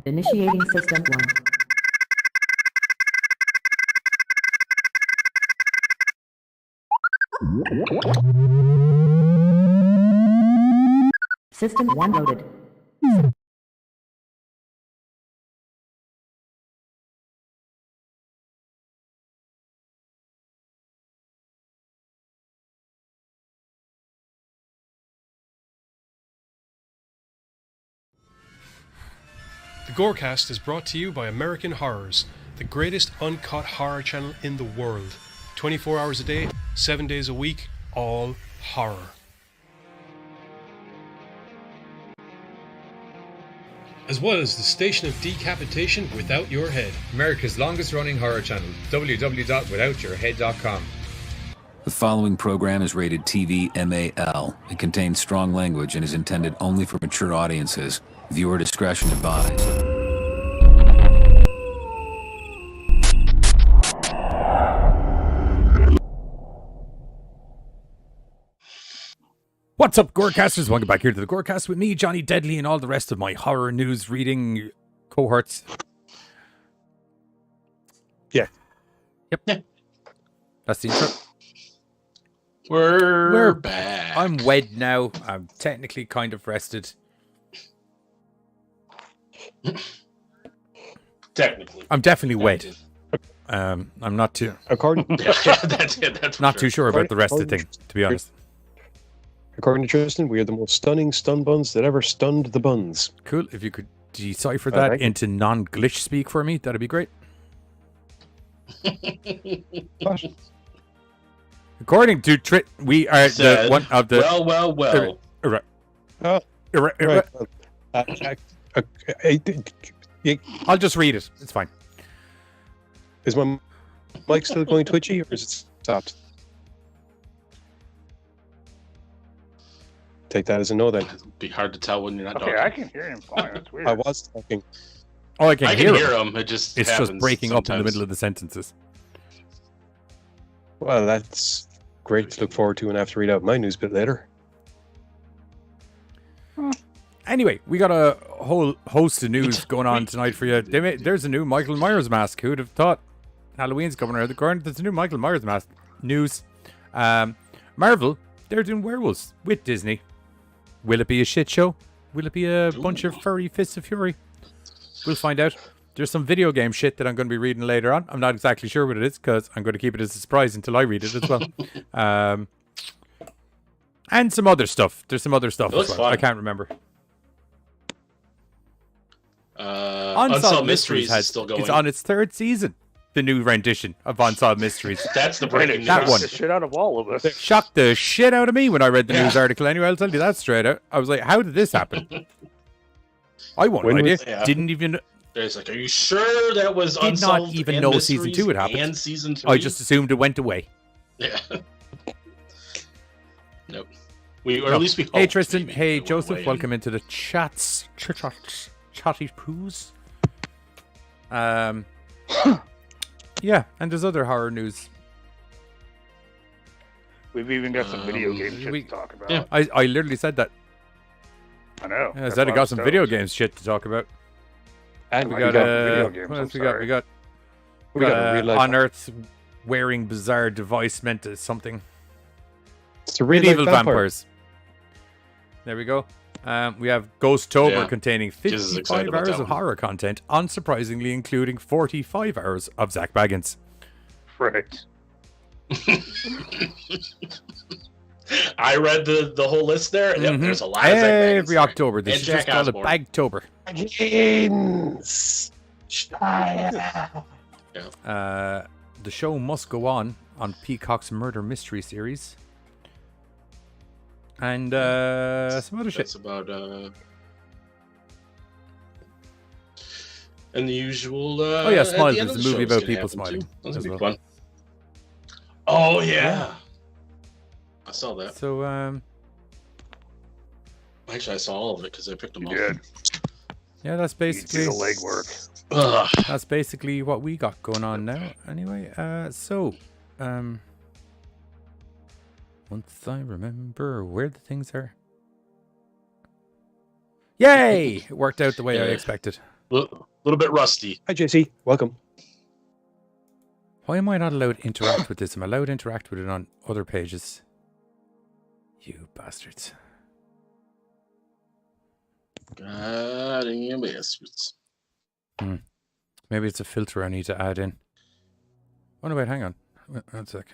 Initiating System 1. System 1 loaded. The Gorecast is brought to you by American Horrors, the greatest uncut horror channel in the world. 24 hours a day, 7 days a week, all horror. As well as the Station of Decapitation Without Your Head. America's longest running horror channel, www.withoutyourhead.com. The following program is rated TV MAL. It contains strong language and is intended only for mature audiences. Viewer discretion advised. What's up, Gorecasters? Welcome back here to the Gorecast with me, Johnny Deadly, and all the rest of my horror news reading cohorts. Yeah. Yep. Yeah. That's the intro. We're back. I'm wed now. I'm technically kind of rested. Technically. I'm definitely wed. I'm not too... According that's it. That's not too sure about the rest of the thing, to be honest. According to Tristan, we are the most stunning stun buns that ever stunned the buns. Cool. If you could decipher that into non-glitch speak for me, that'd be great. What? According to we are the one of the... Well. I'll just read it. It's fine. Is my mic still going twitchy, or is it stopped? Take that as a no, then. It'll be hard to tell when you're not Okay, talking. I can hear him fine. That's weird. I was talking. Oh, I can hear him. It just it's happens just breaking up in the sometimes. middle of the sentences. Well, that's great to look forward to and have to read out my news bit later. Anyway, we got a whole host of news going on tonight for you. There's a new Michael Myers mask. Who'd have thought Halloween's coming around the corner? There's a new Michael Myers mask news. Marvel, they're doing werewolves with Disney. Will it be a shit show? Will it be a bunch of furry fists of fury? We'll find out. There's some video game shit that I'm going to be reading later on. I'm not exactly sure what it is because I'm going to keep it as a surprise until I read it as well. And some other stuff. There's some other stuff as well. Fun. I can't remember. Unsolved Mysteries is still going. It's on its third season. The new rendition of Unsolved Mysteries. That's the breaking news. That one. The shit out of all of us. Shocked the shit out of me when I read the news article. Anyway, I'll tell you that straight out. I was like, how did this happen? I won an idea. Didn't even... There's like, are you sure that was Did Unsolved not even and know Mysteries season 2 had happened. And season 3? I just assumed it went away. Yeah. Nope. Or at least we hope. Hey, Tristan. maybe Hey, it went Joseph. away. Welcome into the chats. Chatty poos. Yeah, and there's other horror news. We've even got some video game shit to talk about. yeah. I literally said that. I know. I said I got some video games shit to talk about. And We we got video games, what else I'm we got? sorry. We got a real life. unearthed wearing bizarre device meant as something. It's a real Medieval life vampire. vampires. There we go. We have Ghosttober Yeah. containing Jesus is excited 55 about hours that of one. horror content, unsurprisingly including 45 hours of Zach Baggins. Right. I read the whole list there. Yep, Mhm. there's a lot of Zach Baggins Every there. October. This And is Jack just called a Osborne. Bagtober. The show must go on Peacock's Murder Mystery series. And some other shit. That's about and the usual. Oh yeah, at the Smile. end There's of a the movie show is about gonna people happen, smiling. too. That's as gonna be well. fun. Oh yeah. I saw that. So Actually, I saw all of it because I picked them all. Good. yeah, that's You basically do the legwork. Ugh. that's basically what we got going on now. Anyway, once I remember where the things are. Yay! It worked out the way I Yeah. expected. Little bit rusty. Hi, JC. Welcome. Why am I not allowed to interact with this? I'm allowed to interact with it on other pages. You bastards. God damn bastards. Maybe it's a filter I need to add in. Oh, no, wait, hang on. One sec.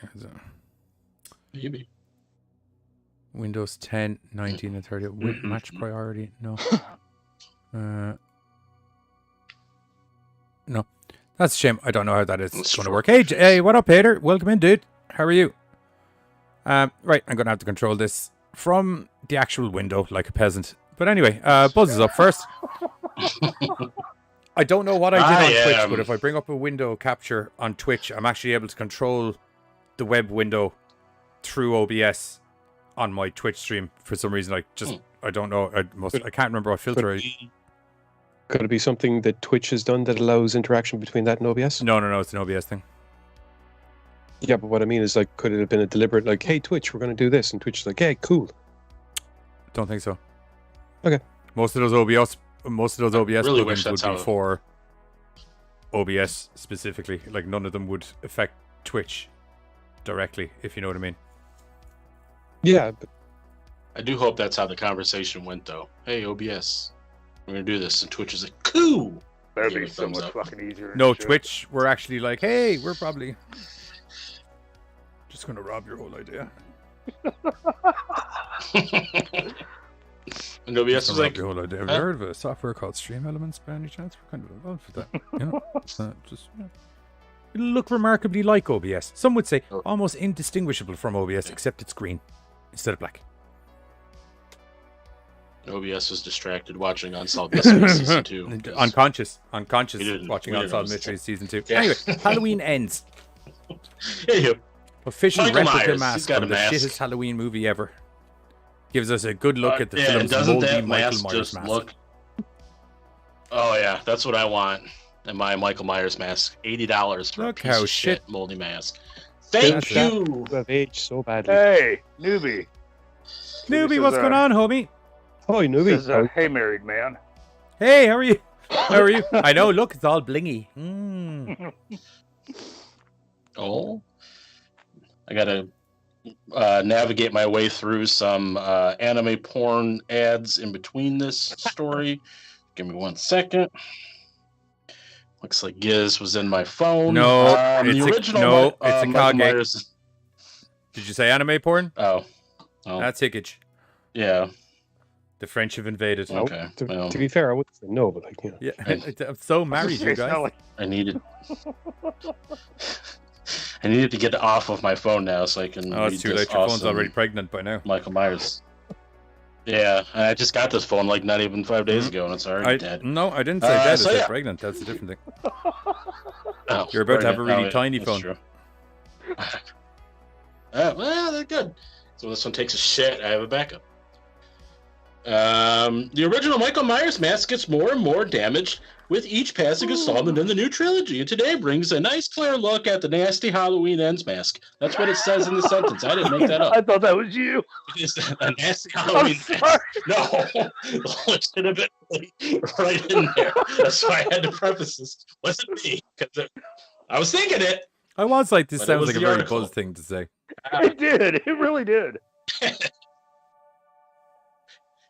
Maybe. Windows 10, 19, and 30. Match priority? No. No. That's a shame. I don't know how that is going to work. Hey, what up, Peter? Welcome in, dude. How are you? Right, I'm going to have to control this from the actual window like a peasant. But anyway, Buzz is up first. I don't know what I did on Twitch, but if I bring up a window capture on Twitch, I'm actually able to control the web window through OBS on my Twitch stream. For some reason, I don't know. I can't remember what filter. Could it be something that Twitch has done that allows interaction between that and OBS? No, it's an OBS thing. Yeah, but what I mean is, like, could it have been a deliberate, like, hey, Twitch, we're going to do this, and Twitch is like, hey, cool. Don't think so. Okay. Most of those OBS really wish plugins would that's be for OBS specifically. Like, none of them would affect Twitch directly, if you know what I mean. Yeah, but I do hope that's how the conversation went, though. Hey, OBS, we're gonna do this, and Twitch is like, cool. That'd Give be a so thumbs much up. fucking easier. and No, shit. Twitch were actually like, hey, we're probably just going to rob your whole idea. And OBS was like, Your whole idea. Have you heard of a software called Stream Elements by any chance? We're kind of involved with that. You know? It'll look remarkably like OBS. Some would say almost indistinguishable from OBS, except it's green instead of black. OBS was distracted watching Unsolved Mysteries Season 2. Unconscious We watching didn't Unsolved notice Mysteries Season 2. Yeah. Anyway, Halloween ends. Hey, Official Michael replica Myers, he's mask got from a the mask. shittest Halloween movie ever. Gives us a good look at the and film's doesn't moldy that Michael mask Myers just mask. look? Oh yeah, that's what I want. And my Michael Myers mask, $80 for Look a piece how of shit shit- moldy mask. Thank That's you. have aged so badly. Hey, newbie. Newbie, what's going on, homie? Hi, This is newbie. hey, married man. Hey, how are you? How are you? I know, look, it's all blingy. Mm. Oh, I gotta navigate my way through some anime porn ads in between this story. Give me 1 second. Looks like Giz was in my phone. No, the it's original it's a Michael Kage. Myers. Did you say anime porn? Oh, That's Hickage. yeah. The French have invaded. No, Okay. Well, to be fair, I wouldn't say no, but like, you know. Yeah, I'm so married, you It's not guys. like- I needed. I needed to get off of my phone now so I can. Oh, it's read too this late. Your phone's awesome already pregnant by now. Michael Myers. Yeah, and I just got this phone like not even 5 days ago, and it's already dead. No, I didn't say dead. I so said yeah. pregnant. That's a different thing. Oh, You're about to have a really yeah, tiny that's phone. true. Well, they're good. So this one takes a shit. I have a backup. The original Michael Myers mask gets more and more damaged with each passing installment in the new trilogy, and today brings a nice clear look at the nasty Halloween Ends mask. That's what it says in the sentence. I didn't make that I up. thought that was you. It's a nasty I'm Halloween sorry. mask. No, it should have been right in there. That's why I had to preface this. Wasn't me, because I was thinking it. I was like, this But it sounds was like a the very article. Buzz thing to say. It did. It really did.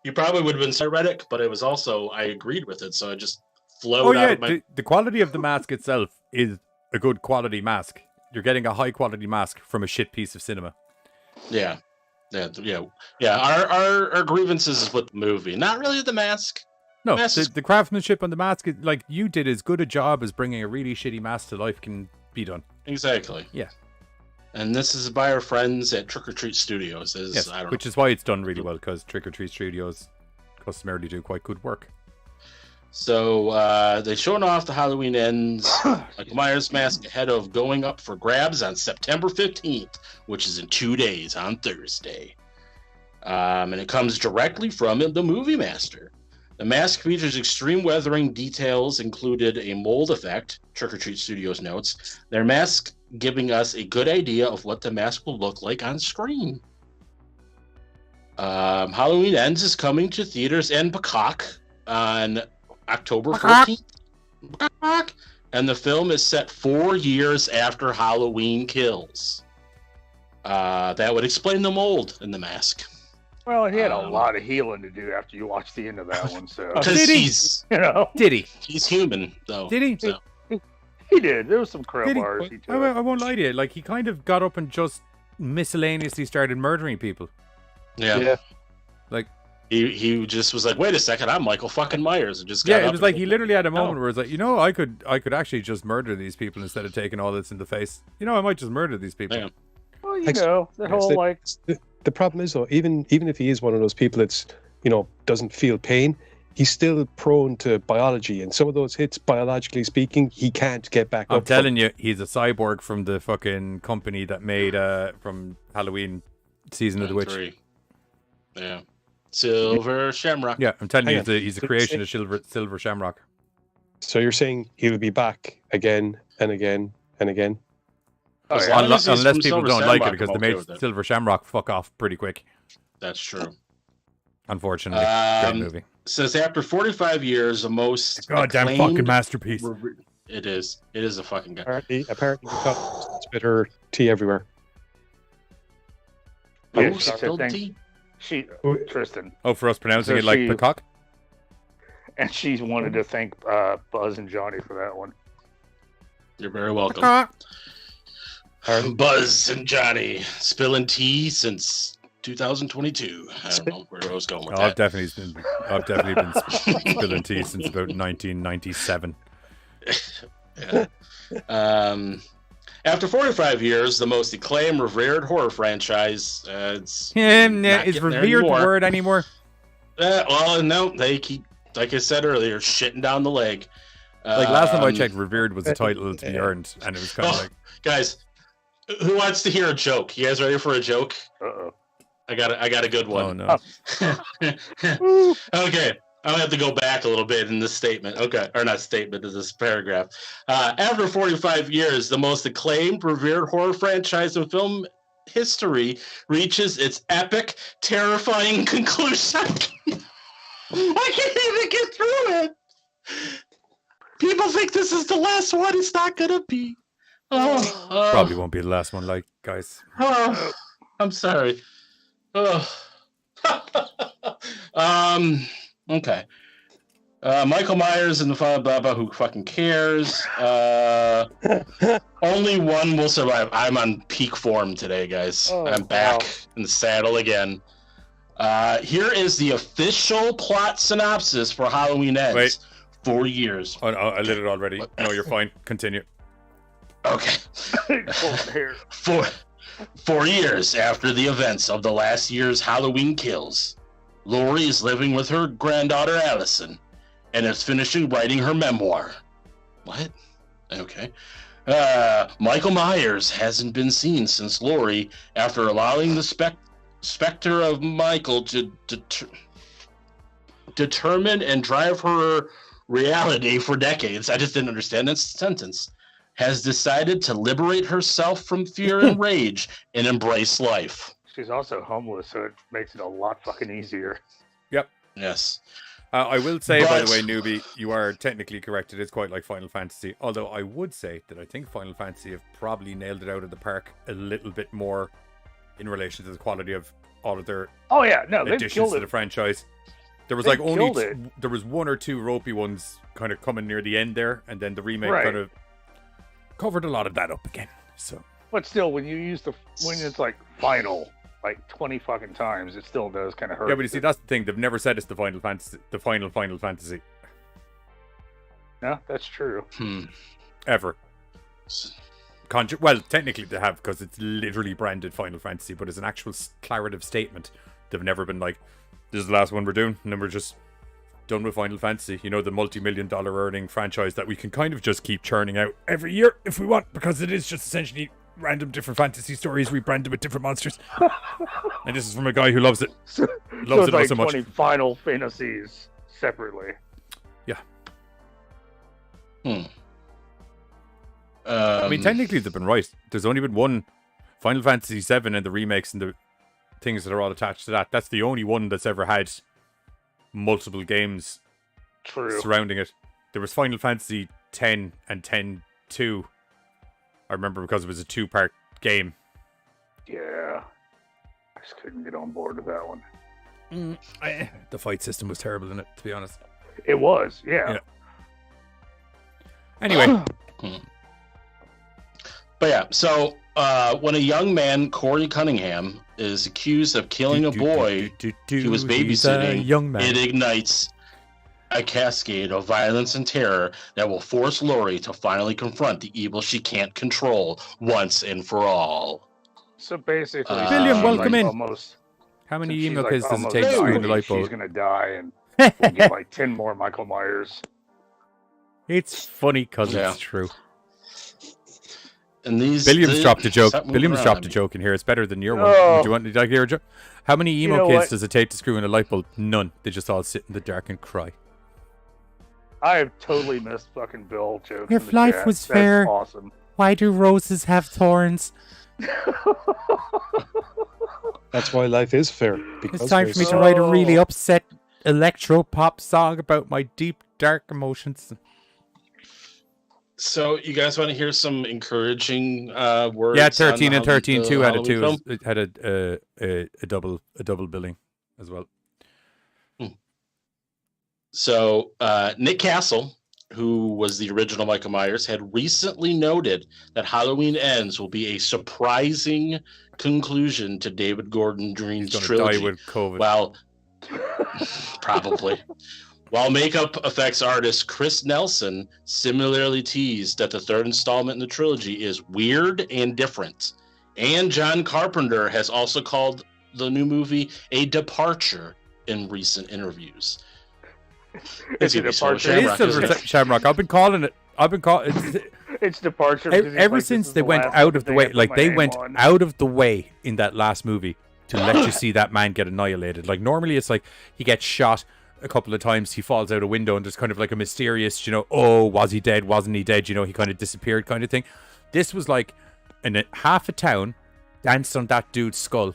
You probably would have been Cyretic, but it was also I agreed with it, so I just Oh flowed out yeah, of my. the quality of the mask itself is a good quality mask. You're getting a high quality mask from a shit piece of cinema. Yeah. Our grievances is with the movie, not really the mask. No, Mask is- the craftsmanship on the mask, like you did as good a job as bringing a really shitty mask to life can be done. Exactly. Yeah. And this is by our friends at Trick or Treat Studios. Yes, I don't which is why it's done really well, because Trick or Treat Studios customarily do quite good work. So they're showing off the Halloween Ends Michael Myers mask ahead of going up for grabs on September 15th, which is in 2 days on Thursday. And it comes directly from the Movie Master. The mask features extreme weathering details, included a mold effect, Trick or Treat Studios notes. Their mask giving us a good idea of what the mask will look like on screen. Halloween Ends is coming to theaters and Peacock on October 14th. And the film is set 4 years after Halloween Kills. That would explain the mold in the mask. Well, he had a lot of healing to do after you watched the end of that one. So Because Did he? he's Did he? human, though. Did he? So. he did. There was some Did he? crowbars. He took. I won't lie to you. Like, he kind of got up and just miscellaneously started murdering people. Yeah. Like, He just was like, wait a second, I'm Michael fucking Myers. And just got yeah, up it was and- like he literally had a moment where it's like, I could actually just murder these people instead of taking all this in the face. I might just murder these people. Yeah. Well, the whole like. The problem is though, even if he is one of those people that's doesn't feel pain, he's still prone to biology, and some of those hits, biologically speaking, he can't get back up. I'm telling you, he's a cyborg from the fucking company that made from Halloween Season of the Witch. 3. Yeah. Silver Shamrock. Yeah, I'm telling you, Hang on. he's a creation of Silver Shamrock. So you're saying he'll be back again and again and again? Oh, As yeah. long Unless as he's from people Silver don't like it Shamrock, because I'm they okay made with it. Silver Shamrock fuck off pretty quick. That's true. Unfortunately, great movie. Says after 45 years, the most Goddamn acclaimed fucking masterpiece. It is. It is a fucking guy. Apparently, we've got better tea everywhere. Yeah, Oh, she said spilled thank- tea? Tristan, Oh, for us pronouncing So it like she- peacock? and she's wanted to thank Buzz and Johnny for that one. You're very welcome. Peacock. Buzz and Johnny spilling tea since 2022. I don't know where I was going with Oh, I've that. definitely been spilling tea since about 1997. Yeah. After 45 years, the most acclaimed, revered horror franchise. It's Yeah, not is getting there revered the anymore. word anymore? Well, no, they keep, like I said earlier, shitting down the leg. Like last time I checked, revered was a title to be earned, and it was kind of Oh, like, guys, who wants to hear a joke? You guys ready for a joke? Uh-oh. I got a good oh one. no. Okay, I'll have to go back a little bit in this statement. Okay, or not statement, in this paragraph. After 45 years, the most acclaimed, revered horror franchise in film history reaches its epic, terrifying conclusion. I can't even get through it. People think this is the last one. It's not gonna be. Probably won't be the last one, like, guys. Oh, I'm sorry. Oh. Okay. Michael Myers and the Father Baba, who fucking cares? Only one will survive. I'm on peak form today, guys. Oh, I'm back wow. in the saddle again. Here is the official plot synopsis for Halloween Ends. Wait. 4 years. Oh, I lit it already. No, you're fine. Continue. Okay. Cold hair. 4 years after the events of the last year's Halloween Kills, Lori is living with her granddaughter Allison and is finishing writing her memoir. What? Okay. Michael Myers hasn't been seen since Lori, after allowing the specter of Michael to determine and drive her reality for decades. I just didn't understand that sentence. Has decided to liberate herself from fear and rage and embrace life. She's also homeless, so it makes it a lot fucking easier. Yes. I will say, by the But- way, newbie, you are technically correct. It is quite like Final Fantasy. Although I would say that I think Final Fantasy have probably nailed it out of the park a little bit more in relation to the quality of all of their Oh yeah, no, they've additions killed to it. the franchise. There was They've like killed it. there was one or two ropey ones kind of coming near the end there, and then the remake Right. kind of covered a lot of that up again. So But still, when you use when it's like final, like 20 fucking times, it still does kind of hurt. yeah, but you see, that's the thing. They've never said it's the Final Fantasy, the Final Fantasy No, that's true. ever. Well, technically they have, because it's literally branded Final Fantasy, but as an actual declarative statement, they've never been like, this is the last one we're doing, and then we're just done with Final Fantasy. You know, the multi-million-dollar earning franchise that we can kind of just keep churning out every year if we want, because it is just essentially random different fantasy stories rebranded with different monsters. And this is from a guy who loves it. So Loves it's it like so much. 20 Final Fantasies separately. I mean, technically they've been right. There's only been one Final Fantasy VII and the remakes and the things that are all attached to that. That's the only one that's ever had multiple games True. surrounding it. There was Final Fantasy 10 and 10-2. I remember because it was a 2-part game. Yeah. I just couldn't get on board with that one. The fight system was terrible in it, to be honest. It was, yeah. Anyway. But yeah, so when a young man, Corey Cunningham, is accused of killing a boy he was babysitting, young man. it ignites a cascade of violence and terror that will force Lori to finally confront the evil she can't control once and for all. So basically, William, welcome in. Almost, How many she's email like kids does it almost take to screw in the dying. light bulb? She's gonna die, and we'll get like 10 more Michael Myers. It's funny because Yeah. it's true. And these Williams dropped a joke. something Williams around dropped a me. joke in here. It's better than your Oh. one. Would you like to hear a joke? How many emo know kids what? does it take to screw in a light bulb? None. They just all sit in the dark and cry. I have totally missed fucking Bill jokes. If in the life chat. was That's fair- awesome. Why do roses have thorns? That's why life is fair. Because It's time for me there's- to write a really upset electro pop song about my deep, dark emotions. So you guys want to hear some encouraging words? Yeah, on 13 and the 13 too had it Halloween too. film? It had a double billing as well. So Nick Castle, who was the original Michael Myers, had recently noted that Halloween Ends will be a surprising conclusion to David Gordon Green's He's gonna trilogy. die with COVID. While probably. While makeup effects artist Chris Nelson similarly teased that the third installment in the trilogy is weird and different. And John Carpenter has also called the new movie a departure in recent interviews. It's a gonna be so departure. It is Shamrock, isn't Silver Shamrock. I've been calling it. It's departure. because he's Ever like, this since is they the went last out of fucking the thing I way, put like my they name went on. out of the way in that last movie to let you see that man get annihilated. Like normally it's like he gets shot a couple of times, he falls out a window, and there's kind of like a mysterious, oh, was he dead? Wasn't he dead? He kind of disappeared kind of thing. This was like half a town danced on that dude's skull,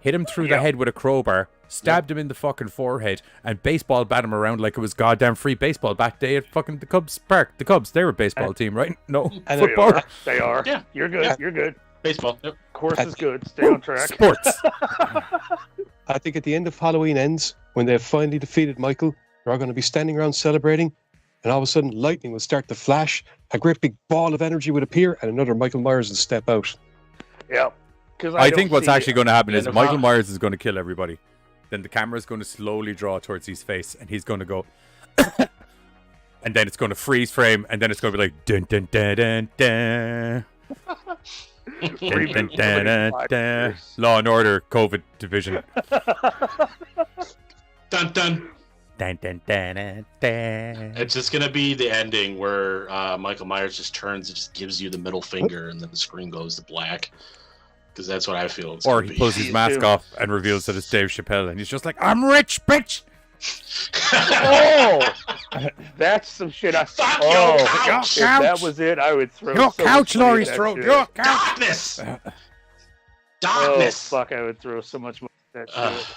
hit him through the head with a crowbar, stabbed him in the fucking forehead, and baseball bat him around like it was goddamn free baseball bat day at fucking the Cubs Park. The Cubs, they're a baseball team, right? No, And football. They are. Yeah. You're good. Yeah. You're good. Baseball. Yep. Course is good. Stay on track. Sports. I think at the end of Halloween Ends, when they've finally defeated Michael, they're all going to be standing around celebrating, and all of a sudden lightning will start to flash, a great big ball of energy would appear, and another Michael Myers will step out. Yeah. Because I think what's actually going to happen is Yeah, Michael Myers is going to kill everybody. Then the camera is going to slowly draw towards his face, and he's going to go, and then it's going to freeze frame, and then it's going to be like dun dun dun dun dun. Dun, dun, dun, dun, dun. Law and Order COVID Division. Dun dun. Dun, dun, dun, dun, dun. It's just gonna be the ending where Michael Myers just turns and just gives you the middle finger, and then the screen goes to black. Because that's what I feel. It's Or gonna he be. pulls his mask off and reveals that it's Dave Chappelle, and he's just like, "I'm rich, bitch." Oh, that's some shit. Fuck your couch! If that was it, I would throw Your so couch, much money Laurie's at that throat. shit. Your couch. Darkness. Oh Darkness. fuck! I would throw so much money at that shit.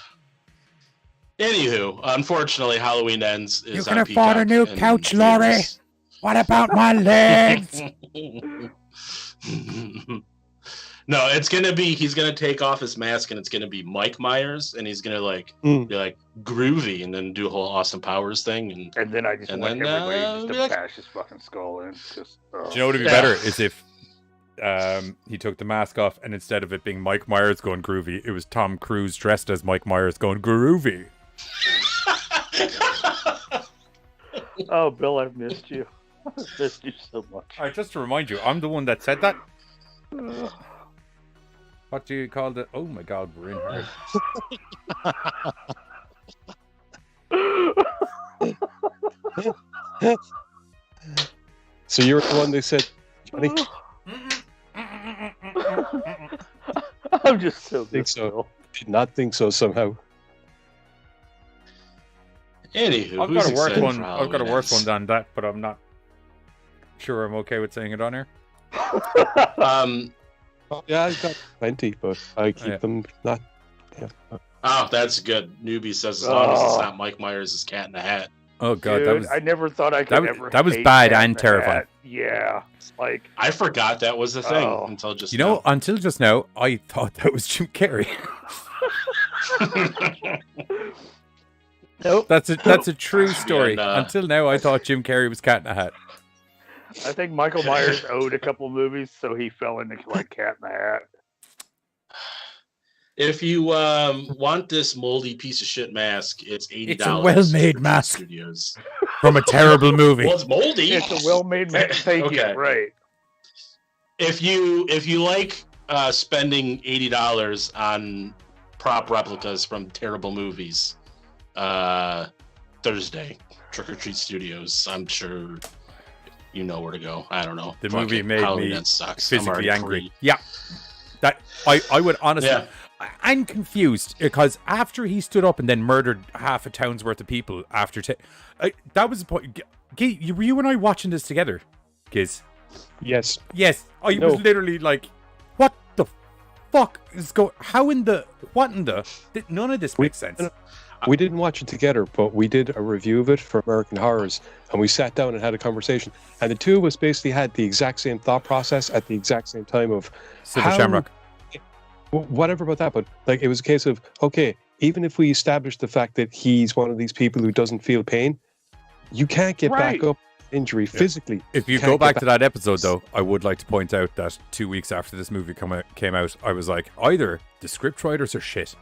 Anywho, unfortunately, Halloween Ends is You can on afford a Peacock new and couch, Laurie. theaters. What about my legs? No, it's gonna be. He's gonna take off his mask, and it's gonna be Mike Myers, and he's gonna be like groovy, and then do a whole Austin Powers thing. And then I just And want then, everybody just be to like- bash his fucking skull in. Just, Do you know what would be Yeah. better is if he took the mask off, and instead of it being Mike Myers going groovy, it was Tom Cruise dressed as Mike Myers going groovy. Oh, Bill, I've missed you. I've missed you so much. All right, just to remind you, I'm the one that said that. What do you call it? Oh my God, we're in here. So you're the one that said, Johnny? I'm just so think good, so. Bill. Did not think so somehow. Anywho, I've who's got a worse excited one. for I've got a Halloween worse one Ends? than that, but I'm not sure I'm okay with saying it on here. Oh, yeah, I've got plenty, but I keep Yeah. them not. Yeah. Oh, that's good. Newbie says as long as it's not Mike Myers' Cat in the Hat. Oh god, Dude, I never thought I could ever. That was hate bad Cat and in the terrifying. Hat. Yeah, like I forgot that was the thing Oh. until just you know, now. until just now, I thought that was Jim Carrey. nope. That's a true story. Yeah, Until now, I thought Jim Carrey was Cat in the Hat. I think Michael Myers owed a couple movies, so he fell into like Cat in the Hat. If you want this moldy piece of shit mask, it's $80. It's a well-made at mask. Studios. From a terrible movie. Well, it's moldy. It's a well-made mask. Thank Okay. you. Right. If you like spending $80 on prop replicas from terrible movies, Thursday, Trick or Treat Studios. I'm sure you know where to go. I don't know. The movie made me sucks. physically angry. Yeah. That I would honestly. Yeah. I'm confused because after he stood up and then murdered half a town's worth of people after that was the point. Were you and I watching this together, Giz? Yes. Yes. I was literally like, what the fuck is going? How in the what in the? None of this makes sense. We didn't watch it together, but we did a review of it for American Horrors, and we sat down and had a conversation. And the two of us basically had the exact same thought process at the exact same time of Silver Shamrock. Whatever about that, but like it was a case of, okay, even if we establish the fact that he's one of these people who doesn't feel pain, you can't get back up injury physically. If you go back to that episode, though, I would like to point out that 2 weeks after this movie came out, I was like, either the scriptwriters are shit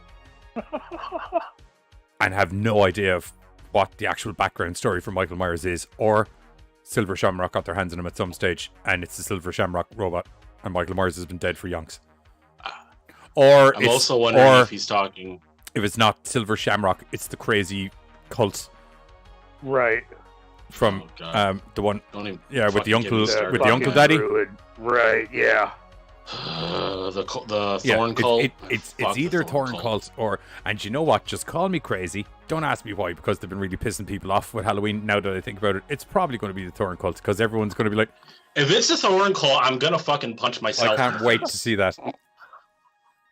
and have no idea of what the actual background story for Michael Myers is, or Silver Shamrock got their hands on him at some stage and it's the Silver Shamrock robot and Michael Myers has been dead for yonks. Or I'm also wondering if he's talking. If it's not Silver Shamrock, it's the crazy cult, right? From the one, with the uncle, with the uncle daddy, right? Yeah. The Thorn cult. It's either Thorn cult or, and you know what? Just call me crazy. Don't ask me why, because they've been really pissing people off with Halloween. Now that I think about it, it's probably going to be the Thorn cult because everyone's going to be like, if it's the Thorn cult, I'm gonna fucking punch myself. I can't wait to see that.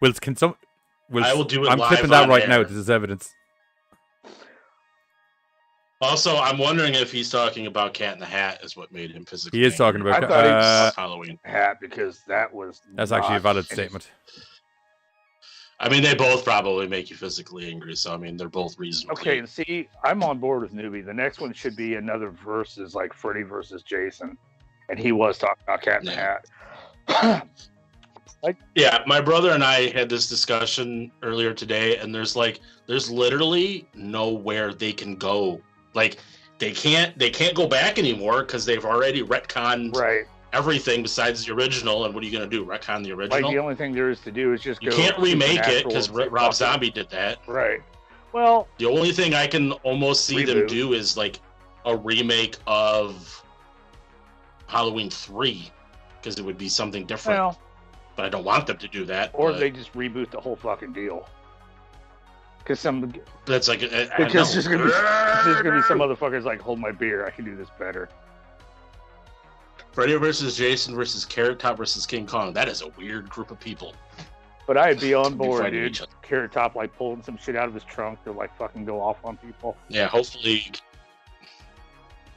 I will do it. I'm live clipping that right air. now. This is evidence. Also, I'm wondering if he's talking about Cat in the Hat is what made him physically. He is talking about Halloween Hat because that's actually a valid statement. I mean, they both probably make you physically angry, so I mean, they're both reasonable. Okay, and see, I'm on board with Newbie. The next one should be another versus like Freddy versus Jason, and he was talking about Cat in the Hat. Yeah, my brother and I had this discussion earlier today, and there's literally nowhere they can go. Like they can't go back anymore because they've already retconned everything besides the original. And what are you going to do? Retcon the original? Like the only thing there is to do is just you can't remake it because Rob Zombie did that. Right. Well, the only thing I can almost see them do is like a remake of Halloween 3 because it would be something different. Well, but I don't want them to do that. Or they just reboot the whole fucking deal. Because that's like because there's gonna be some motherfuckers like, hold my beer, I can do this better. Freddy versus Jason versus Carrot Top versus King Kong. That is a weird group of people. But I'd be on board, dude. Carrot Top like pulling some shit out of his trunk to like fucking go off on people. Yeah, hopefully.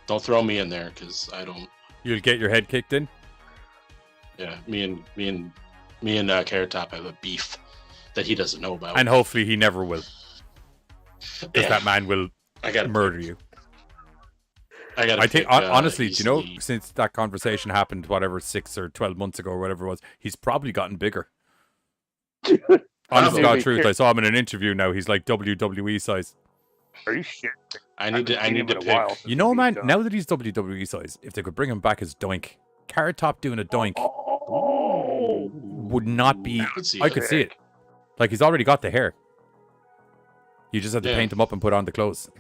Don't throw me in there because I don't. You'll get your head kicked in. Yeah, me and Carrot Top have a beef that he doesn't know about, and hopefully he never will. Because that man will murder you. I think honestly, do you know, since that conversation happened, whatever 6 or 12 months ago or whatever it was, he's probably gotten bigger. Honest to God, truth. I saw him in an interview now. He's like WWE size. Are you shit? I need to pick. You know, man, now that he's WWE size, if they could bring him back as Doink, Carrot Top doing a Doink would not be. I could see it. Like he's already got the hair. You just have to paint him up and put on the clothes.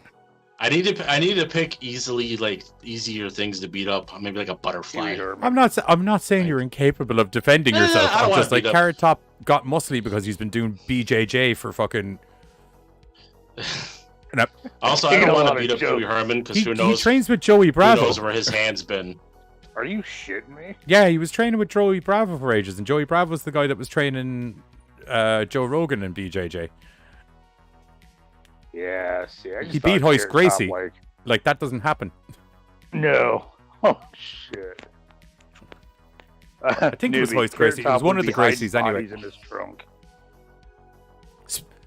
I need to pick easier things to beat up. Maybe like a butterfly. I'm not saying you're incapable of defending yourself. I'm just like Carrot Top got muscly because he's been doing BJJ for fucking. Also, I don't want to beat up Joey Herman because who knows? He trains with Joey Bravo. Who knows where his hand's been? Are you shitting me? Yeah, he was training with Joey Bravo for ages, and Joey Bravo's the guy that was training Joe Rogan and BJJ. Yeah, see, he beat Hoist Gracie. Like, that doesn't happen. No. Oh shit. I think it was Hoist Gracie. It was one of the Gracies anyway. In his trunk.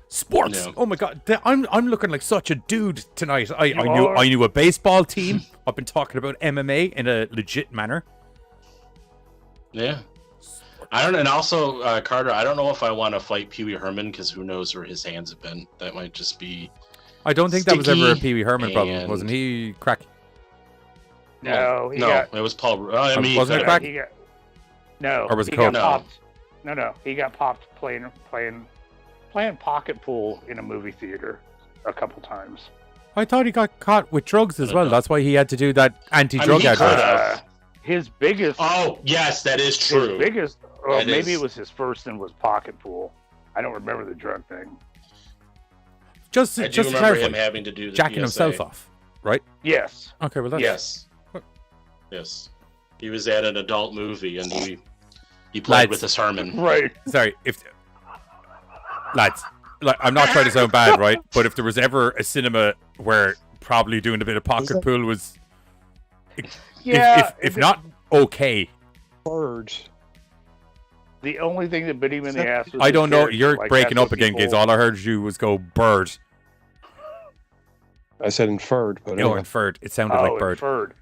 Sports. No. Oh my god, I'm looking like such a dude tonight. I knew a baseball team. I've been talking about MMA in a legit manner. Yeah. I don't, and also Carter. I don't know if I want to fight Pee Wee Herman because who knows where his hands have been. That might just be. I don't think that was ever a sticky Pee Wee Herman problem. Wasn't he cracky? No, it was Paul. I mean, wasn't it crack? No, Or was it he got coke? popped. No, he got popped playing pocket pool in a movie theater a couple times. I thought he got caught with drugs as well. That's why he had to do that anti-drug he could advert. have. His biggest. Oh yes, that is true. His biggest. Well, That maybe is- it was his first and was pocket pool. I don't remember the drug thing. Just I to do remember clarify, him having to do the jacking PSA. himself off, right? Yes. Okay, well that's Yes. Yes. He was at an adult movie and he played Lads. with his Herman. Right. sorry. If lads, like, I'm not trying to sound bad, right? But if there was ever a cinema where probably doing a bit of pocket pool was, Yeah. if not okay, Bird. The only thing that bit him in the ass was I his don't know. character. You're Like, breaking that's up what again, people- kids. All I heard you was go bird. I said inferred, but No, anyway. inferred. It sounded Oh, like bird. inferred.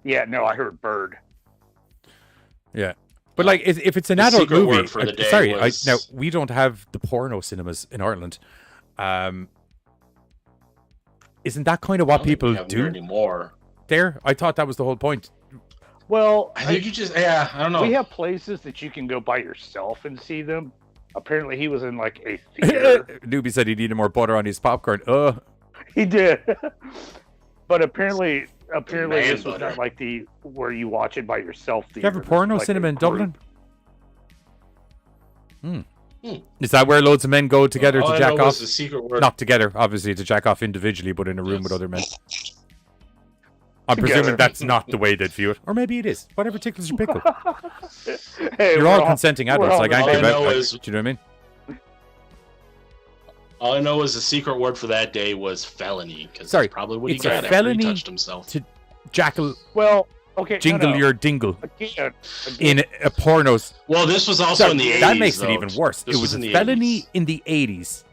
Yeah, no, I heard bird. Yeah. But like, if it's an The adult secret movie, word for the day sorry, was- now we don't have the porno cinemas in Ireland. Isn't that kind of I what don't think we people have them do anymore. there? I thought that was the whole point. Well, I think you just I don't know. we have places that you can go by yourself and see them. Apparently, he was in like a theater. Newbie said he needed more butter on his popcorn. He did, but apparently Man this was butter. not like the where you watch it by yourself. Do you have a This porno was like cinema a in group. Dublin? Is that where loads of men go together All to I jack know was off? the secret word. Not together, obviously, to jack off individually, but in a room with Yes. other men. I'm Together. presuming that's not the way they'd view it. Or maybe it is. Whatever tickles your pickle. Hey, You're we're all consenting adults, all like the Angry same. All I Vet. know Like, is- do you know what I mean? All I know is the secret word for that day was felony, because Sorry, that's probably what he it's a got after felony he touched himself. to jackal, Well, okay, jingle no. your dingle Again, in a pornos. Well, this was also Sorry, in the 80s. that makes it though. even worse. This It was in a the felony 80s. in the 80s.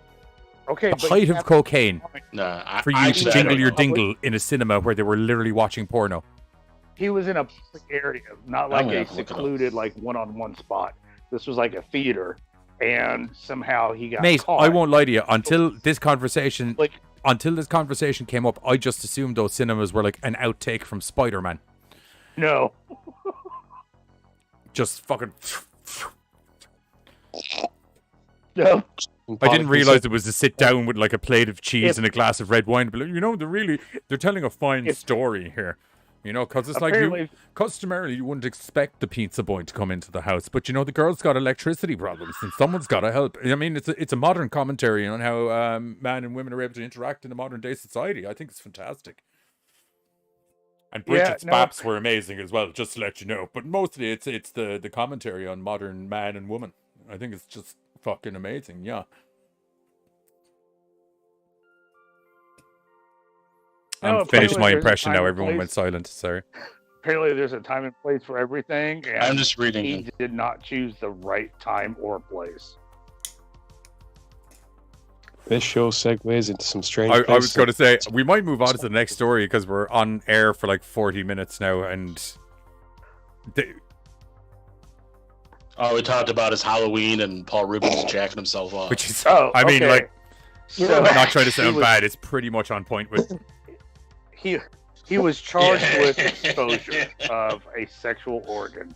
okay, The but height you of have- cocaine Nah, for you I to don't jingle know. your dingle in a cinema where they were literally watching porno. He was in a public area, not I'm like gonna a have to look it up. secluded, like one-on-one spot. This was like a theater, and somehow he got Mate, caught. I won't lie to you. Until this conversation came up, I just assumed those cinemas were like an outtake from Spider-Man. No, Just fucking. no. I didn't realize it was to sit down with like a plate of cheese and a glass of red wine. But they're telling a fine story here. You know, because it's like Apparently- customarily you wouldn't expect the pizza boy to come into the house, but the girl's got electricity problems and someone's got to help. I mean, it's a modern commentary on how man and women are able to interact in a modern day society. I think it's fantastic. And Bridget's baps were amazing as well, just to let you know. But mostly it's the commentary on modern man and woman. I think it's just fucking amazing, yeah. No, I'm finished my apparently there's a impression time now. and Everyone place. went silent. Sorry. Apparently, there's a time and place for everything, and I'm just reading he it. did not choose the right time or place. This show segues into some strange I was places. going to say, we might move on to the next story because we're on air for like 40 minutes now. And Oh, we talked about his Halloween and Paul Rubens jacking himself off. which is, Oh, I mean, okay. like, So I'm not trying to he sound was- bad. It's pretty much on point with. He was charged Yeah. with exposure of a sexual organ.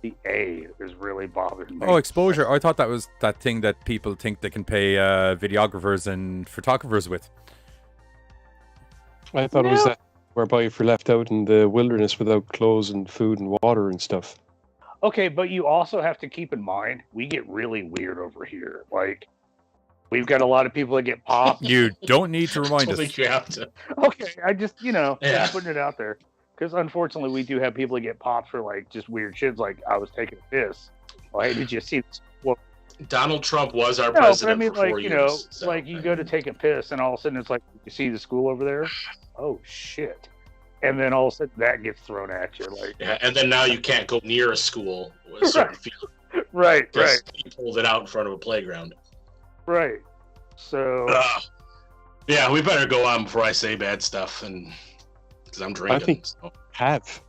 The A is really bothering me. Oh, exposure. I thought that was that thing that people think they can pay videographers and photographers with. I thought it was that whereby if you're left out in the wilderness without clothes and food and water and stuff. Okay, but you also have to keep in mind we get really weird over here. Like, we've got a lot of people that get popped. You don't need to I remind don't us. think you have to. Okay, I just Yeah. just putting it out there because unfortunately we do have people that get popped for like just weird shits. Like I was taking a piss. Oh, hey, did you see this? Well, Donald Trump was our no, but I president mean, for 4 like years. so- like you go to take a piss and all of a sudden it's like you see the school over there. oh shit. And then all of a sudden that gets thrown at you. Like, Yeah, and then now you can't go near a school with a certain field. right. He pulled it out in front of a playground. Right. So yeah, we better go on before I say bad stuff, and because I'm drinking. I think have.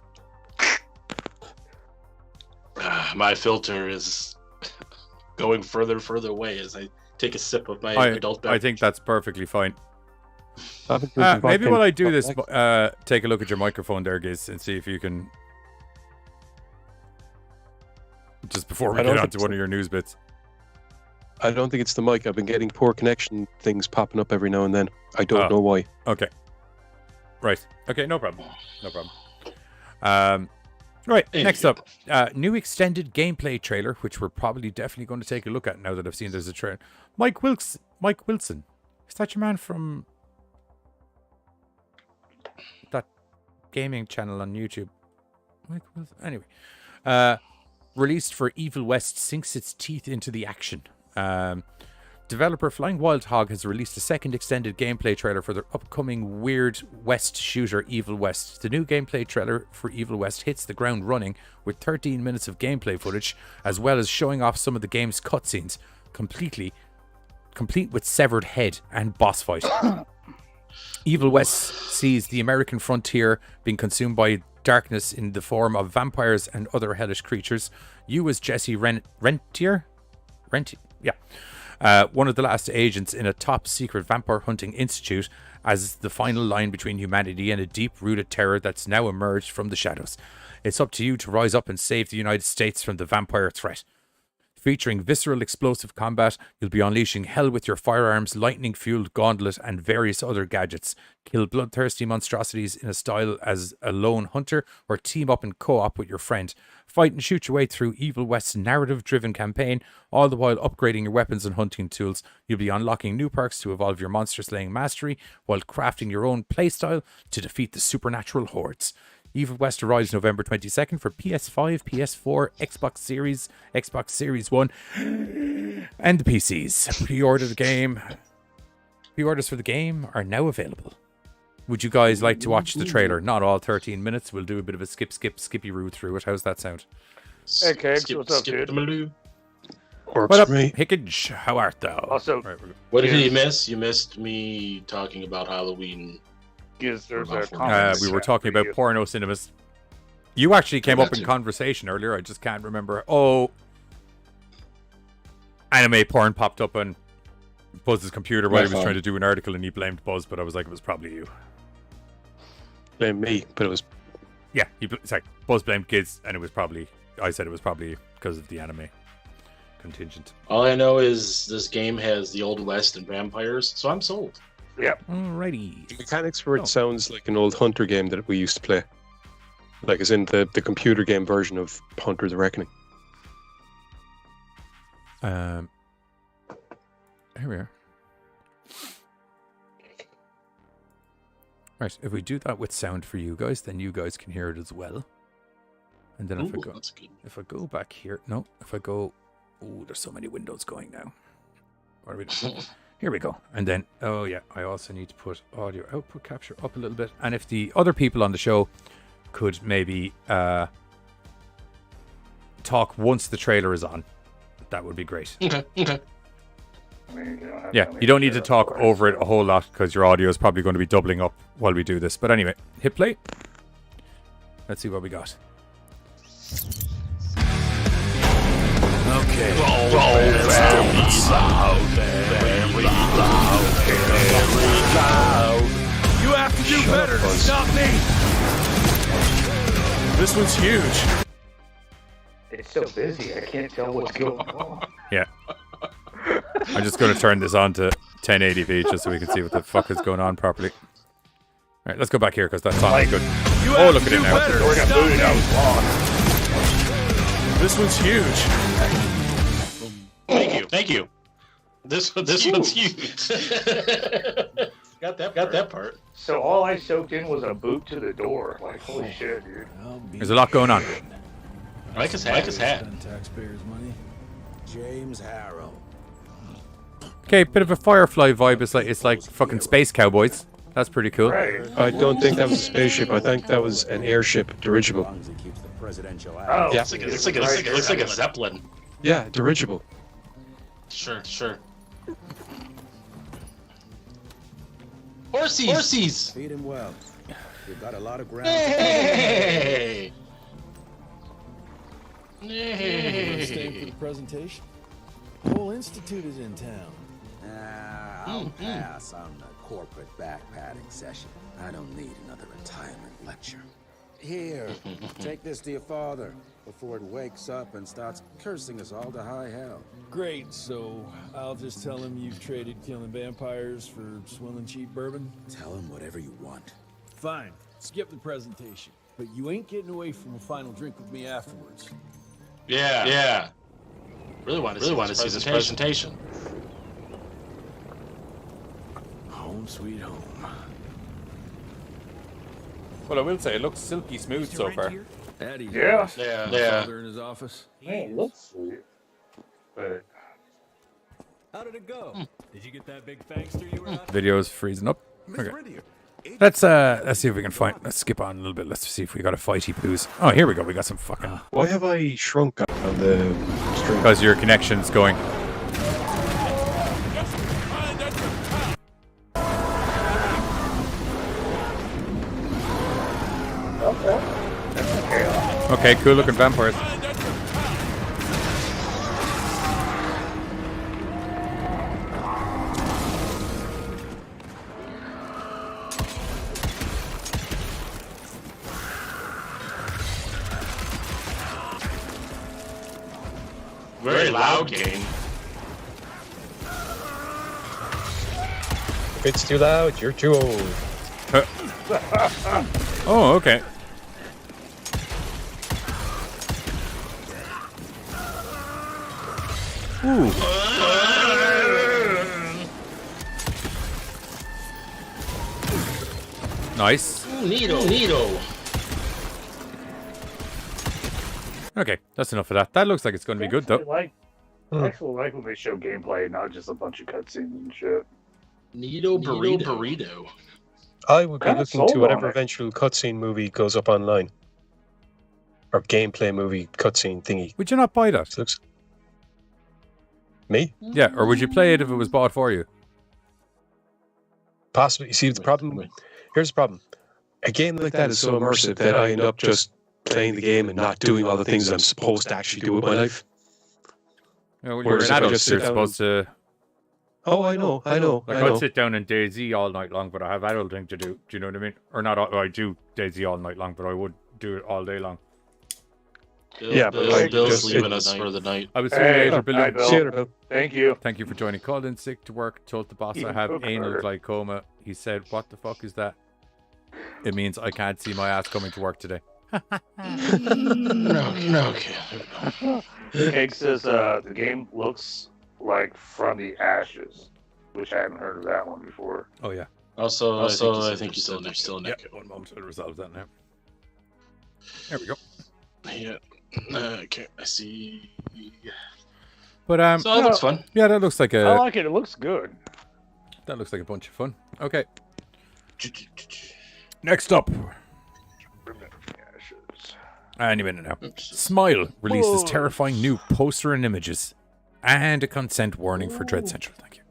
My filter is going further and further away as I take a sip of my adult beverage. I think that's perfectly fine. I think we can Maybe vodka while I and do this, next. take a look at your microphone there, Giz, and see if you can. Just before we I get don't on think to so. one of your news bits. I don't think it's the mic. I've been getting poor connection things popping up every now and then. I don't know why. Okay. Right. Okay, no problem. No problem. Right, next up. New extended gameplay trailer, which we're probably definitely going to take a look at now that I've seen there's a trailer. Mike Wilson. Is that your man from that gaming channel on YouTube? Mike Wilson. Anyway. Released for Evil West sinks its teeth into the action. Developer Flying Wild Hog has released a second extended gameplay trailer for their upcoming Weird West shooter Evil West. The new gameplay trailer for Evil West hits the ground running with 13 minutes of gameplay footage, as well as showing off some of the game's cutscenes, complete with severed head and boss fight. Evil West sees the American frontier being consumed by darkness in the form of vampires and other hellish creatures. You as Jesse Rentier, one of the last agents in a top-secret vampire hunting institute, as the final line between humanity and a deep-rooted terror that's now emerged from the shadows. It's up to you to rise up and save the United States from the vampire threat. Featuring visceral explosive combat, you'll be unleashing hell with your firearms, lightning-fueled gauntlet, and various other gadgets. Kill bloodthirsty monstrosities in a style as a lone hunter, or team up in co-op with your friend. Fight and shoot your way through Evil West's narrative-driven campaign, all the while upgrading your weapons and hunting tools. You'll be unlocking new perks to evolve your monster-slaying mastery, while crafting your own playstyle to defeat the supernatural hordes. Evil West arrives November 22nd for PS5, PS4, Xbox Series 1, and the PCs. Pre-orders for the game are now available. Would you guys like to watch the trailer? Not all 13 minutes. We'll do a bit of a skippy-roo through it. How's that sound? Hey, Kegs, what's up, dude? Works What up, for me. Hickage? How art thou? Also, What did you miss? You missed me talking about Halloween. there's a We comment we were chat talking for about you. porno cinemas. You actually came up That in too. conversation earlier. I just can't remember. Oh, anime porn popped up on Buzz's computer while he was phone. trying to do an article, and he blamed Buzz, but I was like, it was probably you. Blame me, but it was Yeah, Buzz blamed kids, and I said it was probably because of the anime contingent. All I know is this game has the Old West and vampires, so I'm sold. Alrighty. the mechanics for it sounds like an old Hunter game that we used to play. Like as in the computer game version of Hunter the Reckoning. Here we are. Right, if we do that with sound for you guys, then you guys can hear it as well. And then Ooh, that's good. if I go back here, there's so many windows going now. What are we doing? Here we go. And then, I also need to put audio output capture up a little bit. And if the other people on the show could maybe talk once the trailer is on, that would be great. Okay. Yeah, you don't need to talk over it a whole lot because your audio is probably going to be doubling up while we do this. But anyway, hit play. Let's see what we got. Okay. You have to do better to stop me. This one's huge. It's so busy, I can't tell what's going on. Yeah. I'm just going to turn this on to 1080p just so we can see what the fuck is going on properly. All right, let's go back here because that's not good. You Oh, have look to at it do now. better We're to gonna stop boot it me. out. This one's huge. Thank you. This one's huge. got that part. So all I soaked in was a boot to the door. Like, holy shit, dude. There's a lot going on. Like his hat. Taxpayers' money. James Harrow. Okay, bit of a Firefly vibe. It's like fucking Space Cowboys. That's pretty cool. Right. I don't think that was a spaceship. I think that was an airship dirigible. As long as it keeps the presidential Oh, Yeah. It looks like a Zeppelin. Yeah, dirigible. Sure. Horsies. Feed him well. We've got a lot of ground. Hey. Staying for the presentation? The whole institute is in town. I'll pass on the corporate backpatting session. I don't need another retirement lecture. Here, take this to your father before it wakes up and starts cursing us all to high hell. Great, so I'll just tell him you've traded killing vampires for swilling cheap bourbon? Tell him whatever you want. Fine, skip the presentation. But you ain't getting away from a final drink with me afterwards. Yeah. Really want to see this presentation. Home sweet home. Well, I will say it looks silky smooth so far. Eddie. Yeah. Yeah. Father in his office. Man, it looks sweet. But How did it go? Did you get that big fangster you were after? Video's freezing up. Okay. Let's see if we can find. Let's skip on a little bit. Let's see if we got a fighty poos. Oh, here we go. We got some fucking. Why have I shrunk on the stream? Because your connection's going. Okay, cool looking vampires. Very loud game. If it's too loud, you're too old. Oh, okay. Ooh. Nice. Neato. Okay, that's enough of that. That looks like it's going to be good, though. I actually like when they show gameplay, not just a bunch of cutscenes and shit. Neato burrito. I would be Kinda looking sold to on whatever it. eventual cutscene movie goes up online. Or gameplay movie cutscene thingy. Would you not buy that? Looks... Me? Yeah, or would you play it if it was bought for you? Possibly. You see, the problem... Here's the problem. A game like that is so immersive that I end up just playing the game and not doing all the things I'm supposed to actually do with my life. Yeah, well, you're Whereas an if I adult, just sit you're down supposed to... Oh, I know. Like, I'd sit down in DayZ all night long, but I have adult thing to do. Do you know what I mean? Or not, I do DayZ all night long, but I would do it all day long. Yeah, but Bill's leaving us for the night. I will see you later, Billy. Hi, Bill. See you later, Bill. Thank you. Thank you for joining. Called in sick to work. Told the boss I have anal glaucoma. He said, "What the fuck is that?" It means I can't see my ass coming to work today. Okay. Egg says the game looks like From the Ashes, which I haven't heard of that one before. Oh yeah. Also, I think you still neck. Yeah, 1 moment. I'll resolve that now. There we go. Yeah. Okay, I see. But So that looks fun. yeah, that looks like I a like it. It looks good. bunch of fun. Okay. Next up, From the Ashes. any minute now. Oops. Smile releases terrifying new poster and images, and a consent warning for Dread Central. Thank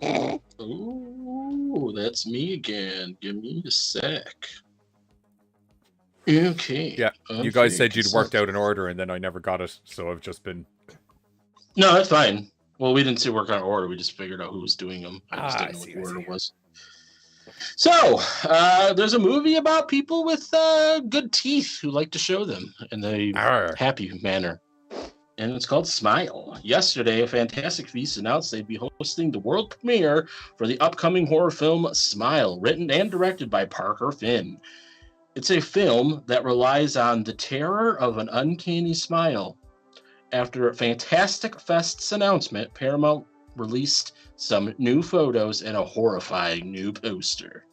you. Ooh, that's me again. Give me a sec. Okay. Yeah, you guys said you'd worked out an order, and then I never got it, so I've just been. No, that's fine. Well, we didn't see work on order. We just figured out who was doing them. I just I didn't see, know I what order see. it was. So, there's a movie about people with good teeth who like to show them in a Arr. happy manner. And it's called Smile. Yesterday, a Fantastic Feast announced they'd be hosting the world premiere for the upcoming horror film Smile, written and directed by Parker Finn. It's a film that relies on the terror of an uncanny smile. After Fantastic Fest's announcement, Paramount released some new photos and a horrifying new poster.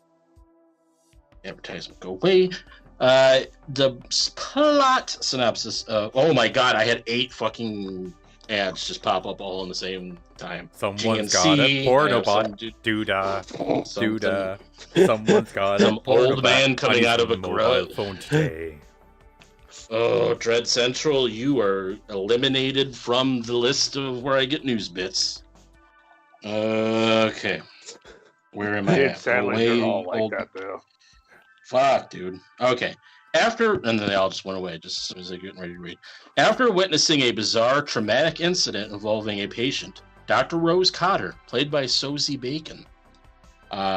Advertisement go away. The plot synopsis. Oh my god, I had 8 fucking ads just pop up all in the same time. Someone's GNC, got a porno bot. some dude- Doodah. Someone's got some a porno old man coming out of a mobile garage. phone today. Oh, Dread Central, you are eliminated from the list of where I get news bits. Okay. Where am I Dude, at? sadly, Away, they're all like old- that, though. Fuck, dude. Okay. And then they all just went away just as soon as I get ready to read. After witnessing a bizarre, traumatic incident involving a patient, Dr. Rose Cotter, played by Sosie Bacon,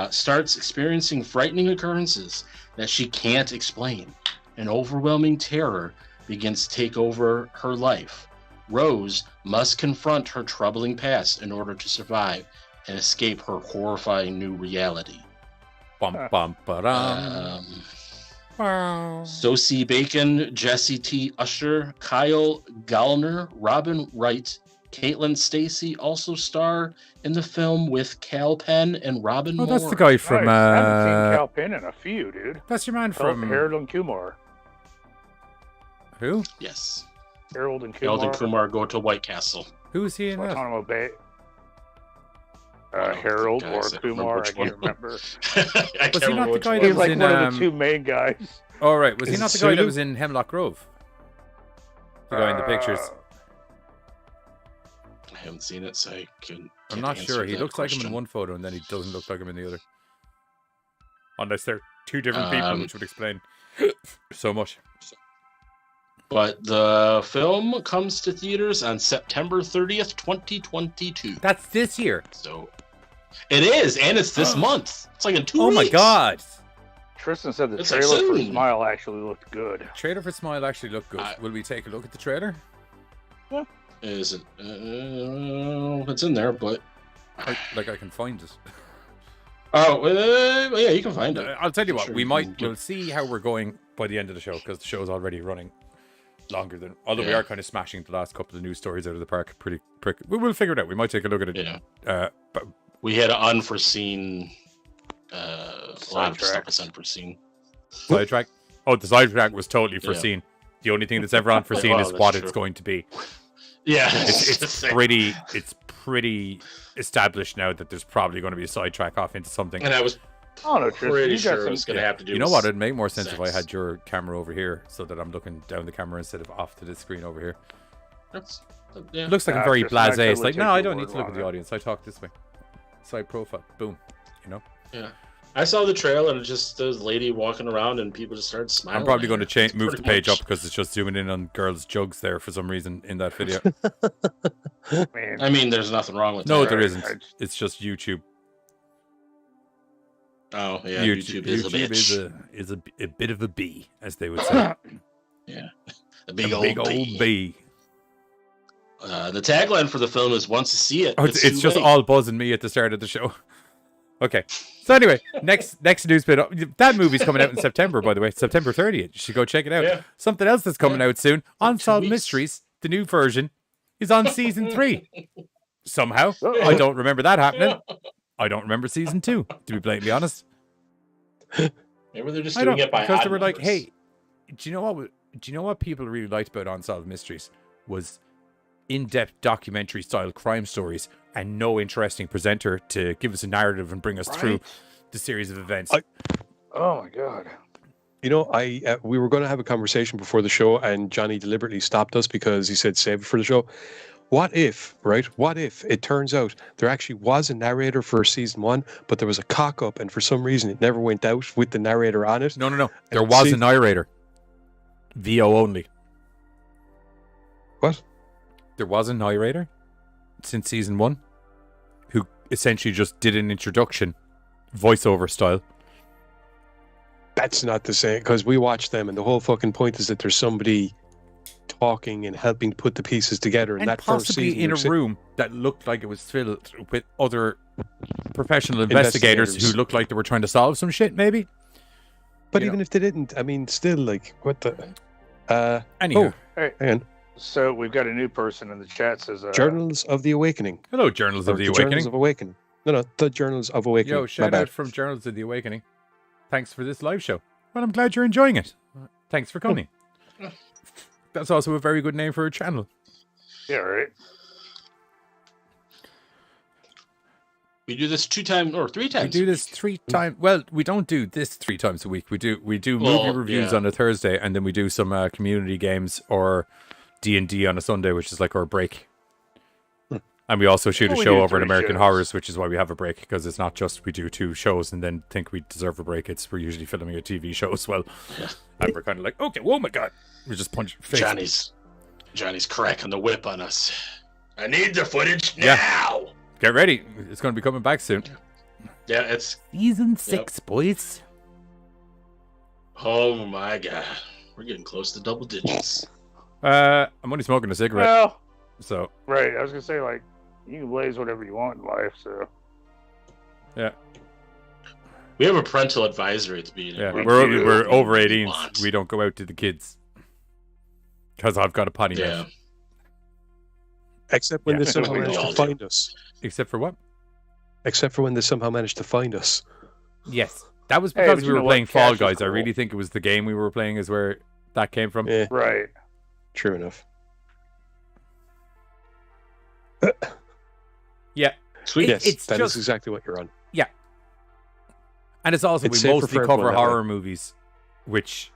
starts experiencing frightening occurrences that she can't explain. An overwhelming terror begins to take over her life. Rose must confront her troubling past in order to survive and escape her horrifying new reality. Bum, bum, ba-dum. Sosie Bacon, Jesse T. Usher, Kyle Gallner, Robin Wright, Caitlin Stacy also star in the film with Cal Penn and Robin Moore. That's the guy from. Nice. I haven't seen Cal Penn in a few, dude. That's your man from. Harold and Kumar. Who? Yes. Harold and Kumar. Harold and Kumar go to White Castle. Who is he in that? Guantanamo Bay. Harold or Kumar, I can't remember. Was he not the guy that He's was like in? one of the two main guys. Oh, right. Was he Is not it the guy that Sulu? was in Hemlock Grove? The guy in the pictures. I haven't seen it, so I couldn't. I'm not sure. He looks like him in one photo, and then he doesn't look like him in the other. Unless they're two different people, which would explain so much. But the film comes to theaters on September 30th, 2022. That's this year. So it is, and it's this month. It's like in 2 weeks. Oh my god! Tristan said the It's like trailer for soon. Smile actually looked good. Trailer for Smile actually looked good. Will we take a look at the trailer? Is it? It's in there, but I can find it. Oh, yeah, you can find it. I'll tell you what. Sure We you might. can We'll see how we're going by the end of the show because the show's already running longer than. Although we Yeah. are kind of smashing the last couple of news stories out of the park. Pretty. We'll figure it out. We might take a look at it. Yeah. But We had an unforeseen. A lot of stuff is unforeseen. sidetrack. Oh, the sidetrack was totally foreseen. The only thing that's ever unforeseen Oh, is that's what true. it's going to be. Yeah, It's pretty established now that there's probably going to be a sidetrack off into something. And I was Oh no, Tristan, pretty you got sure it some- was going to have to do. You know with what? It'd make more sense if I sex. had your camera over here, so that I'm looking down the camera instead of off to the screen over here. That's, yeah. It looks like I'm Ah, very Tristan, I blasé. It's totally like, no, take I your don't need word to look on at the that. audience. I talk this way. Side profile. Boom. You know. Yeah. I saw the trailer and just this lady walking around and people just started smiling. I'm probably at going her. to That's move the pretty page much- up because it's just zooming in on girls' jugs there for some reason in that video. Man, I mean, there's nothing wrong with No, that. there Right. isn't. It's just YouTube. Oh, yeah, YouTube is a bitch. is a bit of a bee, as they would say. Yeah. A big, A old, big old bee. bee. The tagline for the film is "Once you see it, Oh, it's too just late." all buzzing me at the start of the show. Okay. So anyway, next news bit. That movie's coming out in September, by the way. September 30th. You should go check it out. Yeah. Something else that's coming out soon. Unsolved weeks. Mysteries, the new version, is on season 3. Somehow. Uh-oh. I don't remember that happening. I don't remember season 2, to be blatantly honest. Maybe they're just I doing don't, it by because odd they were like, numbers. hey, do you know what people really liked about Unsolved Mysteries was in-depth documentary style crime stories and no interesting presenter to give us a narrative and bring us through the series of events. oh my god. You know, we were going to have a conversation before the show, and Johnny deliberately stopped us because he said save it for the show. What if it turns out there actually was a narrator for season 1, but there was a cock up, and for some reason it never went out with the narrator on it? No. There was a narrator. VO only. What? There was a narrator since season 1 who essentially just did an introduction, voiceover style. That's not the same, because we watched them, and the whole fucking point is that there's somebody talking and helping put the pieces together. And that first possibly season, in a you're room that looked like it was filled with other professional investigators who looked like they were trying to solve some shit, maybe? But you even if they didn't, I mean, still, like, what the... Anywho. Hey, hang on. so we've got a new person in the chat says Journals of the Awakening. Hello, Journals of Or the Journals Awakening. of Awakening. No, the Journals of Awakening. Yo, My shout bad. out from Journals of the Awakening. Thanks for this live show. Well, I'm glad you're enjoying it. Thanks for coming. That's also a very good name for a channel. Yeah, right. We do this 2 times or 3 times. We do this 3 times. Well, we don't do this 3 times a week. We do movie reviews on a Thursday, and then we do some community games or D&D on a Sunday, which is like our break. And we also shoot a show over at American Horrors, which is why we have a break, because it's not just we do 2 shows and then think we deserve a break. It's we're usually filming a TV show as well. Yeah. And we're kind of like, okay, oh my God. We just punch face. Johnny's cracking the whip on us. I need the footage now. Get ready. It's going to be coming back soon. Yeah, it's... Season 6, boys. Oh my God. We're getting close to double digits. I'm only smoking a cigarette. Well, so. Right, I was going to say, like, you can blaze whatever you want in life, so. Yeah. We have a parental advisory at the beginning. Yeah, we're over 18. We don't go out to the kids. Because I've got a potty mouth. Except when they somehow managed to find us. Except for what? Except for when they somehow managed to find us. Yes. That was because we were playing Fall Guys. I really think it was the game we were playing is where that came from. Yeah. Right. True enough. Yeah. Sweet. Yes, that is exactly what you're on. Yeah. And it's also, we mostly cover horror movies, which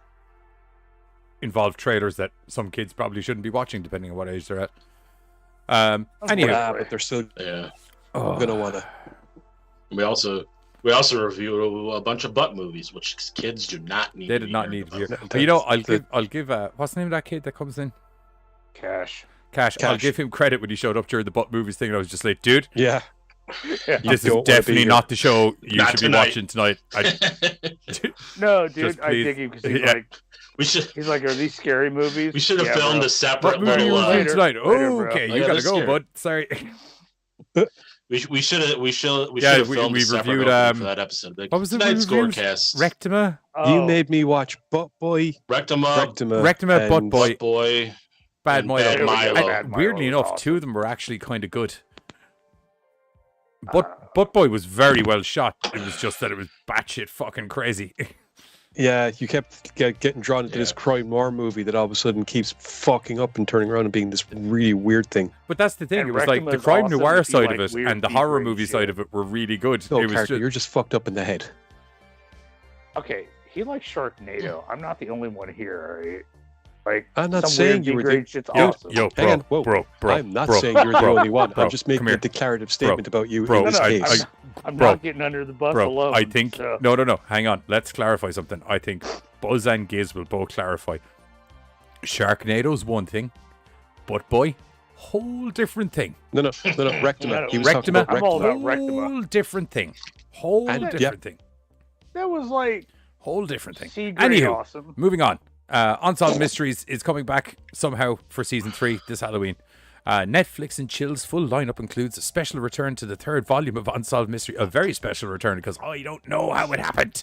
involve trailers that some kids probably shouldn't be watching, depending on what age they're at. Anyhow. But they're still gonna wanna. We also review a bunch of butt movies, which kids do not need. They did not need to hear. But you know, I'll give what's the name of that kid that comes in? Cash. I'll give him credit when he showed up during the butt movies thing, and I was just like, dude, yeah. This is definitely not the show you should be watching tonight. No, dude, I dig him because he's like, are these scary movies? We should have filmed a separate movie tonight. Oh, okay, you gotta go, scary. bud. Sorry. We should have filmed a separate opening for that episode. Like, what was the tonight's Gorecast? Rectima. You made me watch Butt Boy. Rectima, Butt Boy. Bad Milo. Weirdly enough, awesome. 2 of them were actually kind of good. Butt Boy was very well shot. It was just that it was batshit fucking crazy. Yeah, you kept getting drawn into this crime noir movie that all of a sudden keeps fucking up and turning around and being this really weird thing. But that's the thing. It was like the crime noir side of it and the horror movie side of it were really good. No, Carter, you're just fucked up in the head. Okay, he likes Sharknado. I'm not the only one here, right? Like, I'm not saying you were the awesome. bro. I'm not saying you're the only one. I'm just making a declarative statement about you in this case. I'm not getting under the bus alone. I think no. Hang on. Let's clarify something. I think Buzz and Giz will both clarify. Sharknado's one thing, Butt Boy, whole different thing. No. Rectima. He was Rectima. I'm all about Rectima. Whole different thing. Different thing. That was like whole different thing. Anywho, awesome. Moving on. Unsolved Mysteries is coming back somehow for season 3 this Halloween. Netflix and Chill's full lineup includes a special return to the 3rd volume of Unsolved Mystery. A very special return because I don't know how it happened.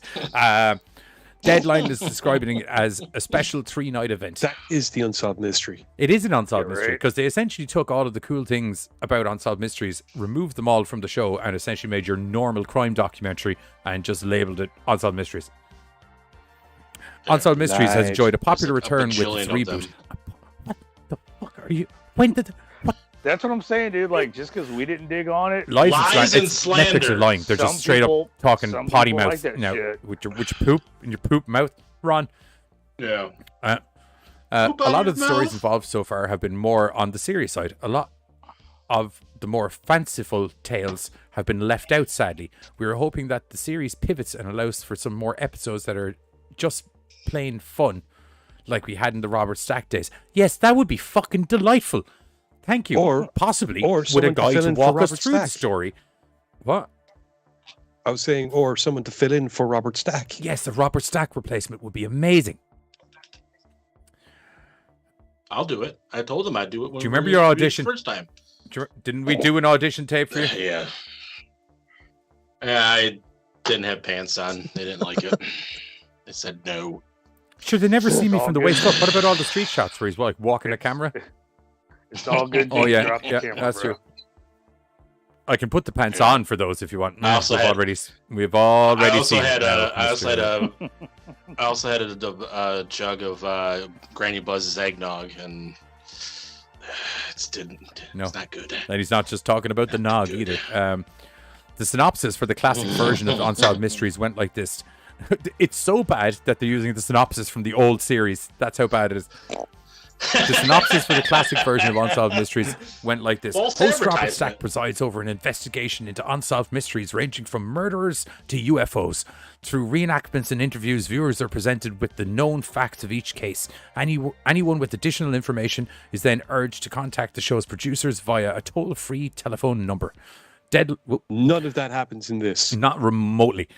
Deadline is describing it as a special 3-night event. That is the Unsolved Mystery. It is an Unsolved Mystery because they essentially took all of the cool things about Unsolved Mysteries, removed them all from the show, and essentially made your normal crime documentary and just labeled it Unsolved Mysteries. Unsolved Mysteries has enjoyed a popular return with its reboot. What the fuck are you? When did? What? That's what I'm saying, dude. Like, just because we didn't dig on it, lies and slander. Netflix are lying. They're just straight up talking potty mouth now with your poop in your poop mouth, Ron. Yeah. A lot of the stories involved so far have been more on the serious side. A lot of the more fanciful tales have been left out. Sadly, we were hoping that the series pivots and allows for some more episodes that are just plain fun, like we had in the Robert Stack days. Yes, that would be fucking delightful. Thank you. Or possibly with a guy to walk us through the story. What? I was saying, or someone to fill in for Robert Stack. Yes, a Robert Stack replacement would be amazing. I'll do it. I told him I'd do it. Do you remember your audition first time? Didn't we do an audition tape for you? Yeah. I didn't have pants on. They didn't like it. They said no. Sure, they never see me from the waist up. What about all the street shots where he's like walking the camera? It's all good. Oh yeah, camera, that's bro. true. I can put the pants on for those if you want. I also we've already seen. I also had a jug of Granny Buzz's eggnog, and No. It's not good. And he's not just talking about the nog either. The synopsis for the classic version of Unsolved Mysteries went like this. It's so bad that they're using the synopsis from the old series. That's how bad it is. The synopsis for the classic version of Unsolved Mysteries went like this. Host Robert Stack presides over an investigation into unsolved mysteries ranging from murderers to UFOs. Through reenactments and interviews, viewers are presented with the known facts of each case. Anyone with additional information is then urged to contact the show's producers via a toll-free telephone number. None of that happens in this. Not remotely.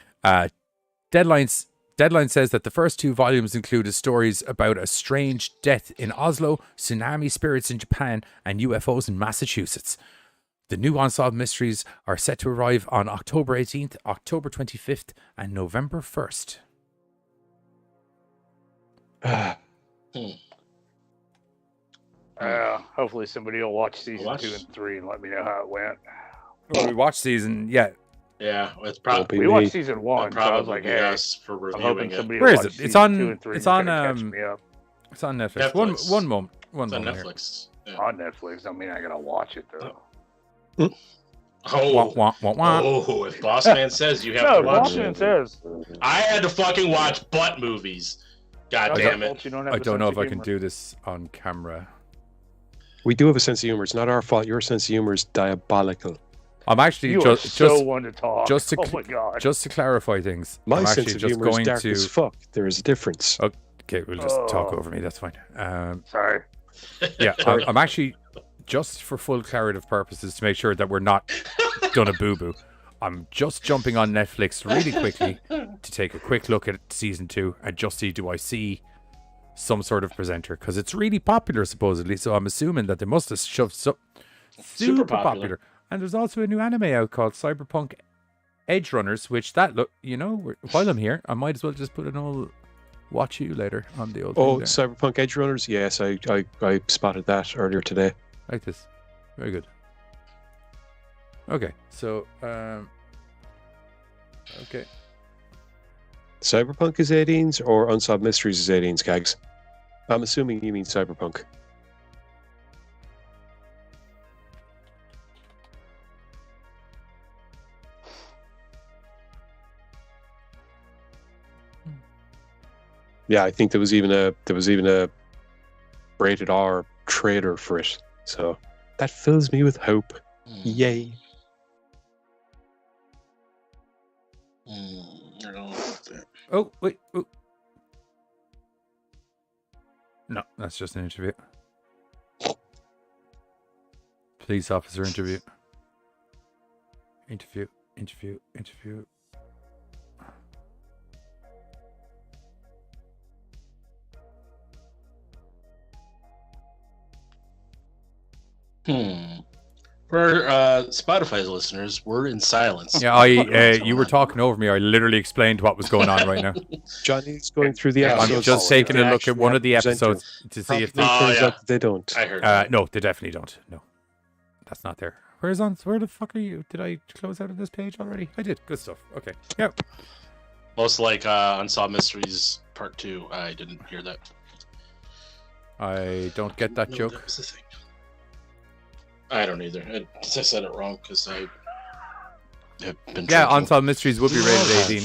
Deadline says that the first 2 volumes included stories about a strange death in Oslo, tsunami spirits in Japan, and UFOs in Massachusetts. The new Unsolved Mysteries are set to arrive on October 18th, October 25th, and November 1st. Hopefully somebody will watch season 2 and 3 and let me know how it went. Well, we watched season, Yeah, it's probably we watched season 1, so I was like, hey, for I'm reviewing hoping it. somebody Where will is watch it? It's season on. 2 and 3 It's and on. catch me up. It's on Netflix. Netflix. One moment. It's on Here. Netflix. Yeah. On Netflix. I mean, I gotta watch it though. Oh, Wah, wah, wah. oh! If Boss Man says you have to watch Boston it, says. I had to fucking watch butt movies. God damn it! I don't know if I can do this on camera. We do have a sense of humor. It's not our fault. Your sense of humor is diabolical. I'm actually You just are so one to talk. Just to oh my god! Just to clarify things, My I'm sense actually of just humor is going dark to. as fuck. There is a difference. Okay, we'll just talk over me. That's fine. Sorry. Yeah, I'm actually just for full claritative purposes to make sure that we're not done a boo boo. I'm just jumping on Netflix really quickly to take a quick look at season 2 and just see, do I see some sort of presenter? Because it's really popular supposedly, so I'm assuming that they must have shoved super popular. And there's also a new anime out called Cyberpunk Edge Runners, which while I'm here, I might as well just put an old watch you later on the old. Oh, Cyberpunk Edge Runners. Yes, I spotted that earlier today. Like this, very good. Okay, so okay. Cyberpunk is 18s or Unsolved Mysteries is 18s, Gags? I'm assuming you mean Cyberpunk. Yeah, I think there was even a rated R trailer for it. So that fills me with hope. Yay. Oh, wait. Oh. No, that's just an interview. Police officer interview. Interview. For Spotify's listeners, we're in silence. Yeah, you were talking over me. I literally explained what was going on right now. Johnny's going through the episodes. I'm just taking a look at one of the episodes to see if they don't. I heard. No, they definitely don't. No, that's not there. Where the fuck are you? Did I close out of this page already? I did. Good stuff. Okay. Yeah. Most like Unsolved Mysteries Part 2. I didn't hear that. I don't get that joke. That was the thing. I don't either. I said it wrong because I have been. Yeah, drinking. Unsolved Mysteries would be rated 18.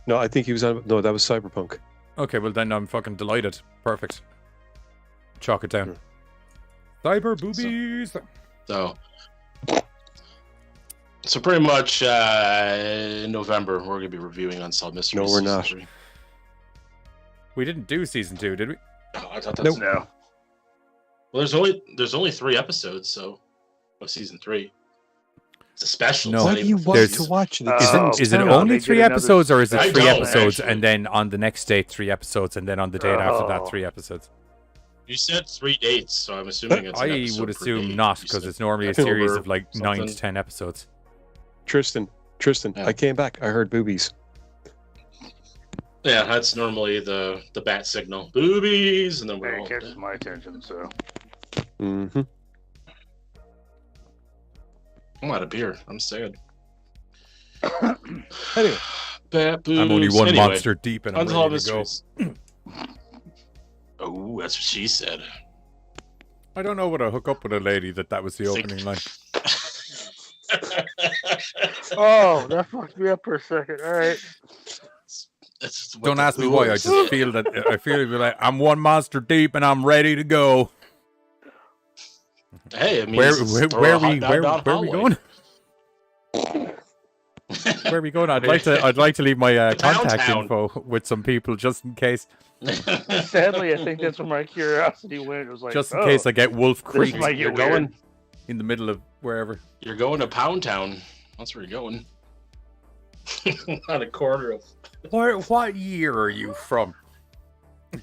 No, I think he was on. No, that was Cyberpunk. Okay, well then I'm fucking delighted. Perfect. Chalk it down. Cyber boobies. So pretty much in November we're gonna be reviewing Unsolved Mysteries. No, we're not. 3. We didn't do season 2, did we? Oh, I thought that's No. Well, there's only 3 episodes, so of season 3. It's a special. No. Why do you want to watch it? Is it no, only they 3 did another- episodes, or is it I 3 don't, episodes actually. and then on the next date 3 episodes, and then on the date after that 3 episodes? You said 3 dates, so I'm assuming it's. An I episode would per assume date. not, You because said it's normally a October series of like 9 something. to 10 episodes. Tristan, Yeah. I came back. I heard boobies. Yeah, that's normally the bat signal. Boobies, and then we're It all catches my attention, so. Mm-hmm. I'm out of beer. I'm sad. Anyway, Bat boobs. I'm only one Anyway, monster deep, and I'm Unsolved ready to go. Mysteries. Oh, that's what she said. I don't know what I hook up with a lady that was the opening line. Oh, that fucked me up for a second. All right. Don't ask me why. I just feel that like I'm one monster deep and I'm ready to go. Hey, I mean, where are we going? Where are we going? I'd like to leave my contact info with some people just in case. Sadly, I think that's where my curiosity went. It was like, just in case I get Wolf Creek. You're going in the middle of wherever. You're going to Pound Town. That's where you're going. Not a quarter of. What year are you from? I'm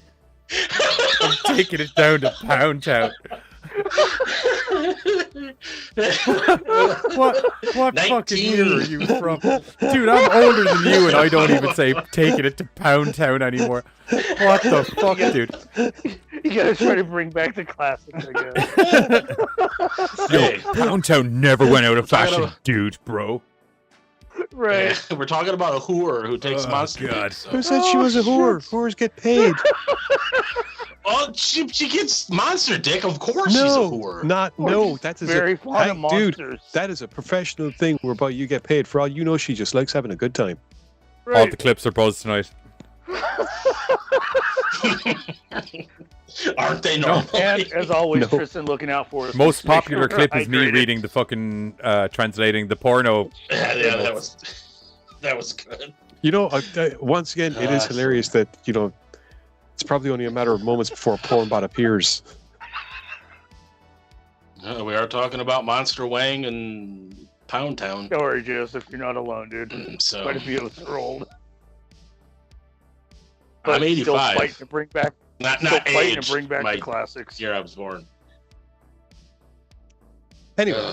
taking it down to Pound Town. what fucking year are you from? Dude, I'm older than you and I don't even say taking it to Pound Town anymore. What the fuck, dude? You gotta try to bring back the classics, I guess. Yo, Pound Town never went out of fashion, dude, bro. Right. We're talking about a whore who takes monster. God. So. Who said she was a whore? Whores get paid. Oh, she gets monster dick. Of course, she's a whore. That is very fond of monsters. Dude, that is a professional thing whereby you get paid. For all you know, she just likes having a good time. Right. All the clips are buzzed tonight. Aren't they normal? And as always, Tristan looking out for us. Most popular clip is me reading the fucking translating the porno. Yeah, that was good. You know, once again, it is hilarious that it's probably only a matter of moments before a porn bot appears. We are talking about Monster Wang and Pound Town. Don't worry, Joseph, you're not alone, dude. So quite a few of us are old. But I'm 85. Still fighting to bring back. Not fighting to bring back the classics. Year I was born. Anyway,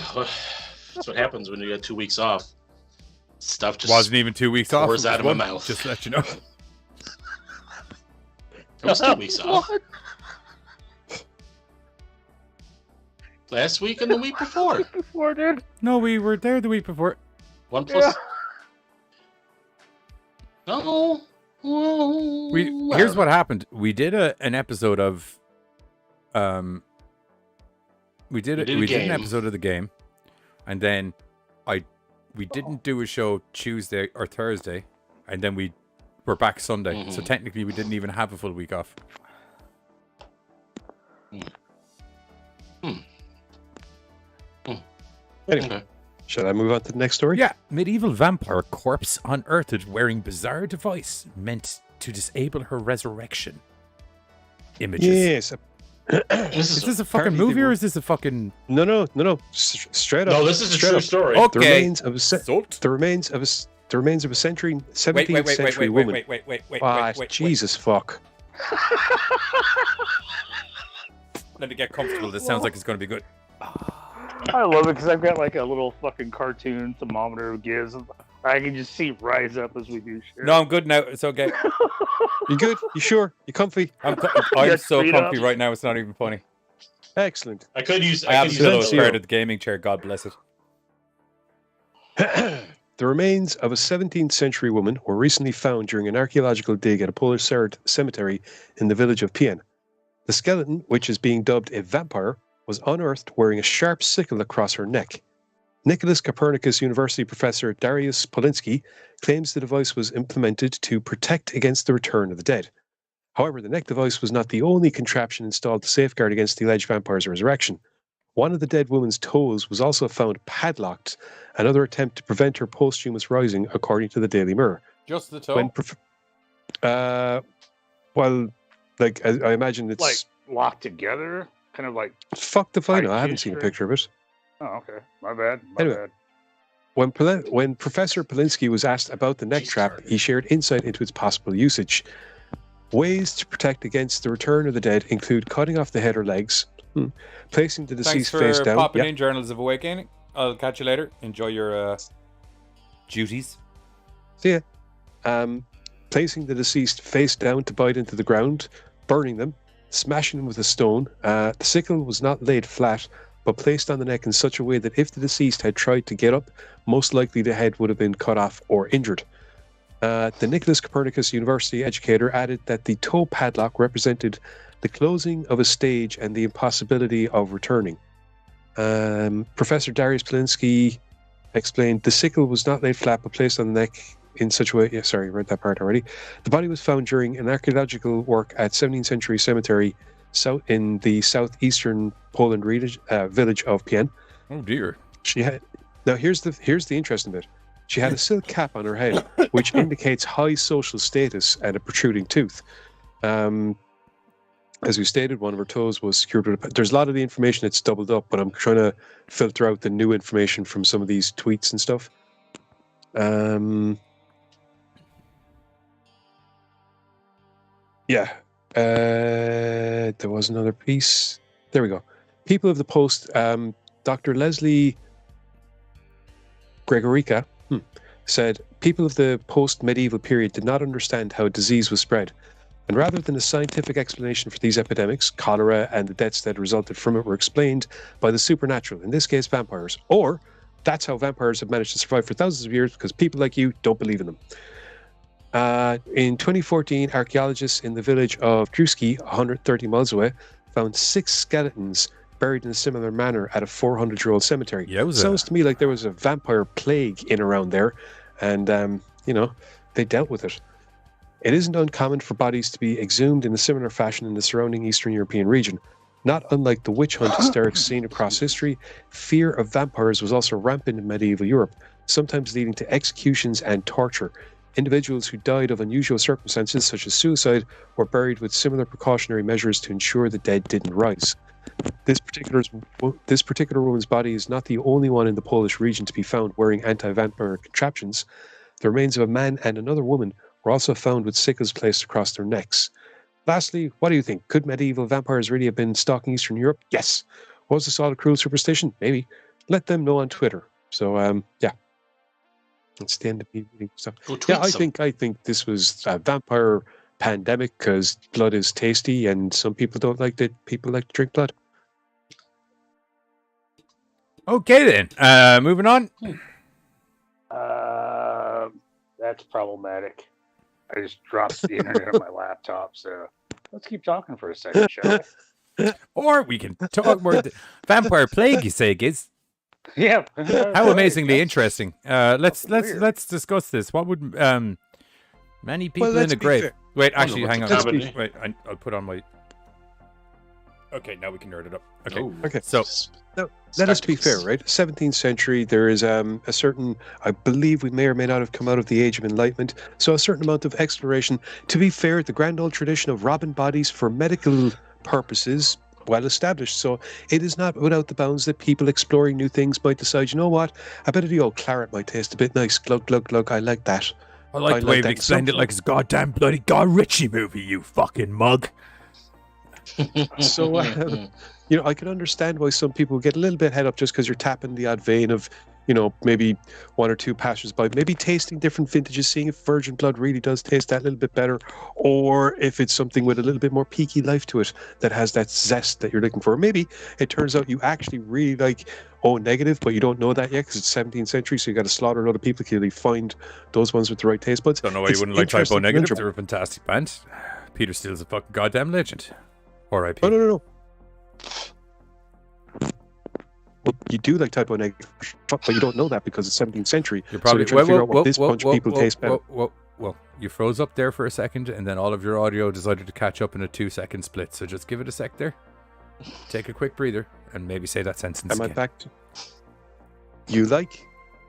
that's what happens when you get 2 weeks off. Stuff just wasn't even 2 weeks off. Pours out of my mouth. Just to let you know. It was 2 weeks off. Last week and the week before. Dude. No, we were there the week before. 1 plus. No. Here's what happened. We did an episode of we did an episode of the game, and then we didn't do a show Tuesday or Thursday, and then we were back Sunday. Mm-hmm. So technically we didn't even have a full week off. Anyway, shall I move on to the next story? Yeah. Medieval vampire corpse unearthed wearing bizarre device meant to disable her resurrection. Images. Yes. Is this a fucking movie or is this a fucking... No. Straight up. No, this is a true story. Okay. The remains of a 17th century woman. Wait. Jesus fuck. Let me get comfortable. This sounds like it's going to be good. I love it because I've got like a little fucking cartoon thermometer gives. I can just see rise up as we do shit. No, I'm good now. It's okay. You good? You sure? You comfy? I'm so comfy right now. It's not even funny. Excellent. I could use. I have a pillow spare at the gaming chair. God bless it. The remains of a 17th century woman were recently found during an archaeological dig at a Polish cemetery in the village of Pien. The skeleton, which is being dubbed a vampire, was unearthed wearing a sharp sickle across her neck. Nicholas Copernicus University professor Dariusz Polinsky claims the device was implemented to protect against the return of the dead. However, the neck device was not the only contraption installed to safeguard against the alleged vampire's resurrection. One of the dead woman's toes was also found padlocked, another attempt to prevent her posthumous rising, according to the Daily Mirror. Just the toe? I imagine it's... Like, locked together? Kind of like... Fuck the final. I haven't seen a picture of it. Oh, okay. My bad. Anyway, when Professor Polinsky was asked about the neck trap, he shared insight into its possible usage. Ways to protect against the return of the dead include cutting off the head or legs, placing the deceased face down. Thanks for popping in, Journals of Awakening. I'll catch you later. Enjoy your duties. See ya. Placing the deceased face down to bite into the ground, burning them, smashing them with a stone. The sickle was not laid flat, but placed on the neck in such a way that if the deceased had tried to get up, most likely the head would have been cut off or injured. The Nicholas Copernicus University educator added that the toe padlock represented the closing of a stage and the impossibility of returning. Professor Darius Polinsky explained the sickle was not laid flat but placed on the neck in such a way. Yeah, sorry, read that part already. The body was found during an archaeological work at 17th century cemetery in the southeastern Poland village of Pien. Oh dear. She had. Now here's the interesting bit. She had a silk cap on her head, which indicates high social status and a protruding tooth. As we stated, one of her toes was secured with there's a lot of the information that's doubled up, but I'm trying to filter out the new information from some of these tweets and stuff. There was another piece. There we go. People of the Post, Dr. Leslie Gregorica said, people of the post-medieval period did not understand how disease was spread. And rather than a scientific explanation for these epidemics, cholera and the deaths that resulted from it were explained by the supernatural, in this case vampires. Or, that's how vampires have managed to survive for thousands of years, because people like you don't believe in them. In 2014, archaeologists in the village of Druski, 130 miles away, found 6 skeletons buried in a similar manner at a 400-year-old cemetery. Yeah, sounds to me like there was a vampire plague in around there, and they dealt with it. It isn't uncommon for bodies to be exhumed in a similar fashion in the surrounding Eastern European region. Not unlike the witch hunt hysterics seen across history, fear of vampires was also rampant in medieval Europe, sometimes leading to executions and torture. Individuals who died of unusual circumstances, such as suicide, were buried with similar precautionary measures to ensure the dead didn't rise. This particular woman's body is not the only one in the Polish region to be found wearing anti-vampire contraptions. The remains of a man and another woman were also found with sickles placed across their necks. Lastly, what do you think? Could medieval vampires really have been stalking Eastern Europe? Yes. Was this all a cruel superstition? Maybe. Let them know on Twitter. So, that's the end of me reading stuff. I think this was a vampire pandemic because blood is tasty and some people don't like that. People like to drink blood. Okay then, moving on. That's problematic. I just dropped the internet on my laptop, so let's keep talking for a second, shall we? Or we can talk more. Vampire plague, you say, Giz? Yeah. How amazingly interesting. Let's discuss this. What would many people in a grave? Fair. Wait, actually, hang on. Wait, I'll put on my. Okay, now we can nerd it up. Okay. Oh. Okay. So now, let us be fair, right? 17th century, there is a certain, I believe we may or may not have come out of the Age of Enlightenment, so a certain amount of exploration. To be fair, the grand old tradition of robbing bodies for medical purposes, well established. So it is not without the bounds that people exploring new things might decide, you know what, I bet the old claret might taste a bit nice. Glug, glug, glug, I like that. I like the way we explained it like it's a goddamn bloody Guy Ritchie movie, you fucking mug. So, I can understand why some people get a little bit head up just because you're tapping the odd vein of, maybe one or two passersby, maybe tasting different vintages, seeing if virgin blood really does taste that little bit better, or if it's something with a little bit more peaky life to it that has that zest that you're looking for. Maybe it turns out you actually really like O negative, but you don't know that yet because it's 17th century, so you got to slaughter a lot of people till you find those ones with the right taste buds. Don't know why you wouldn't like Type O Negative. They're a fantastic band. Peter Steele's a fucking goddamn legend. R.I.P. Oh, no. Well, you do like Type O Negative, but you don't know that because it's 17th century. You're probably so you're trying to figure out what this bunch of people taste better. Well, you froze up there for a second, and then all of your audio decided to catch up in a 2-second split. So just give it a sec there. Take a quick breather, and maybe say that sentence Am again. I back to... You like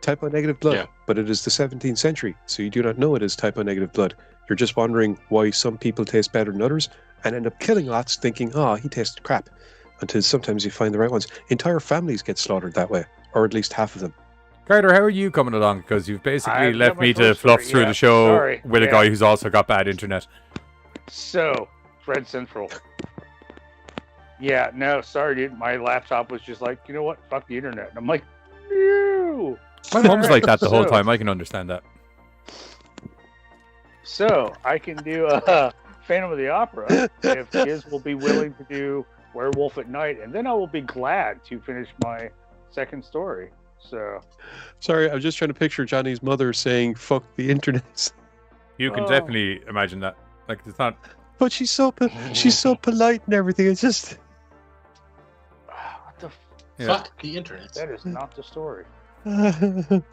Type O Negative blood, but it is the 17th century, so you do not know it is Type O Negative blood. You're just wondering why some people taste better than others, and end up killing lots thinking, he tasted crap, until sometimes you find the right ones. Entire families get slaughtered that way, or at least half of them. Carter, how are you coming along? Because you've basically left me to fluff through the show with a guy who's also got bad internet. So, Red Central. Yeah, no, sorry, dude. My laptop was just like, you know what? Fuck the internet. And I'm like, no. My mom's like that the whole time. I can understand that. So, I can do Phantom of the Opera if Giz will be willing to do Werewolf at Night, and then I will be glad to finish my second story. So, sorry, I was just trying to picture Johnny's mother saying "fuck the internet." You can definitely imagine that. Like, it's not but she's so polite and everything. It's just What the Fuck the internet. That is not the story. oh.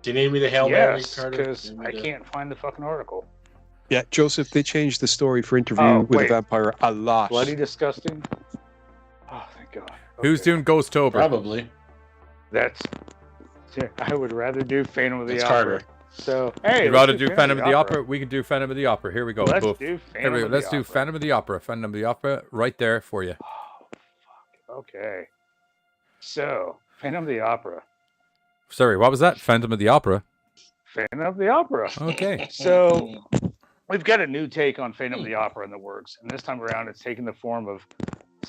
Do you need me to Hail Mary, Yes, Carter? because I can't find the fucking article. Yeah, Joseph, they changed the story for Interview with wait. a Vampire a lot. Bloody disgusting. Oh, thank God. Who's doing Ghostober? Probably. That's. I would rather do Phantom of the That's Opera. Carter. So hey, You'd let's rather do Phantom of the Opera? We can do Phantom of the Opera. Here we go. Let's Boof. do Here Phantom we go. of the Let's do Opera. Phantom of the Opera. Phantom of the Opera right there for you. Okay. So Phantom of the Opera. Sorry, what was that? Phantom of the Opera? Phantom of the Opera. Okay. So we've got a new take on Phantom of the Opera in the works, and this time around it's taking the form of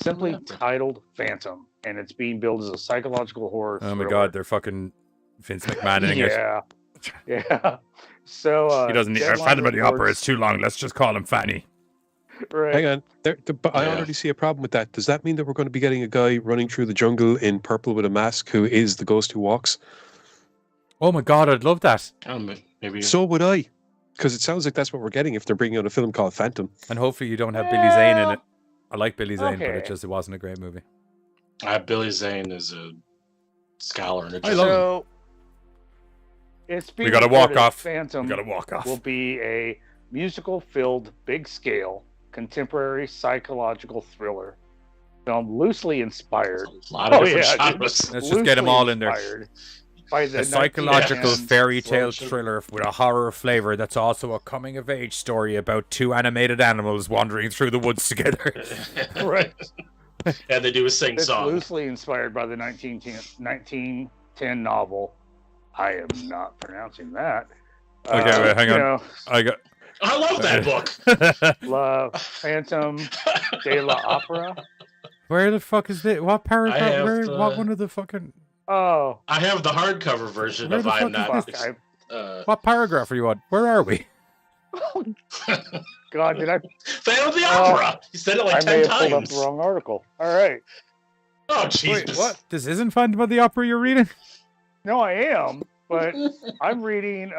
simply titled Phantom, and it's being billed as a psychological horror Oh my thriller. God, they're fucking Vince McMahoning it. Yeah. So He doesn't need Deadline Phantom of the Opera. reports- It's too long. Let's just call him Fanny. Right. Hang on. But I already see a problem with that. Does that mean that we're going to be getting a guy running through the jungle in purple with a mask who is the ghost who walks? Oh my God, I'd love that. Maybe. So would I. Because it sounds like that's what we're getting if they're bringing out a film called Phantom. And hopefully you don't have Billy Zane in it. I like Billy Zane, but okay. it wasn't a great movie. Billy Zane is a scholar and a I love him. So it's being We gotta walk reported off. Phantom We gotta walk off. will be a musical-filled, big-scale, contemporary psychological thriller film loosely inspired. A lot of Oh, different yeah, genres. dude. Let's just get them all in there. Inspired by the A psychological 1910s fairy tale slow- thriller with a horror flavor that's also a coming of age story about two animated animals wandering through the woods together. Right. And they do a sing It's song. loosely inspired by the 1910 novel. I am not pronouncing that. Okay, wait, hang you on. know, I got I love that book. La Phantom de la Opera. Where the fuck is it? What I paragraph? have Where? the- What one of the fucking? Oh, I have the hardcover version Where of the I'm fuck Not. is fuck. What paragraph are you on? Where are we? God, did I? Phantom of the Opera. You said it like I 10 may have pulled up times. the wrong article. All right. Oh, Jesus. Wait, what? This isn't Phantom of the Opera you're reading? No, I am, but I'm reading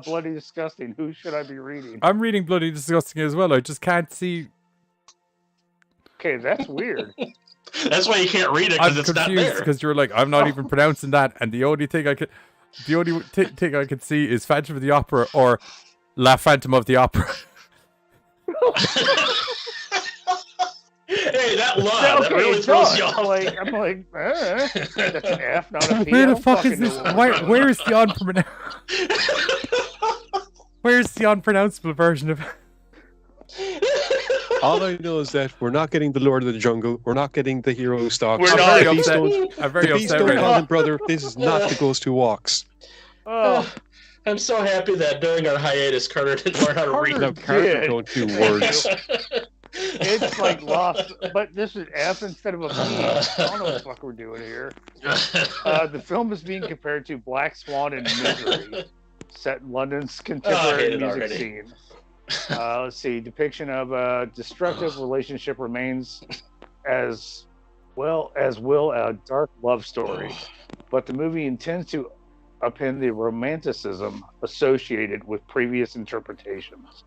Bloody Disgusting. Who should I be reading? I'm reading Bloody Disgusting as well. I just can't see. Okay, that's weird. That's why you can't read it, I'm because it's not confused there. because you're like, I'm not even pronouncing that, and the only thing I could see is Phantom of the Opera or La Phantom of the Opera. Hey, that law, that Okay, really it throws does. you off. I'm like, that's an F, not a P. Where I the don't fuck is fucking this? know. Where is the Where's the unpronounceable version of? All I know is that we're not getting the Lord of the Jungle. We're not getting the hero who stalks. We're I'm not. very The beast upset. don't- I'm very the beast upset don't right call now. him brother. This is not the ghost who walks. Oh, I'm so happy that during our hiatus, Carter didn't learn how to read. Now, Carter did. don't do words. it's like lost, but this is F instead of a P. I don't know what the fuck we're doing here. The film is being compared to Black Swan and Misery, set in London's I contemporary hate it music already. scene. Let's see, depiction of a destructive relationship remains as well as a dark love story, but the movie intends to upend the romanticism associated with previous interpretations,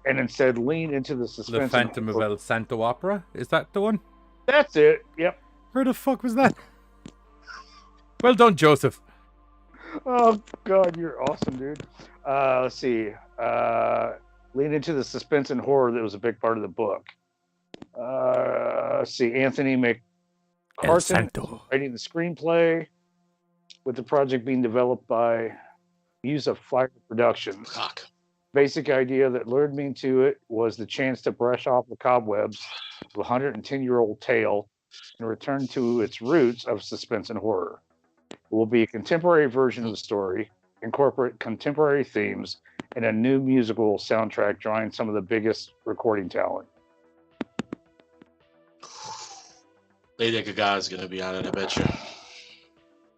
and instead lean into the suspense. The and Phantom of horror. El Santo Opera? Is that the one? That's it. Yep. Where the fuck was that? Well done, Joseph. Oh God, you're awesome, dude. Let's see. Lean into the suspense and horror that was a big part of the book. Let's see. Anthony El McCartan Santo. writing the screenplay, with the project being developed by Muse of Fire Productions. Fuck. Basic idea that lured me to it was the chance to brush off the cobwebs of a 110-year-old tale and return to its roots of suspense and horror. It will be a contemporary version of the story, incorporate contemporary themes, and a new musical soundtrack drawing some of the biggest recording talent. Lady Gaga is going to be on it, I bet you.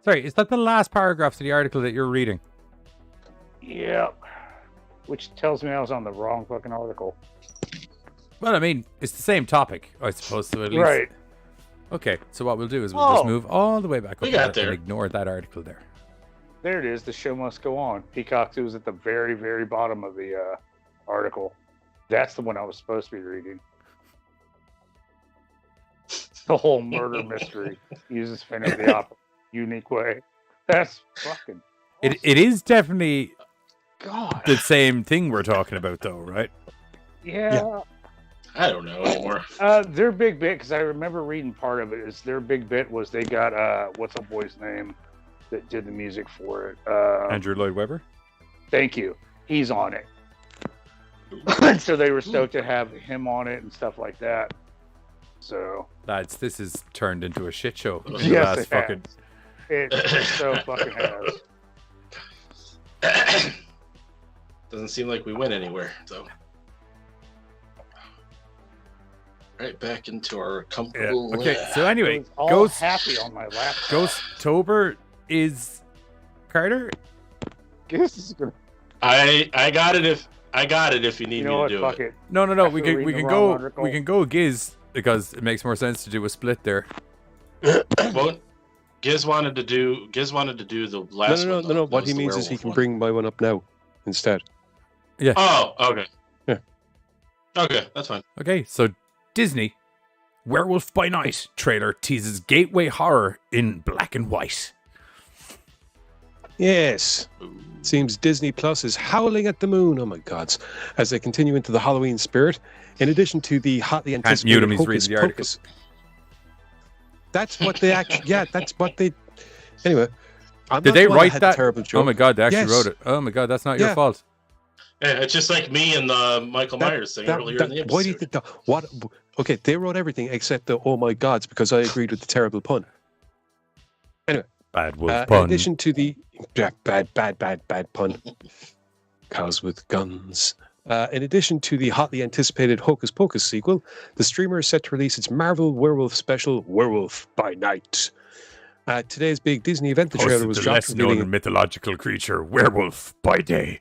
Sorry, is that the last paragraph of the article that you're reading? Yep. Which tells me I was on the wrong fucking article. Well, I mean, it's the same topic, I suppose, so at least. Right. Okay, so what we'll do is we'll just Oh. move all the way back We up got there there. and ignore that article there. There it is. The show must go on. Peacock 2 is at the very, very bottom of the article. That's the one I was supposed to be reading. The whole murder mystery uses Phantom of the Opera unique way. That's fucking awesome. It is definitely God. the same thing we're talking about, though, right? Yeah. I don't know anymore. Their big bit, because I remember reading part of it, is their big bit was they got what's a boy's name that did the music for it? Andrew Lloyd Webber. Thank you. He's on it. And so they were stoked to have him on it and stuff like that. So Lads, this has turned into a shit show. yes, it fucking... has. It so fucking has. Doesn't seem like we went anywhere, though. Right back into our comfortable. Yeah. Okay, so anyway, I was all happy on my laptop. Ghosttober is Carter. Guess is gonna. I got it if you need You know me what? to do Fuck it. it. No. I We feel can reading the go. wrong article. We can go Giz because it makes more sense to do a split there. Well, Giz wanted to do the last one. No. What he means is he can bring my one up now instead. Yeah. Oh, okay. Yeah. Okay, that's fine. Okay, so Disney Werewolf by Night trailer teases gateway horror in black and white. Yes. Seems Disney Plus is howling at the moon, oh my gods, as they continue into the Halloween spirit, in addition to the hotly anticipated Hocus Pocus. That's what they actually, that's what they, anyway. Did they write that? Terrible joke. Oh my god, they actually wrote it. Oh my god, that's not your fault. Yeah, it's just like me and the Michael Myers thing earlier in the episode. Why do you think that? What? Okay, they wrote everything except the oh my gods because I agreed with the terrible pun. Anyway. Bad wolf pun. In addition to the bad pun. Cows with guns. In addition to the hotly anticipated Hocus Pocus sequel, the streamer is set to release its Marvel Werewolf special, Werewolf by Night. Today's big Disney event, the trailer was dropped. Less known mythological creature, werewolf by day.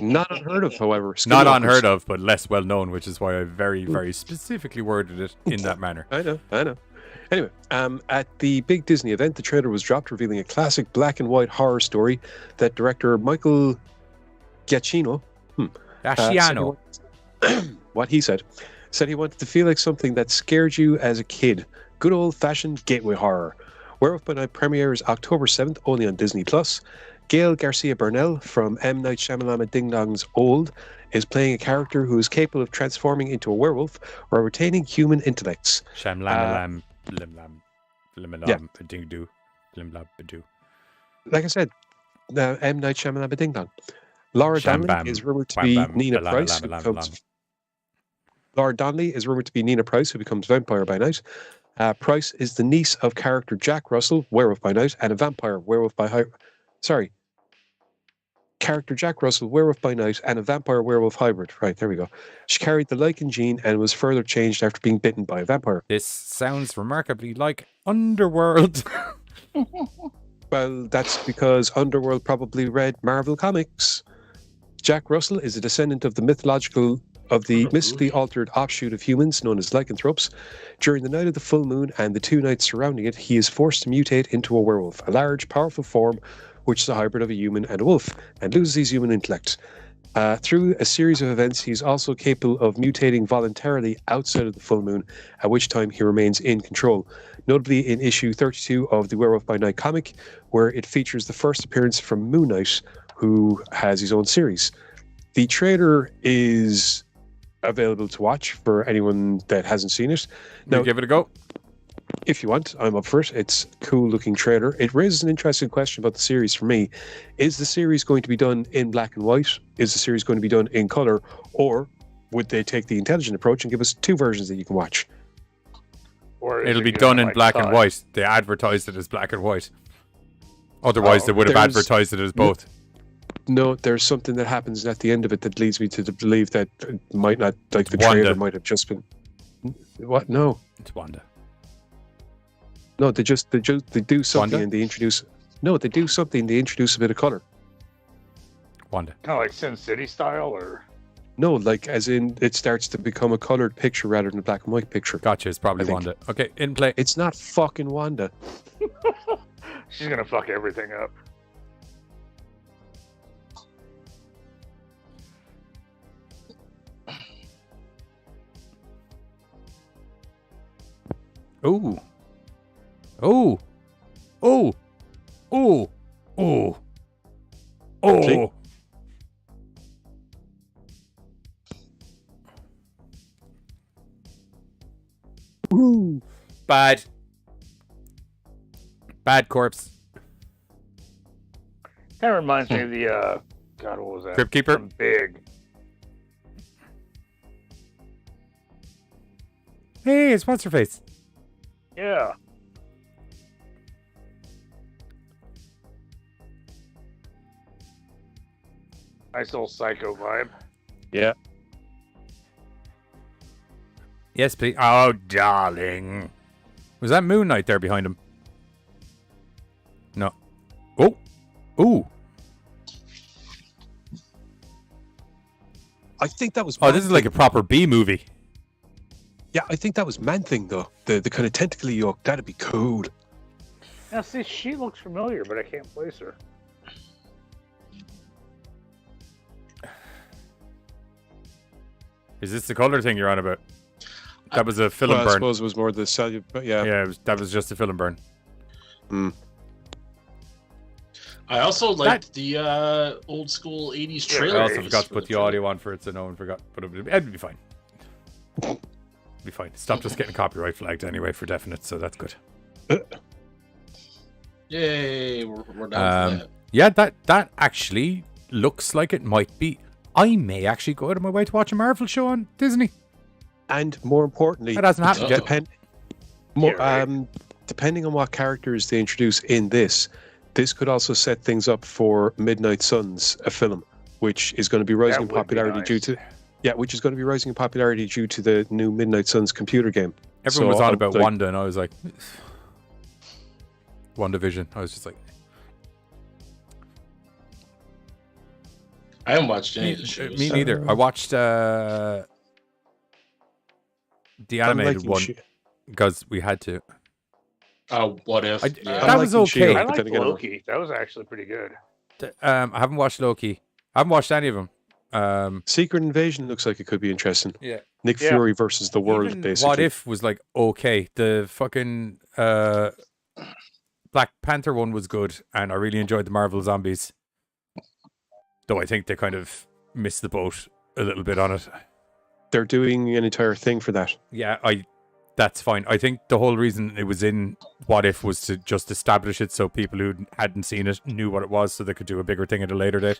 Not unheard of, however. Not unheard of, but less well known, which is why I very, very specifically worded it in that manner. I know. Anyway, at the big Disney event, the trailer was dropped, revealing a classic black and white horror story that director Michael Giacchino, what he said he wanted to feel like something that scared you as a kid. Good old-fashioned gateway horror. Werewolf by Night premieres October 7th, only on Disney+. Gail Garcia Bernal from M. Night Shyamalan Ding Dong's Old is playing a character who is capable of transforming into a werewolf or retaining human intellects. Shyamalan, ding do, do. Like I said, M. Night Shyamalan Ding Dong. Laura Donnelly is rumored to be Nina Price, who becomes... Laura Donnelly is rumored to be Nina Price, who becomes Vampire by Night. Price is the niece of character Jack Russell, Werewolf by Night, and a vampire, Werewolf by... Character Jack Russell, Werewolf by Night, and a vampire werewolf hybrid. Right, there we go. She carried the lycan gene and was further changed after being bitten by a vampire. This sounds remarkably like Underworld. Well, that's because Underworld probably read Marvel Comics. Jack Russell is a descendant of the mystically altered offshoot of humans known as lycanthropes. During the night of the full moon and the 2 nights surrounding it, he is forced to mutate into a werewolf, a large, powerful form which is a hybrid of a human and a wolf, and loses his human intellect. Through a series of events, he's also capable of mutating voluntarily outside of the full moon, at which time he remains in control. Notably in issue 32 of the Werewolf by Night comic, where it features the first appearance from Moon Knight, who has his own series. The trailer is available to watch for anyone that hasn't seen it. Now, give it a go. If you want, I'm up for it. It's a cool looking trailer. It raises an interesting question about the series for me. Is the series going to be done in black and white? Is the series going to be done in color? Or would they take the intelligent approach and give us 2 versions that you can watch? Or it'll be done in black and white. They advertised it as black and white. Otherwise, they would have advertised it as both. No, there's something that happens at the end of it that leads me to believe that it might not, like the trailer might have just been... What? No. It's Wanda. No, they do something and they introduce... No, they do something, they introduce a bit of color. Wanda. Kind of like Sin City style, or... No, like as in it starts to become a colored picture rather than a black and white picture. Gotcha, it's probably Wanda. Okay, in play. It's not fucking Wanda. She's gonna fuck everything up. Ooh. Oh. Oh. Oh. Oh. Oh. Ooh. Bad. Bad corpse. Kind of reminds me of the God, what was that? Crypt Keeper? Something big. Hey, it's What's Her Face. Yeah. Nice little psycho vibe. Yeah. Yes, please. Oh, darling. Was that Moon Knight there behind him? No. Oh. Ooh. I think that was. Oh, this is like a proper B movie. Yeah, I think that was Man-Thing though. The kind of tentacly yoke. That'd be cool. Now, see, she looks familiar, but I can't place her. Is this the color thing you're on about? That was a film Well, I burn. suppose it was more the cellular, but yeah. Yeah, that was just a film burn. I also liked the old school 80s trailer. I also forgot to put the audio on for it, so no one forgot. But it'd be fine. It'd be fine. Stop just getting copyright flagged anyway for definite, so that's good. Yay, we're done for that. Yeah, that actually looks like it might be. I may actually go out of my way to watch a Marvel show on Disney. And more importantly, that hasn't happened yet. Depending on what characters they introduce in this could also set things up for Midnight Suns, a film, which is going to be rising in popularity due to the new Midnight Suns computer game. Everyone was on about Wanda, and I was like, WandaVision. I was just like, I haven't watched any of the shows. Me neither. I watched the animated one because we had to. What if? That was okay. I liked Loki. That was actually pretty good. I haven't watched Loki. I haven't watched any of them. Secret Invasion looks like it could be interesting. Yeah. Nick Fury versus the world, Even basically. What If was like okay. The fucking Black Panther one was good, and I really enjoyed the Marvel Zombies. Though I think they kind of missed the boat a little bit on it. They're doing an entire thing for that. Yeah, that's fine. I think the whole reason it was in What If was to just establish it so people who hadn't seen it knew what it was, so they could do a bigger thing at a later date.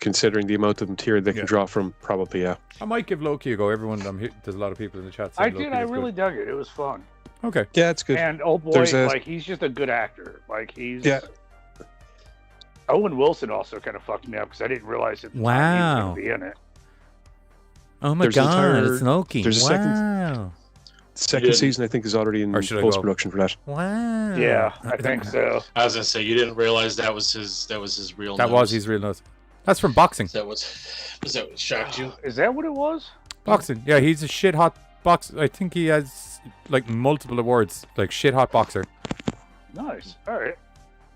Considering the amount of material they can draw from, probably, yeah. I might give Loki a go. Everyone, there's a lot of people in the chat saying Loki I is really good. dug it. It was fun. Okay. Yeah, it's good. And oh boy, he's just a good actor. Like he's. Yeah. Owen Wilson also kind of fucked me up because I didn't realize at the time he was going to be in it. Oh my god, it's Loki. There's a second season, I think, is already in post-production for that. Wow. Yeah, I think so. I was gonna say you didn't realize that was his real nose. That was his real nose. That's from boxing. Was that what shocked you? Is that what it was? Boxing. Yeah, he's a shit hot boxer. I think he has like multiple awards, like shit hot boxer. Nice. All right.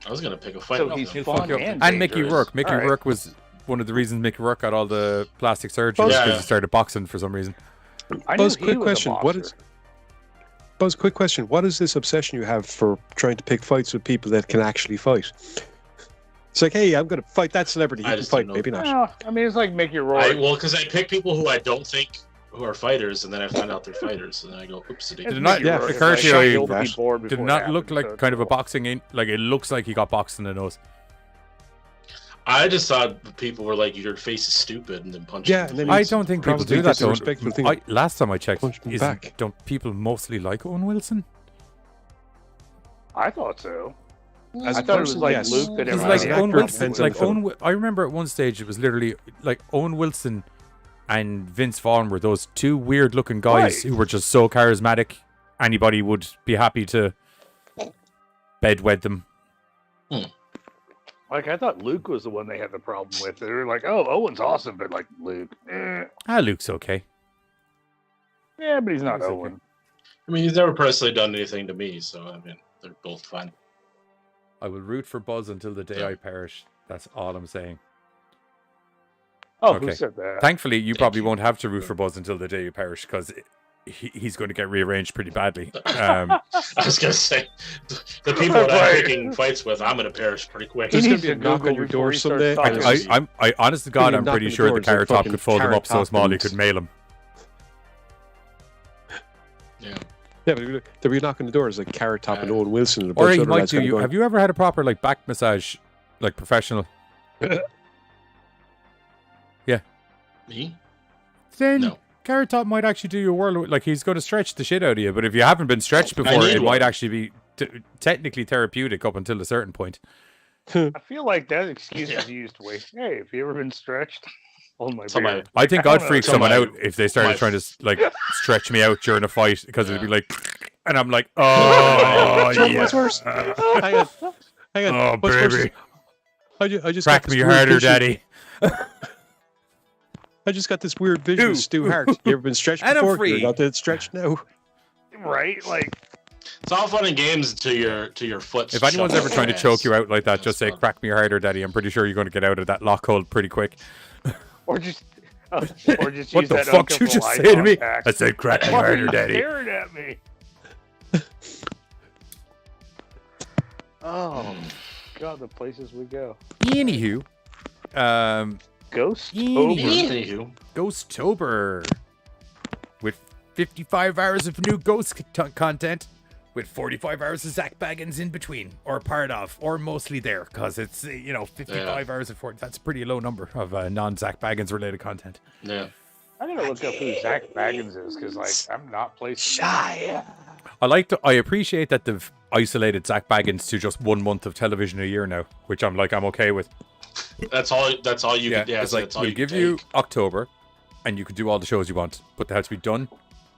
I was gonna pick a fight. So he's fun and Mickey Rourke. Mickey Rourke was one of the reasons Mickey Rourke got all the plastic surgery because he started boxing for some reason. Buzz, quick question. What is this obsession you have for trying to pick fights with people that can actually fight? It's like, hey, I'm going to fight that celebrity. You can fight, maybe not. No, I mean, it's like Mickey Rourke. Because I pick people who I don't think who are fighters, and then I find out they're fighters, and then I go, oops, Did it not occur to you? Did it not look like kind of a boxing? Like it looks like he got boxed in the nose. I just thought people were like, your face is stupid, and then punch. Yeah, and then I don't think people do that. Last time I checked, back. Don't people mostly like Owen Wilson? I thought so. As I thought it was like Luke that it's like Owen Wilson. I remember at one stage it was literally like Owen Wilson and Vince Vaughn were those two weird-looking guys who were just so charismatic. Anybody would be happy to bedwed them. Like I thought Luke was the one they had the problem with. They were like, "Oh, Owen's awesome," but like Luke, Luke's okay. Yeah, but he's not Owen. I mean, he's never personally done anything to me, so I mean, they're both fine. I will root for Buzz until the day I perish. That's all I'm saying. Oh, who said that? Thankfully, you probably won't have to root for Buzz until the day you perish, because he's going to get rearranged pretty badly. I was gonna say, the people that I'm picking fights with, I'm gonna perish pretty quick. There's gonna be a knock on your door someday. I honest to God, I'm pretty sure the Carrot Top could fold him up so small he could mail him. Yeah. Yeah, but they'll be knocking the doors like Carrot Top and Owen Wilson and a Or bunch he of other might lads do kinda you. going, Have you ever had a proper like back massage, like professional? Yeah. Me? Then No. Carrot Top might actually do you a world. Like he's going to stretch the shit out of you. But if you haven't been stretched before, it might actually be technically therapeutic up until a certain point. I feel like that excuse is used to wait. Hey, have you ever been stretched? On my beard. I think I'd freak someone out if they started trying to like stretch me out during a fight because it'd be like, and I'm like, oh yeah. What's worse? Hang on. Oh What's baby, worse? I just crack got me this weird harder, vision. daddy. I just got this weird vision of Stu Hart. You ever been stretched And I'm before? free. You're not that stretched now. Right? Like, it's all fun and games until your foot. If anyone's ever trying to choke you out like that, just say, crack me harder, daddy. I'm pretty sure you're going to get out of that lock hold pretty quick. or just What use the that fuck did you just eye say to me? contact. I said, crack me Why are harder, you daddy. staring at me? Oh, God, the places we go. Anywho, Ghostober with 55 hours of new Ghost content, with 45 hours of Zach Baggins in between, or part of, or mostly there, because it's 55 hours of 40. That's a pretty low number of non-Zach Baggins related content. Yeah. I gotta look up who Zach Baggins is because, like, I'm not placing. I appreciate that they've isolated Zach Baggins to just 1 month of television a year now, which I'm okay with. That's all you can. Yeah, it's like that's all we'll you give can you take. October, and you can do all the shows you want, but they have to be done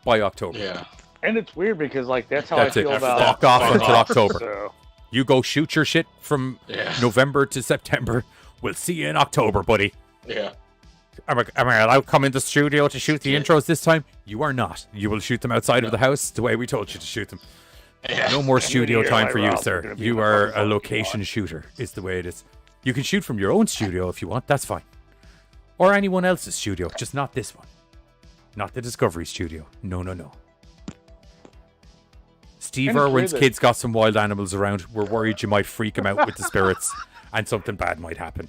by October. Yeah. And it's weird because, like, that's how That's I it. feel about. Fuck off until October. So. You go shoot your shit from November to September. We'll see you in October, buddy. Yeah. Am I allowed to come in the studio to shoot the intros this time? You are not. You will shoot them outside of the house the way we told you to shoot them. Yeah. No more studio time for you, Ross, sir. gonna be You the are fucking a location shooter, is the way it is. You can shoot from your own studio if you want, that's fine. Or anyone else's studio, just not this one. Not the Discovery studio. No. Steve And it's Irwin's weird kids got some wild animals around. We're worried you might freak him out with the spirits and something bad might happen.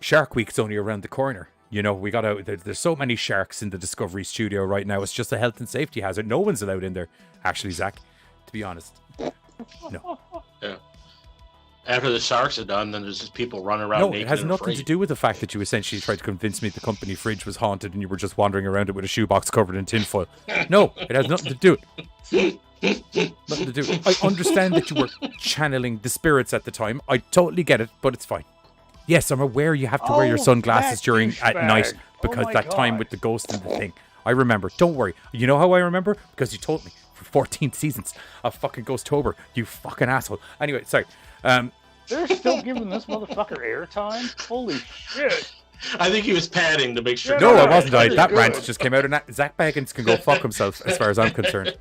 Shark Week's only around the corner. You know, we got out. There's so many sharks in the Discovery studio right now. It's just a health and safety hazard. No one's allowed in there. Actually, Zach, to be honest, no. Yeah. After the sharks are done, then there's just people running around No, naked it has and nothing afraid. to do with the fact that you essentially tried to convince me the company fridge was haunted and you were just wandering around it with a shoebox covered in tinfoil. No, it has nothing to do with it. Nothing to do. I understand that you were channeling the spirits at the time. I totally get it, but it's fine. Yes, I'm aware you have to wear your sunglasses at night because that time with the ghost and the thing. I remember. Don't worry. You know how I remember? Because you told me for 14 seasons of fucking Ghostober. You fucking asshole. Anyway, sorry. They're still giving this motherfucker airtime? Holy shit. I think he was padding to make sure. No, I wasn't. That rant just came out. And Zach Baggins can go fuck himself as far as I'm concerned.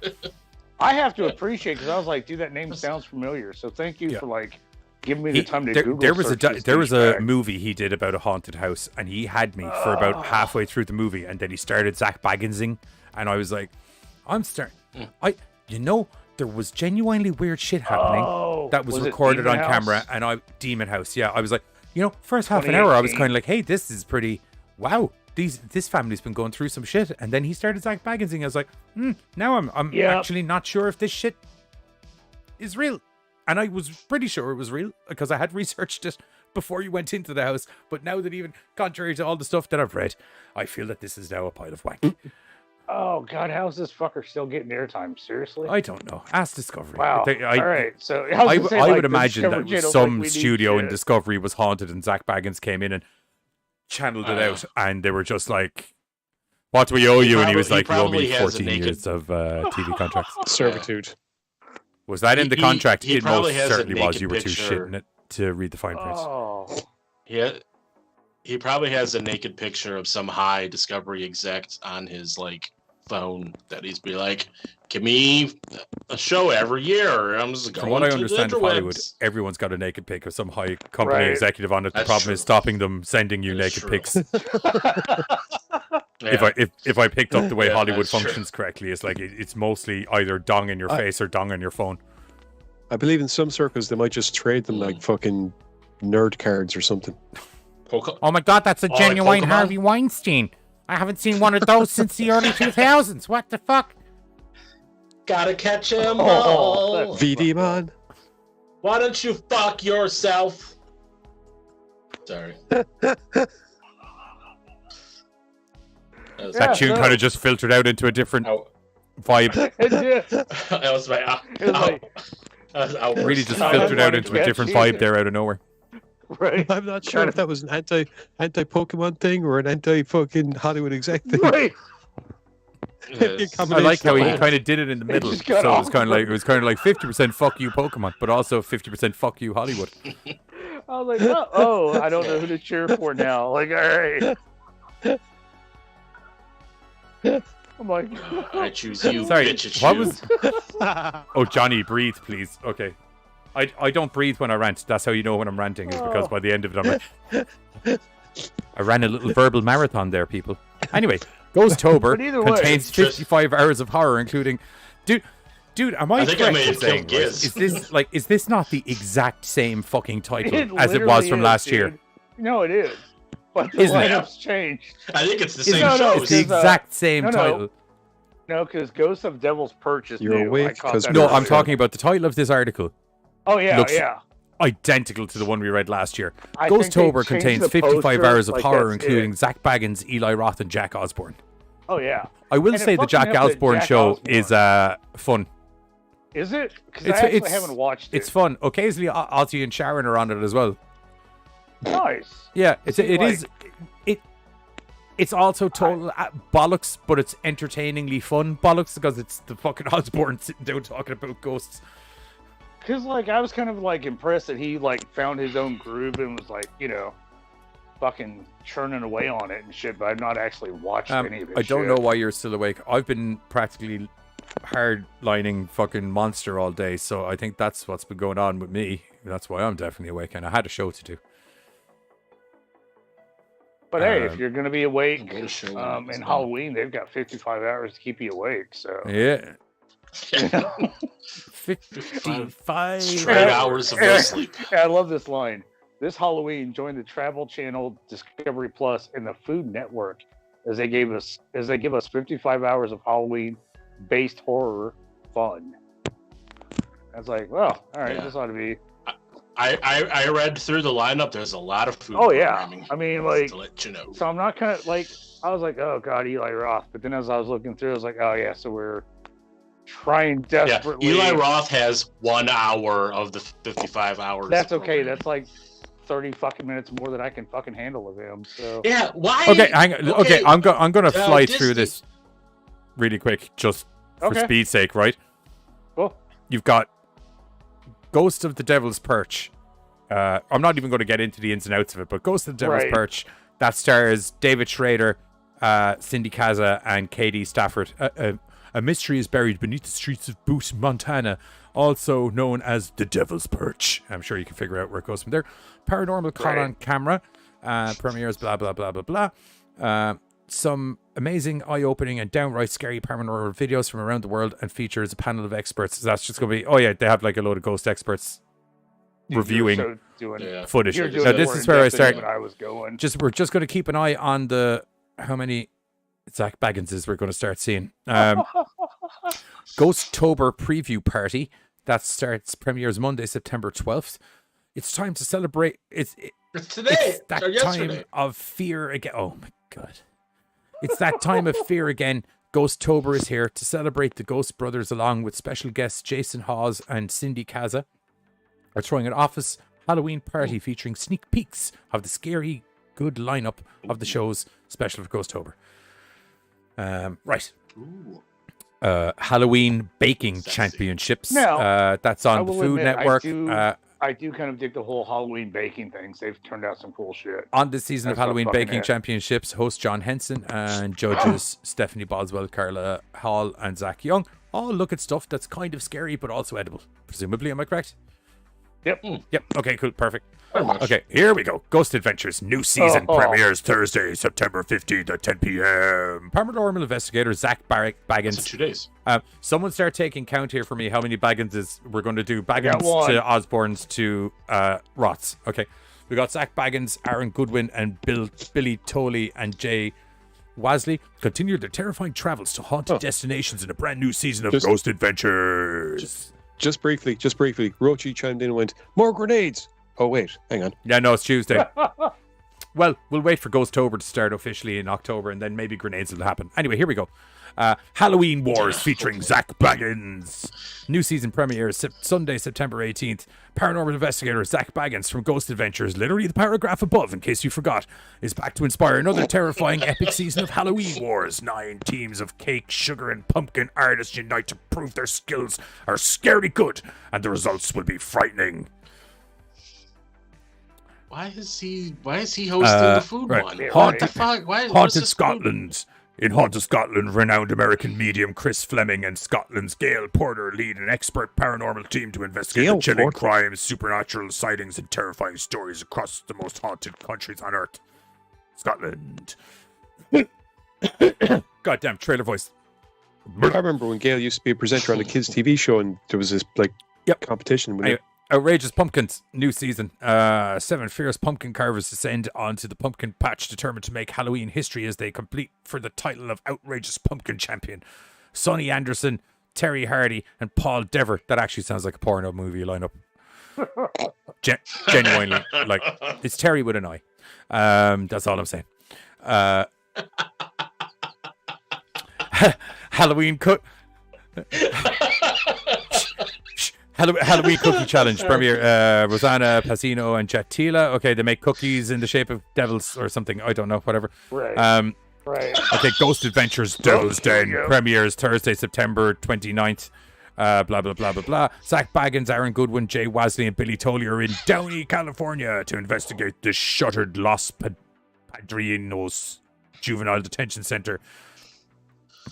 I have to appreciate because I was like, dude, that name sounds familiar. So thank you for like giving me the time to Google. There was a movie he did about a haunted house, and he had me for about halfway through the movie, and then he started Zach Bagginsing, and I was like, there was genuinely weird shit happening that was recorded on camera, and Demon House, yeah, I was like, first half an hour, I was kind of like, hey, this is pretty, wow. This family's been going through some shit, and then he started Zach Bagginsing. I was like, now I'm actually not sure if this shit is real, and I was pretty sure it was real because I had researched it before you went into the house. But now that even contrary to all the stuff that I've read, I feel that this is now a pile of wank. Oh God, how's this fucker still getting airtime? Seriously? I don't know. Ask Discovery. Wow. All right. So I would imagine that some studio in Discovery was haunted, and Zach Baggins came in and channeled it out, and they were just like, what do we owe you? And he was like, you owe me 14 years of TV contracts. Servitude. Was that in the contract? It most has certainly a was. You were too picture. shitting it to read the fine print. Oh. Yeah. He probably has a naked picture of some high Discovery exec on his phone that he's be like, give me a show every year. I'm just going From what I to understand the of Hollywood, interwebs." everyone's got a naked pic of some high company executive on it. The That's problem true. is stopping them sending you That's naked true. pics. If I picked up the way Yeah, Hollywood that's true. functions correctly, it's like it's mostly either dong in your face or dong on your phone. I believe in some circles they might just trade them like fucking nerd cards or something. Oh my god, that's a like genuine Pokemon? Harvey Weinstein. I haven't seen one of those since the early 2000s. What the fuck? Gotta catch 'em all. VD man. Why don't you fuck yourself? Sorry. That tune kind of just filtered out into a different vibe. That was my Really just filtered out into a different vibe there out of nowhere. Right. I'm not sure if that was an anti Pokemon thing or an anti fucking Hollywood exec thing. Right. I like how he kind of did it in the middle, just got so it was kind of like 50% fuck you Pokemon, but also 50% fuck you Hollywood. I was like, oh, I don't know who to cheer for now. Like, all right. I'm like, I choose you. Sorry, bitch, what you. was? Oh, Johnny, breathe, please. Okay, I don't breathe when I rant. That's how you know when I'm ranting, is because by the end of it, I'm like, I ran a little verbal marathon there, people. Anyway, Ghosttober contains 55 hours of horror, including, dude, am I think I correct may in have saying, killed right, is this not the exact same fucking title It as it was literally from is, last dude. year? No, it is. But the Isn't it? lineup's changed. I think it's the Isn't same it? show. It's the exact same title. No, because Ghosts of Devil's Purchase. You're awake, 'cause No, we're- I'm talking about the title of this article. Oh yeah, looks yeah. identical to the one we read last year. I think they Ghosttober changed contains the 55 poster, hours of like, horror, that's including it. Zach Baggins, Eli Roth, and Jack Osborne. Oh yeah. I will And it say the fucked Jack me up that Osborne Jack show Osborne- is fun. Is it? Because I actually haven't watched it. It's fun. Occasionally, Ozzy and Sharon are on it as well. Nice. Yeah, See, it's also total bollocks, but it's entertainingly fun bollocks because it's the fucking Osborne sitting down talking about ghosts. Because I was kind of impressed that he found his own groove and was fucking churning away on it and shit. But I've not actually watched any of it. I don't know why you're still awake. I've been practically hardlining fucking Monster all day, so I think that's what's been going on with me. That's why I'm definitely awake, and I had a show to do. But hey, if you're gonna be awake Go show in Halloween, they've got 55 hours to keep you awake. So Yeah. 55 Straight hours of no sleep. I love this line. This Halloween, join the Travel Channel, Discovery Plus, and the Food Network as they give us 55 hours of Halloween-based horror fun. I was like, well, all right, this ought to be. I read through the lineup. There's a lot of food. Oh yeah, programming, I mean, to let you know. so I'm not kind of I was like, oh god, Eli Roth. But then as I was looking through, I was like, oh yeah, so we're trying desperately. Eli Roth has 1 hour of the 55 hours. That's okay. That's 30 fucking minutes more than I can fucking handle of him. So yeah, why? Okay, hang on. Okay, I'm gonna fly through Disney- this really quick, just for Okay. speed's sake, right? Cool. You've got Ghost of the Devil's Perch. I'm not even going to get into the ins and outs of it, but Ghost of the Devil's Right. Perch, that stars David Schrader, Cindy Kaza, and Katie Stafford. A mystery is buried beneath the streets of Butte, Montana, also known as the Devil's Perch. I'm sure you can figure out where it goes from there. Paranormal Caught on Camera, premieres, blah, blah, blah, blah, blah. Some amazing, eye-opening, and downright scary paranormal videos from around the world, and features a panel of experts. So that's just going to be, they have a load of ghost experts reviewing footage. You're doing Now, it this more is where I in-depth start. than I was going. We're just going to keep an eye on how many Zach Bagginses we're going to start seeing. Ghosttober preview party that premieres Monday, September 12th. It's time to celebrate. It's today. It's that Or yesterday. time of fear again. Oh my god! It's that time of fear again. Ghosttober is here to celebrate the Ghost Brothers, along with special guests Jason Hawes and Cindy Kaza, are throwing an office Halloween party featuring sneak peeks of the scary good lineup of the shows special for Ghosttober. Right. Halloween Baking Championships. Now, that's I on the will Food admit, Network. I do kind of dig the whole Halloween baking things. They've turned out some cool shit. On this season of That's what Halloween fucking Baking is. Championships, host John Henson and judges Stephanie Boswell, Carla Hall, and Zach Young all look at stuff that's kind of scary but also edible. Presumably, am I correct? Yep. Yep. Okay, cool. Perfect. Very much. Okay, here we go. Ghost Adventures, new season premieres Thursday, September 15th at 10 p.m. Paranormal investigator Zach Baggins. That's in 2 days. Someone start taking count here for me how many Bagginses we're going to do. Baggins one. to Osborns to Roths. Okay. We got Zach Baggins, Aaron Goodwin, and Billy Tolley and Jay Wasley continue their terrifying travels to haunted destinations in a brand new season of Ghost Adventures. Just briefly, Rochi chimed in and went, "More grenades." Oh wait, hang on. Yeah, no, it's Tuesday. Well, we'll wait for Ghostober to start officially in October, and then maybe grenades will happen. Anyway, here we go. Halloween Wars featuring Zach Baggins. New season premieres Sunday, September 18th. Paranormal investigator Zach Baggins from Ghost Adventures, literally the paragraph above, in case you forgot, is back to inspire another terrifying epic season of Halloween Wars. 9 teams of cake, sugar, and pumpkin artists unite to prove their skills are scary good, and the results will be frightening. Why is he hosting the food one? Haunted, what the fuck? Haunted Scotland. In Haunted Scotland, renowned American medium Chris Fleming and Scotland's Gail Porter lead an expert paranormal team to investigate the chilling crimes, supernatural sightings, and terrifying stories across the most haunted countries on Earth. Scotland. Goddamn trailer voice. I remember when Gail used to be a presenter on the kids' TV show, and there was this competition. When Outrageous Pumpkins, new season. 7 fierce pumpkin carvers descend onto the pumpkin patch, determined to make Halloween history as they compete for the title of Outrageous Pumpkin Champion. Sonny Anderson, Terry Hardy, and Paul Dever. That actually sounds like a porno movie lineup. Genuinely, like, it's Terry with an I. That's all I'm saying. Halloween Halloween Cookie Challenge premiere. Rosanna Pacino and Chatila. Okay, they make cookies in the shape of devils or something. I don't know. Whatever. Right. Right. Okay, Ghost Adventures Devil's Den premieres Thursday, September 29th. Blah, blah, blah, blah, blah. Zach Baggins, Aaron Goodwin, Jay Wasley, and Billy Tolley are in Downey, California to investigate the shuttered Los Padrinos Juvenile Detention Center,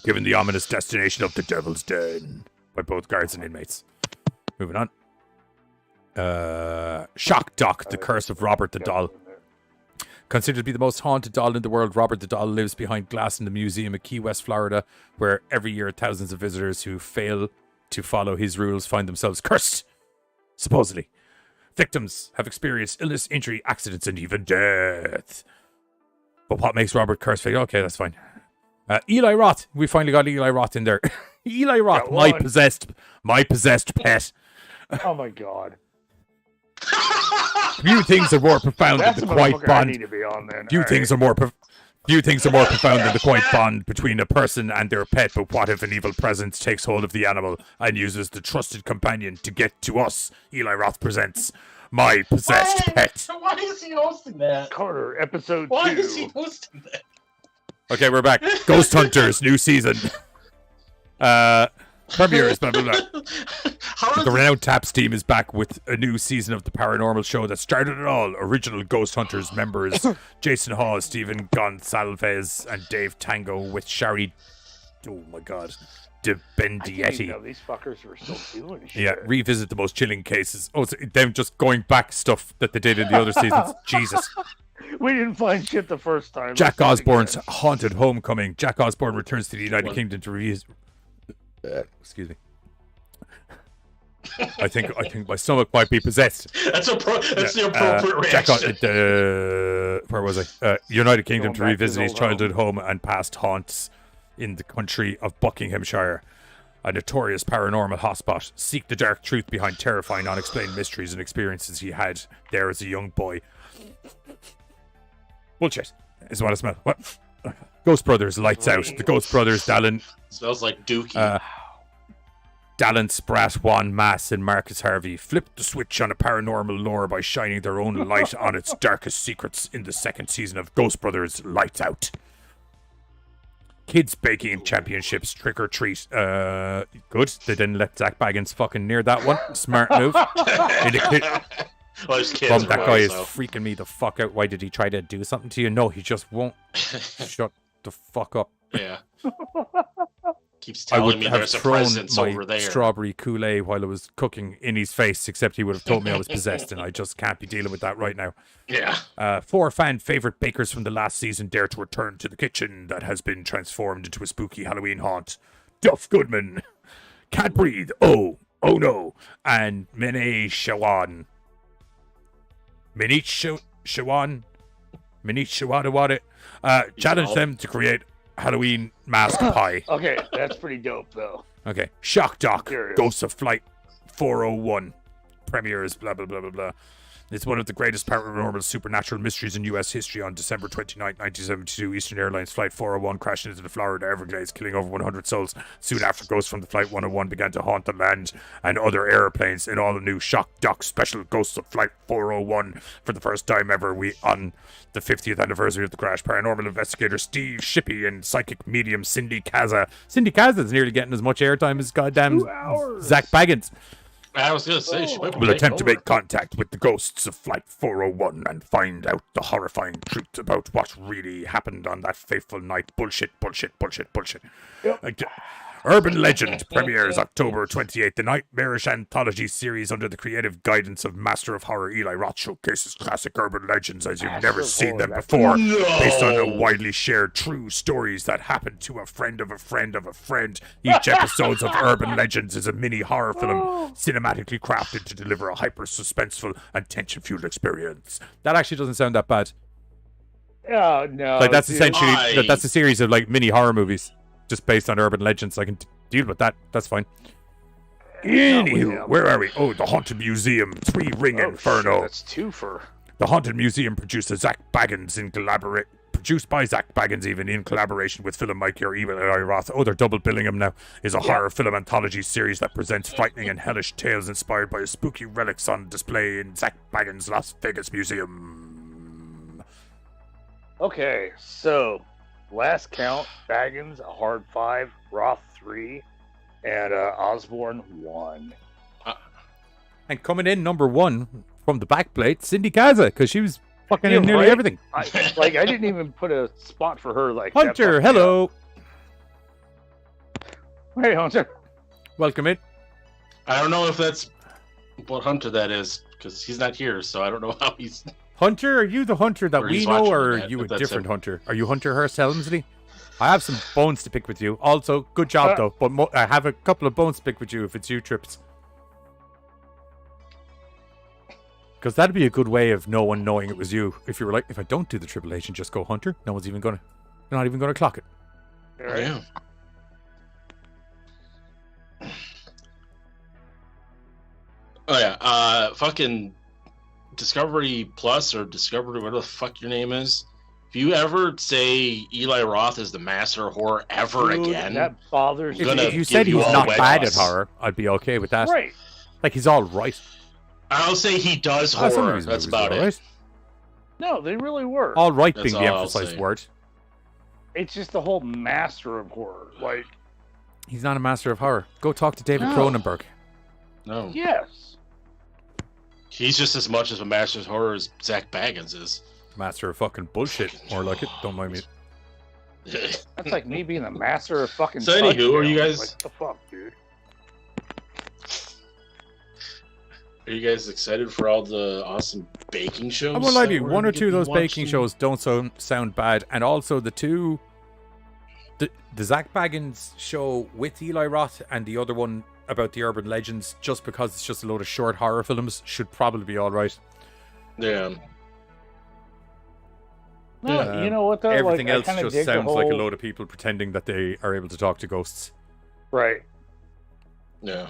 given the ominous destination of the Devil's Den by both guards and inmates. Moving on. Shock Doc, The Curse of Robert the Doll. Considered to be the most haunted doll in the world, Robert the Doll lives behind glass in the museum at Key West, Florida, where every year thousands of visitors who fail to follow his rules find themselves cursed. Supposedly. Victims have experienced illness, injury, accidents, and even death. But what makes Robert cursed? Okay, that's fine. Eli Roth. We finally got Eli Roth in there. Eli Roth, my possessed pet. Oh my god. Few things are more profound than the quiet bond. Few things are more profound than the quiet bond between a person and their pet. But what if an evil presence takes hold of the animal and uses the trusted companion to get to us? Eli Roth presents My Possessed Pet. Why is he hosting that? Carter, episode 2. Why is he hosting that? Okay, we're back. Ghost Hunters, new season. Premieres, blah, blah, blah. The renowned Taps team is back with a new season of the paranormal show that started it all. Original Ghost Hunters members Jason Hall, Stephen Gonsalves, and Dave Tango with Shari. Oh my god. De Bendietti. These fuckers were still doing shit. Yeah, revisit the most chilling cases. Oh, so them just going back stuff that they did in the other seasons. Jesus. We didn't find shit the first time. Jack Osborne's Haunted Homecoming. Jack Osborne returns to the United Kingdom to review his... excuse me. I think my stomach might be possessed. That's the appropriate reaction. Where was I? United Kingdom to revisit his childhood home and past haunts in the country of Buckinghamshire. A notorious paranormal hotspot. Seek the dark truth behind terrifying unexplained mysteries and experiences he had there as a young boy. Bullshit is what I smell. What? Ghost Brothers, Lights Out. The Ghost Brothers, Dallin. Smells like Dookie. Dallin Spratt, Juan Mass, and Marcus Harvey flipped the switch on a paranormal lore by shining their own light on its darkest secrets in the second season of Ghost Brothers, Lights Out. Kids Baking Championships, Trick or Treat. Good. They didn't let Zach Baggins fucking near that one. Smart move. That guy is freaking me the fuck out. Why did he try to do something to you? No, he just won't. Shut the fuck up. Yeah. Keeps I would telling me have there's a thrown presence my over there. strawberry Kool-Aid while I was cooking in his face, except he would have told me I was possessed, and I just can't be dealing with that right now. Yeah. 4 fan favorite bakers from the last season dare to return to the kitchen that has been transformed into a spooky Halloween haunt. Duff Goodman, Can't Breathe, Oh No, and Minnie Shawan. Minnie Shawan? Minnie Shawadawada. Challenge them to create Halloween mask pie. Okay, that's pretty dope, though. Okay. Shock Doc, Curious. Ghosts of Flight 401. Premieres, blah, blah, blah, blah, blah. It's one of the greatest paranormal supernatural mysteries in U.S. history. On December 29, 1972, Eastern Airlines Flight 401 crashed into the Florida Everglades, killing over 100 souls. Soon after, ghosts from the Flight 101 began to haunt the land and other airplanes in all the new Shock Doc special Ghosts of Flight 401. For the first time ever, on the 50th anniversary of the crash, paranormal investigator Steve Shippey and psychic medium Cindy Kaza. Cindy Kaza is nearly getting as much airtime as goddamn Zach Baggins. I was going to say, she might be Will attempt to over. make contact with the ghosts of Flight 401 and find out the horrifying truth about what really happened on that fateful night. Bullshit. Urban Legend premieres October 28th. The nightmarish anthology series under the creative guidance of Master of Horror Eli Roth showcases classic urban legends as you've never seen them before, based on a widely shared true stories that happened to a friend of a friend of a friend. Each episode of Urban Legends is a mini horror film cinematically crafted to deliver a hyper suspenseful and tension-fueled experience. That actually doesn't sound that bad. Oh, no. Like, that's dude. essentially that's a series of like mini horror movies just based on urban legends. I can deal with that. That's fine. Anywho, where are we? Oh, the Haunted Museum, 3 Ring Inferno. Shit, that's 2 for... The Haunted Museum produced by Zach Baggins even in collaboration with filmmaker Eli Roth. Oh, they're double billing him now. Is a horror film anthology series that presents frightening and hellish tales inspired by spooky relics on display in Zach Baggins' Las Vegas Museum. Okay, so last count, Baggins, a hard 5, Roth 3, and Osborne 1. And coming in number 1 from the backplate, Cindy Kaza, because she was fucking in nearly everything. I didn't even put a spot for her. Like Hunter, hello. Hey, Hunter. Welcome in. I don't know if that's what Hunter that is, because he's not here, so I don't know how he's... Hunter, are you the Hunter that Or we he's know, watching or are that, you a if that's different him. Hunter? Are you Hunter Hearst Helmsley? I have some bones to pick with you. Also, good job, though. But I have a couple of bones to pick with you if it's you, Trips. Because that'd be a good way of no one knowing it was you. If you were like, if I don't do the Triple H and just go Hunter, no one's even gonna... You're not even gonna clock it. Right. Yeah. Oh, yeah. Fucking Discovery Plus or Discovery, whatever the fuck your name is. If you ever say Eli Roth is the master of horror ever Dude, again, that bothers I'm me. gonna If you give said he's all not wet bad at sauce. horror, I'd be okay with that. Right. Like, he's all right. I'll say he does Some of horror. his That's movies are about all it. right. No, they really were. All right That's being the all I'll emphasized say. word. It's just the whole master of horror. Like, He's not a master of horror. Go talk to David No. Cronenberg. No. yes. He's just as much of a master of horror as Zach Baggins is. Master of fucking bullshit. More like it. Don't mind me. That's like me being the master of fucking. So anywho, are you touchdowns. guys- Like, what the fuck, dude? Are you guys excited for all the awesome baking shows? I won't lie to that you. we're One or gonna two of get those baking watching? shows don't sound bad. And also the Zach Baggins show with Eli Roth and the other one about the urban legends, just because it's just a load of short horror films, should probably be all right. Yeah. No, you know what though? Everything like, else I kinda just dig the sounds like a whole- load of people pretending that they are able to talk to ghosts. Right. Yeah.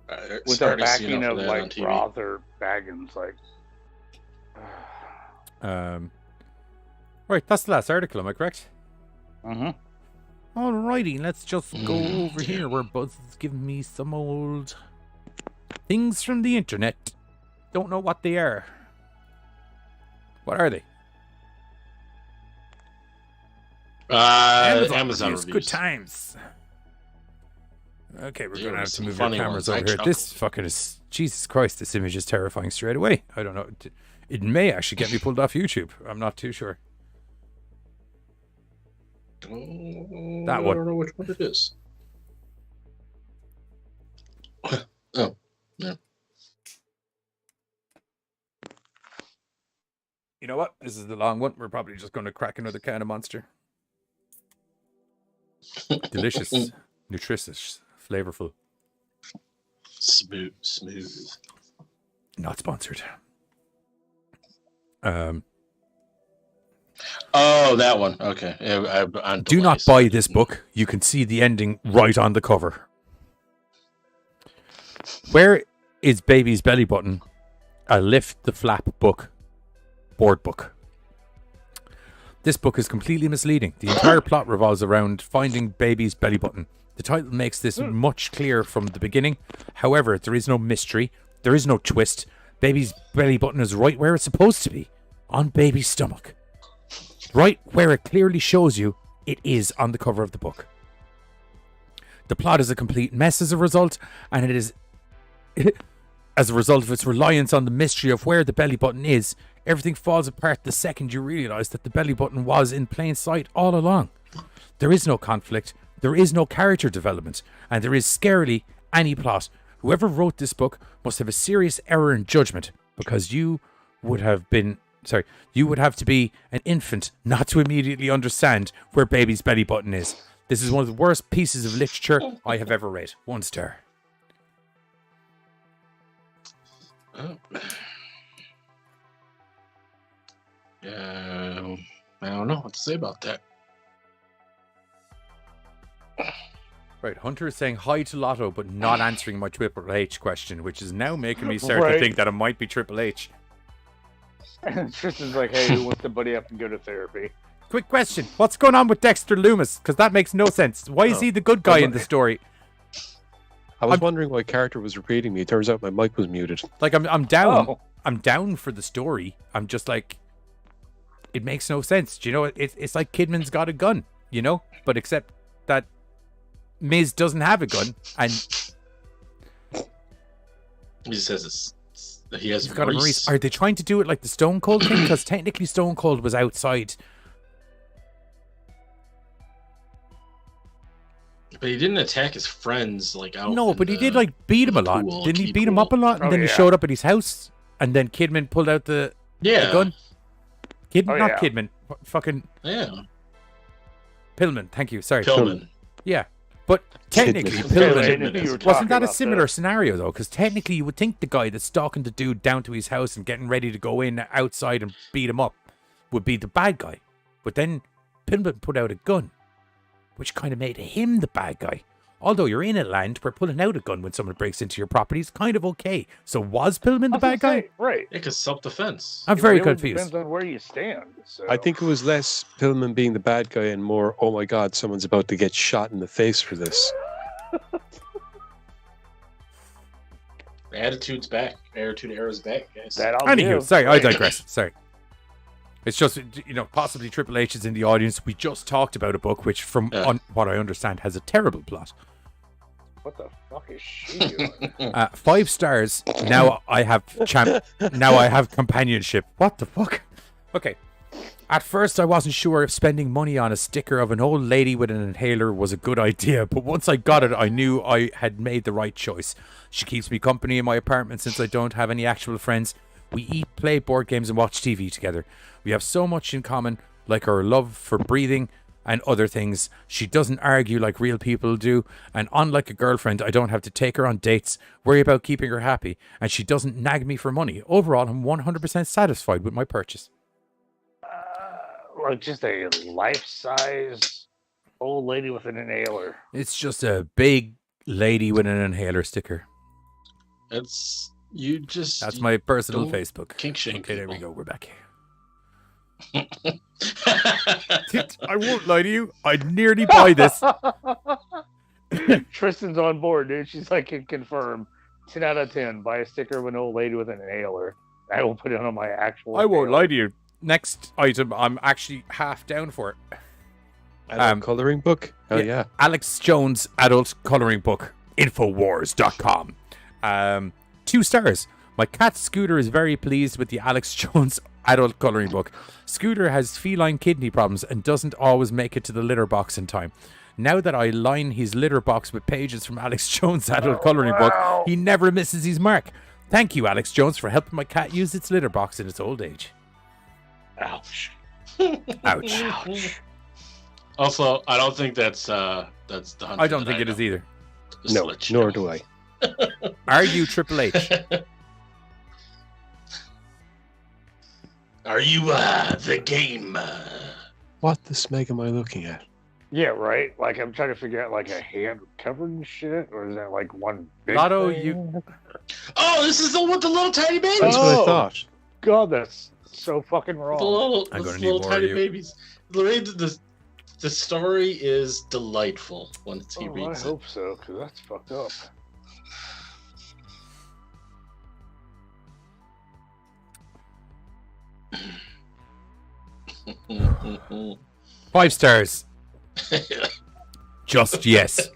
With the Starting to see backing enough of that on like TV. Roth or Baggins, like. Right, that's the last article, am I correct? Mm-hmm. Alrighty, let's just go over here where Buzz is giving me some old things from the internet. Don't know what they are. What are they? Amazon reviews. reviews. Good times. Okay, we're Yeah, going to have there's to some move your funny cameras ones. I over here. chuckled. This fucking is... Jesus Christ, this image is terrifying straight away. I don't know. It may actually get me pulled off YouTube. I'm not too sure. That I one. don't know which one it is. Oh, yeah. You know what? This is the long one. We're probably just going to crack another can of Monster. Delicious, nutritious, flavorful. Smooth. Not sponsored. Oh, that one. Okay. Yeah, Do not buy this book. You can see the ending right on the cover. Where is Baby's Belly Button? A Lift the Flap book. Board book. This book is completely misleading. The entire plot revolves around finding Baby's belly button. The title makes this much clearer from the beginning. However, there is no mystery. There is no twist. Baby's belly button is right where it's supposed to be. On Baby's stomach. Right where it clearly shows you it is on the cover of the book. The plot is a complete mess as a result, and it is as a result of its reliance on the mystery of where the belly button is. Everything falls apart the second you realise that the belly button was in plain sight all along. There is no conflict, there is no character development, and there is scarcely any plot. Whoever wrote this book must have a serious error in judgment, because you would have to be an infant not to immediately understand where Baby's belly button is. This is one of the worst pieces of literature I have ever read. 1 star. Oh. I don't know what to say about that. Right, Hunter is saying hi to Lotto, but not answering my Triple H question, which is now making me start to think that it might be Triple H. Tristan's like, hey, who wants to buddy up and go to therapy? Quick question. What's going on with Dexter Loomis? Because that makes no sense. Why is he the good guy in the story? I was wondering why character was repeating me. It turns out my mic was muted. Like, I'm down. Oh. I'm down for the story. I'm just like, it makes no sense. Do you know, it's like Kidman's got a gun, you know? But except that Miz doesn't have a gun, and he says he has got a Maurice. Are they trying to do it like the Stone Cold thing? Because technically Stone Cold was outside. But he didn't attack his friends like out. No, but he did like beat him a lot. Didn't he beat him up a lot? And then he showed up at his house, and then Kidman pulled out the gun. Kidman, not Kidman. Fucking Pillman. Thank you. Sorry, Pillman. Yeah, but technically, Pillman wasn't that a similar scenario though? Because technically, you would think the guy that's stalking the dude down to his house and getting ready to go in outside and beat him up would be the bad guy. But then Pillman put out a gun, which kind of made him the bad guy. Although you're in a land where pulling out a gun when someone breaks into your property is kind of okay. So was Pillman the bad guy? Right. It's self-defense. I'm very confused. Depends on where you stand. So. I think it was less Pillman being the bad guy and more, oh my God, someone's about to get shot in the face for this. Attitude era's back, guys. Anywho, sorry, I digress. Sorry. It's just, you know, possibly Triple H is in the audience. We just talked about a book which, from what I understand, has a terrible plot. What the fuck is she doing? 5 stars. Now I have now I have companionship. What the fuck? Okay. At first, I wasn't sure if spending money on a sticker of an old lady with an inhaler was a good idea, but once I got it, I knew I had made the right choice. She keeps me company in my apartment since I don't have any actual friends. We eat, play board games, and watch TV together. We have so much in common, like our love for breathing and other things. She doesn't argue like real people do, and unlike a girlfriend, I don't have to take her on dates, worry about keeping her happy, and she doesn't nag me for money. Overall, I'm 100% satisfied with my purchase. Like just a life-size old lady with an inhaler. It's just a big lady with an inhaler sticker. That's my personal Facebook. Kink shame. Okay, there we go. We're back. I won't lie to you. I'd nearly buy this. Tristan's on board, dude. She's like, can confirm. 10 out of 10. Buy a sticker of an old lady with an inhaler. I will put it on my actual. I won't lie to you. Next item, I'm actually half down for it. Adult coloring book? Oh, yeah. Alex Jones adult coloring book. Infowars.com. 2 stars. My cat Scooter is very pleased with the Alex Jones adult coloring book. Scooter has feline kidney problems and doesn't always make it to the litter box in time. Now that I line his litter box with pages from Alex Jones' adult coloring book, he never misses his mark. Thank you, Alex Jones, for helping my cat use its litter box in its old age. Ouch. Ouch. Also, I don't think that's the 100. I don't think it is either. Just No, to let you nor know. do I. Are you Triple H? Are you the game? What the smeg am I looking at? Yeah, right. Like I'm trying to figure out like a hand covered in shit, or is that like one big Lotto, thing? you. Oh, this is the one with the little tiny babies. That's what I thought. God, that's so fucking wrong. I'm The gonna little need more tiny of you. babies. Lorraine, the story is delightful once he Oh, I reads it. hope so, because that's fucked up. Five stars. Just yes.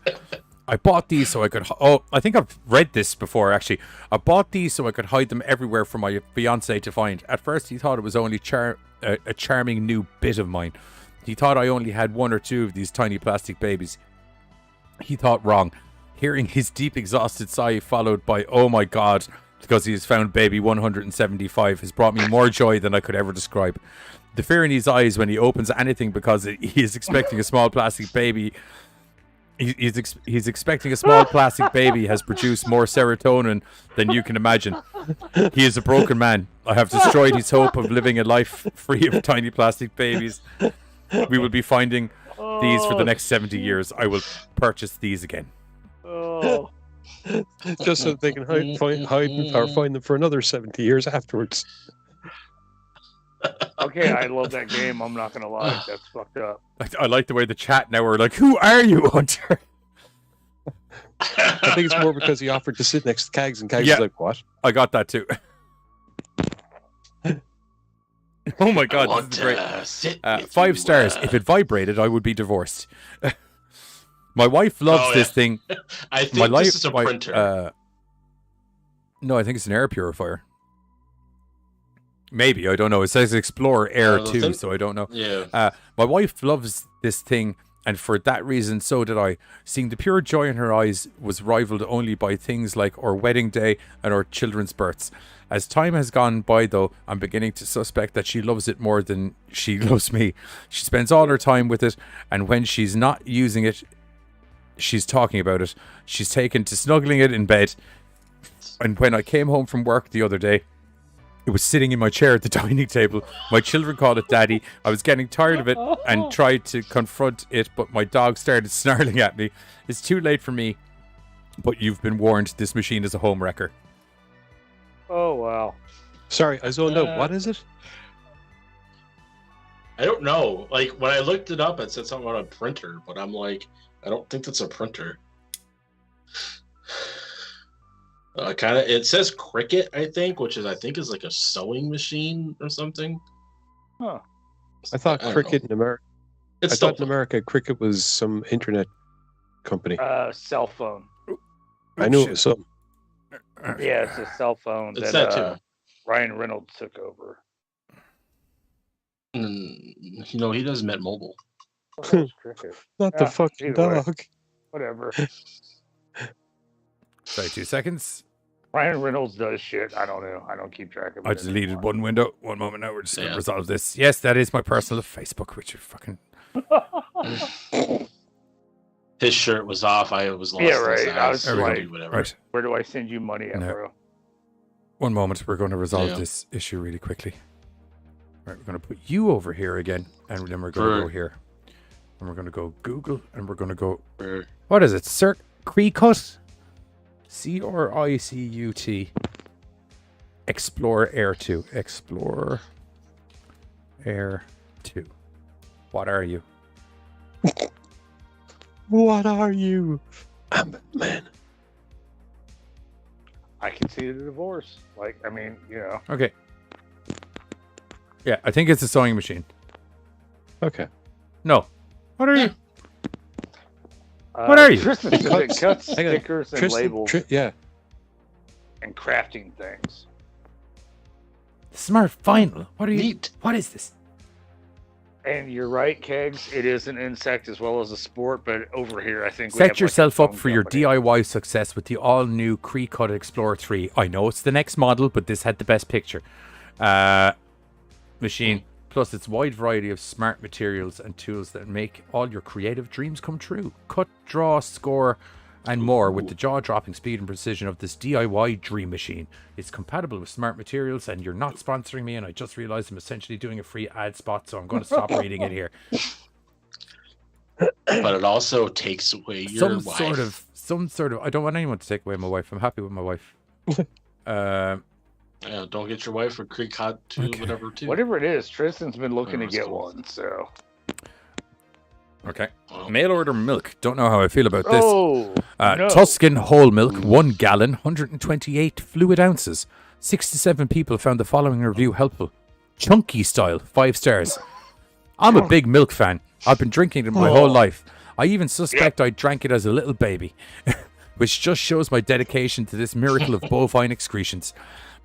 I bought these so I could. I think I've read this before actually. I bought these so I could hide them everywhere for my fiance to find. At first, he thought it was only a charming new bit of mine. He thought I only had one or two of these tiny plastic babies. He thought wrong. Hearing his deep, exhausted sigh followed by "Oh my God," because he has found baby 175 has brought me more joy than I could ever describe. The fear in his eyes when he opens anything because he is expecting a small plastic baby. He's expecting a small plastic baby has produced more serotonin than you can imagine. He is a broken man. I have destroyed his hope of living a life free of tiny plastic babies. We will be finding these for the next 70 years. I will purchase these again. Oh. Just so they can find them for another 70 years afterwards. Okay, I love that game. I'm not gonna lie, that's fucked up. I like the way the chat now are like, "Who are you, Hunter?" I think it's more because he offered to sit next to Kags, and Kags Yeah. was like, "What?" I got that too. Oh my I God, want this is great. to sit with 5 you, stars. If it vibrated, I would be divorced. My wife loves Oh, this yeah. thing. I think My life, this is a printer. No, I think it's an air purifier. Maybe, I don't know. It says Explorer Air 2, so I don't know. Yeah. My wife loves this thing, and for that reason, so did I. Seeing the pure joy in her eyes was rivaled only by things like our wedding day and our children's births. As time has gone by, though, I'm beginning to suspect that she loves it more than she loves me. She spends all her time with it, and when she's not using it, she's talking about it. She's taken to snuggling it in bed. And when I came home from work the other day, it was sitting in my chair at the dining table. My children called it Daddy. I was getting tired of it and tried to confront it, but my dog started snarling at me. It's too late for me, but you've been warned. This machine is a home wrecker. Oh wow. Sorry, I zoned out. What is it? I don't know. Like, when I looked it up, it said something about a printer, but I'm like, I don't think that's a printer. It says Cricut, I think, which is is like a sewing machine or something. Huh. I thought don't Cricket know. in America. It's I still thought in America Cricket was some internet company. Cell phone. I knew it was something. Yeah, it's a cell phone It's that that too. Ryan Reynolds took over. He does Met Mobile. Oh, that was Cricket. Not the Yeah, fucking either way. dog. Whatever. Sorry, 2 seconds. Ryan Reynolds does shit. I don't know. I don't keep track of it. I deleted anymore. one window. 1 moment now. We're just going Yeah. to resolve this. Yes, that is my personal Facebook, which you fucking... His shirt was off. I was lost. Yeah, in his right. I eyes, was so like- whatever. Right. Where do I send you money at, No. bro? 1 moment. We're going to resolve Yeah. this issue really quickly. Right, we're going to put you over here again, and then we're going to go here. And we're going to go Google, and we're going to go... For- What is it? Cricut? Cricut. Explorer Air 2. Explorer Air 2. What are you? What are you? I'm man. I can see the divorce. Like, I mean, you know. Okay. Yeah, I think it's a sewing machine. Okay. No. What are you? What are you? Tristan says it cuts Hang on. stickers and Tristan, labels yeah. and crafting things. Smart vinyl. What are you? Neat. What is this? And you're right, Kegs. It is an insect as well as a sport, but over here, I think we Set have yourself like a up phone for your company. DIY success with the all-new Cree-Cut Explorer 3. I know it's the next model, but this had the best picture. Machine, plus its wide variety of smart materials and tools that make all your creative dreams come true. Cut, draw, score, and more with the jaw-dropping speed and precision of this DIY dream machine. It's compatible with smart materials, and you're not sponsoring me, and I just realized I'm essentially doing a free ad spot, so I'm going to stop reading it here. But it also takes away your wife. Some sort of. I don't want anyone to take away my wife. I'm happy with my wife. Yeah, don't get your wife a Creek Hot too, whatever too. Whatever it is, Tristan's been looking to get one, so. Okay. Mail order milk. Don't know how I feel about this. Oh, no. Tuscan whole milk, 1 gallon, 128 fluid ounces. 67 people found the following review helpful. Chunky style, 5 stars. I'm a big milk fan. I've been drinking it my whole life. I even suspect I drank it as a little baby, which just shows my dedication to this miracle of bovine excretions.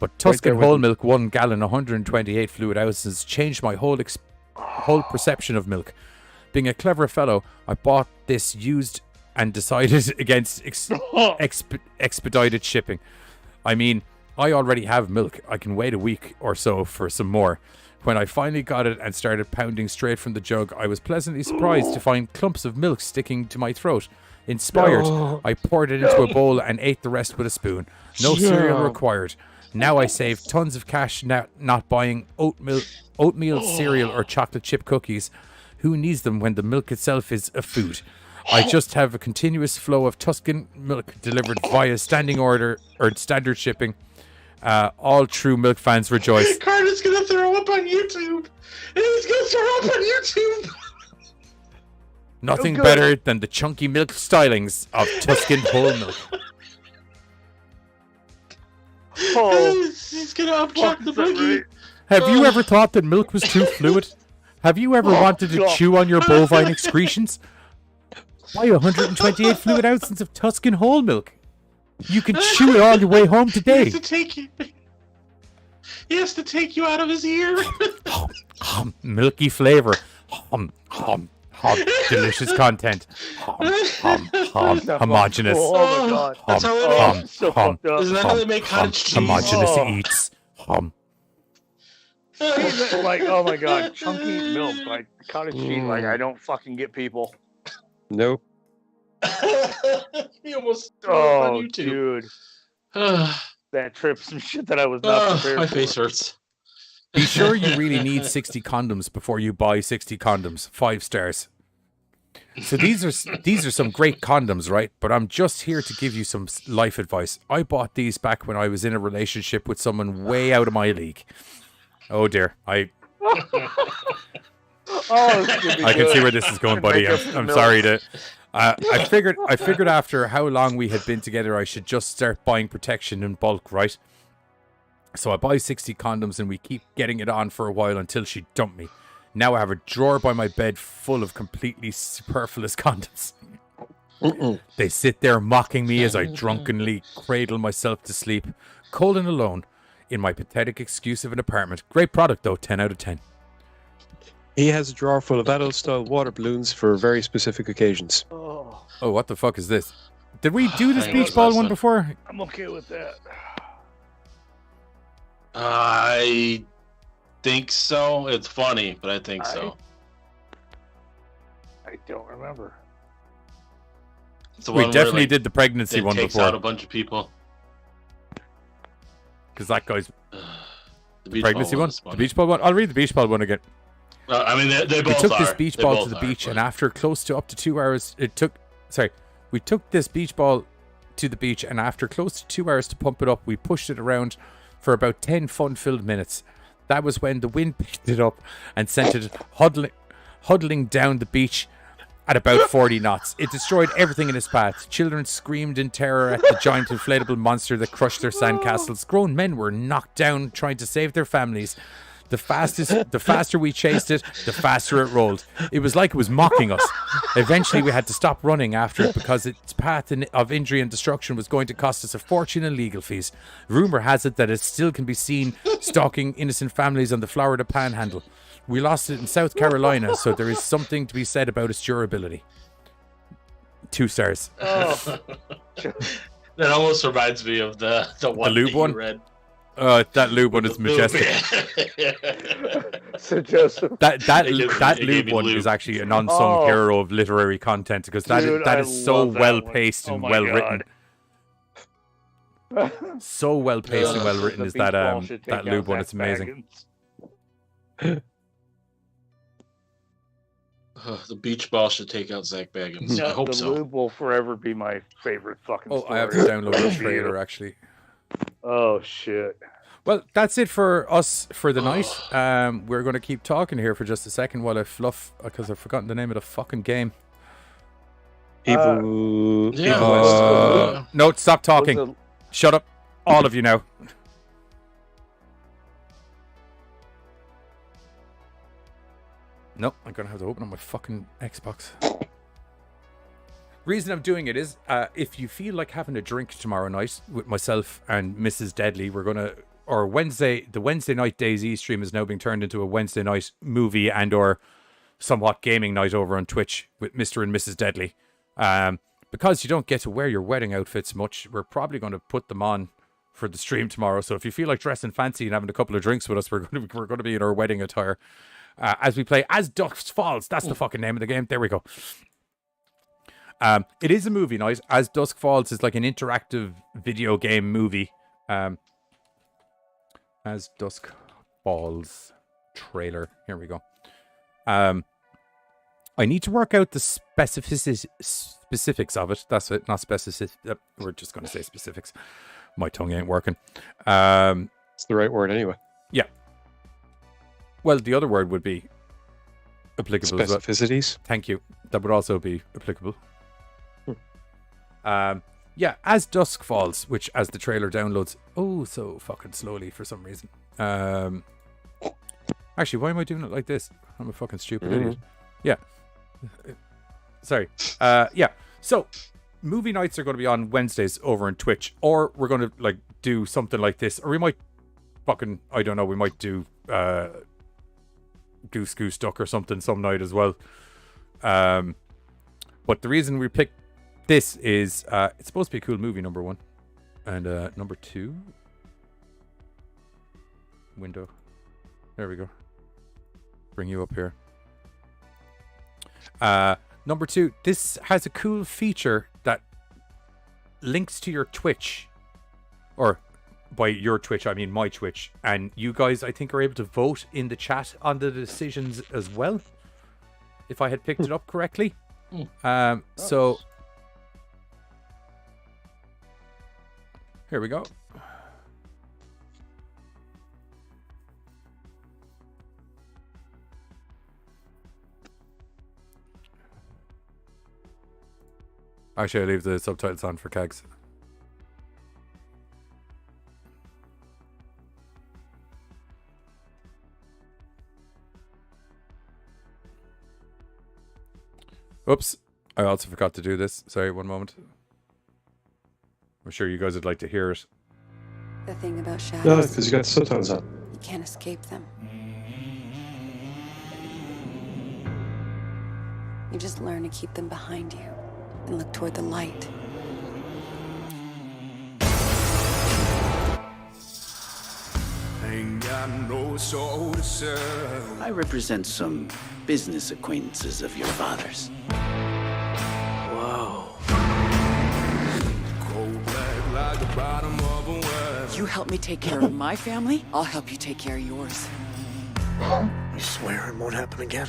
But Tuscan whole milk, 1 gallon, 128 fluid ounces, changed my whole perception of milk. Being a clever fellow, I bought this used and decided against expedited shipping. I mean, I already have milk. I can wait a week or so for some more. When I finally got it and started pounding straight from the jug, I was pleasantly surprised to find clumps of milk sticking to my throat. Inspired, I poured it into a bowl and ate the rest with a spoon. No cereal required. Now I save tons of cash not buying oatmeal cereal or chocolate chip cookies. Who needs them when the milk itself is a food? I just have a continuous flow of Tuscan milk delivered via standing order or standard shipping. All true milk fans rejoice. Carter's gonna throw up on YouTube. He's gonna throw up on YouTube. Nothing better than the chunky milk stylings of Tuscan whole milk. He's gonna upchuck the boogie. Have you ever thought that milk was too fluid? Have you ever wanted to chew on your bovine excretions? Buy 128 fluid ounces of Tuscan whole milk. You can chew it all your way home today. He has to take you out of his ear. Milky flavor. Delicious content. Homogenous. Oh my god. That's how it is. So fucked up. Isn't that how they make cottage cheese? Homogenous eats. Like, oh my god, chunky milk, like cottage cheese. Like, I don't fucking get people. Nope. He almost threw up on Oh, YouTube. dude. That trip, some shit that I was not prepared my for. face hurts. Be sure you really need 60 condoms before you buy 60 condoms. 5 stars. So these are some great condoms, right? But I'm just here to give you some life advice. I bought these back when I was in a relationship with someone way out of my league. Oh dear, I can see where this is going, buddy. I'm sorry to. I figured after how long we had been together, I should just start buying protection in bulk, right? So I buy 60 condoms and we keep getting it on for a while until she dumped me. Now I have a drawer by my bed full of completely superfluous condoms. They sit there mocking me as I drunkenly cradle myself to sleep, cold and alone, in my pathetic excuse of an apartment. Great product though, 10 out of 10. He has a drawer full of adult-style water balloons for very specific occasions. Oh, what the fuck is this? Did we do this beach ball one before? I'm okay with that. I think so. It's funny, but I think so. I don't remember. It's the We one definitely where, like, did the pregnancy it one takes before. out a bunch of people. Because that guy's The the pregnancy one. The beach ball one. I'll read the beach ball one again. I mean, they both We took this are. beach They ball both to the are, beach, but- and after close to up to 2 hours, we took this beach ball to the beach, and after close to 2 hours to pump it up, we pushed it around for about 10 fun-filled minutes. That was when the wind picked it up and sent it huddling down the beach at about 40 knots. It destroyed everything in its path. Children screamed in terror at the giant inflatable monster that crushed their sandcastles. Grown men were knocked down trying to save their families. The faster we chased it, the faster it rolled. It was like it was mocking us. Eventually, we had to stop running after it because its path of injury and destruction was going to cost us a fortune in legal fees. Rumor has it that it still can be seen stalking innocent families on the Florida Panhandle. We lost it in South Carolina, so there is something to be said about its durability. 2 stars. Oh. That almost reminds me of the one lube that you one? read. That lube one is majestic. So Joseph, that lube one is actually an unsung hero of literary content because that is so well paced and well written. So well paced and well written is that lube one. It's amazing. The beach ball should take out Zach Baggins. I hope the so. lube will forever be my favorite fucking story. I have to download the trailer actually. Oh shit. Well, that's it for us for the night. We're going to keep talking here for just a second while I fluff because I've forgotten the name of the fucking game. Evil. No, stop talking. Shut up, all of you now. Nope, I'm going to have to open up my fucking Xbox. Reason I'm doing it is, if you feel like having a drink tomorrow night with myself and Mrs. Deadly, we're going to, or the Wednesday night DayZ stream is now being turned into a Wednesday night movie and or somewhat gaming night over on Twitch with Mr. and Mrs. Deadly. Because you don't get to wear your wedding outfits much, we're probably going to put them on for the stream tomorrow. So if you feel like dressing fancy and having a couple of drinks with us, we're going to be in our wedding attire. As we play As Dusk Falls. That's the fucking name of the game. There we go. It is a movie night. As Dusk Falls is like an interactive video game movie. As Dusk Falls trailer. Here we go. I need to work out the specifics of it. That's it. Not specifics. We're just going to say specifics. My tongue ain't working. It's the right word anyway. Yeah. Well, the other word would be applicable. Specificities. Thank you. That would also be applicable. Yeah, As Dusk Falls, which as the trailer downloads, so fucking slowly for some reason. Actually, why am I doing it like this? I'm a fucking stupid idiot. Yeah. Sorry. Yeah. So, movie nights are going to be on Wednesdays over on Twitch, or we're going to like do something like this, or we might fucking, I don't know, we might do Goose Goose Duck or something some night as well. But the reason we picked this is it's supposed to be a cool movie, number one. And number two, window. There we go. Bring you up here. Number two, this has a cool feature that links to your Twitch. Or by your Twitch, I mean my Twitch. And you guys, I think, are able to vote in the chat on the decisions as well. If I had picked it up correctly. So here we go. Actually, I'll leave the subtitles on for Kags. Oops. I also forgot to do this. Sorry, one moment. I'm sure you guys would like to hear it. The thing about shadows. No, because you got the subtitles on. You can't escape them. You just learn to keep them behind you and look toward the light. Ain't got no soul to sell. I represent some business acquaintances of your father's. Whoa. Cold black like the bottom of a well. You help me take care of my family, I'll help you take care of yours. You swear it won't happen again?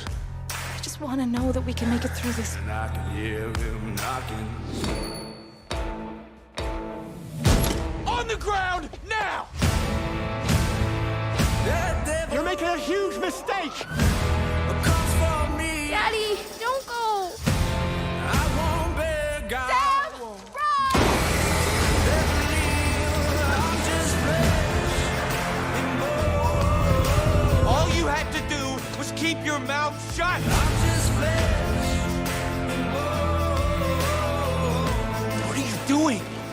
I just want to know that we can make it through this. And I can hear him knocking. On the ground, now! You're making a huge mistake! Daddy, don't go! I won't beg God. Dad, run!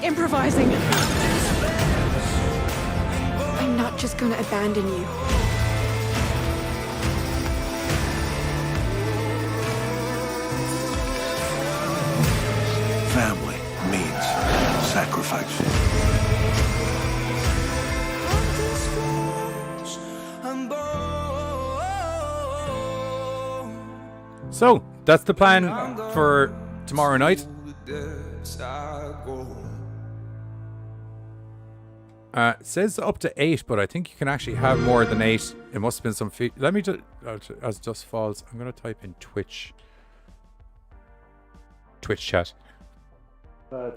improvising. I'm not just gonna abandon you. Family means sacrifice. So, that's the plan for tomorrow night. It says up to 8, but I think you can actually have more than 8. It must have been some let me just, as just falls, I'm going to type in Twitch chat.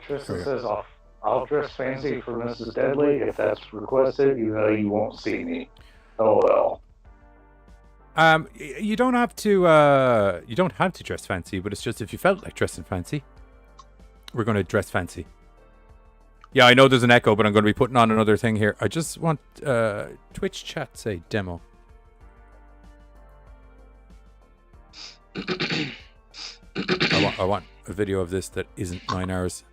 Tristan says, I'll dress fancy for Mrs. Deadly. If that's requested, you know you won't see me. Oh well. You don't have to dress fancy, but it's just if you felt like dressing fancy, we're going to dress fancy. Yeah, I know there's an echo, but I'm going to be putting on another thing here. I just want Twitch chat say demo. I want a video of this that isn't 9 hours.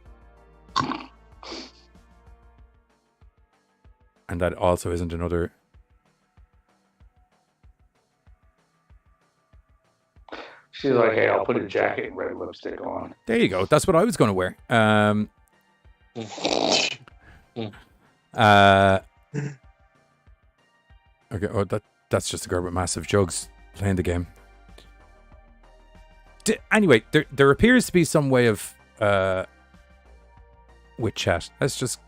And that also isn't another. She's like, hey, I'll put a jacket and red lipstick on. There you go. That's what I was going to wear. Okay, oh, that's just a girl with massive jugs playing the game. Anyway, there appears to be some way of with chat. Let's just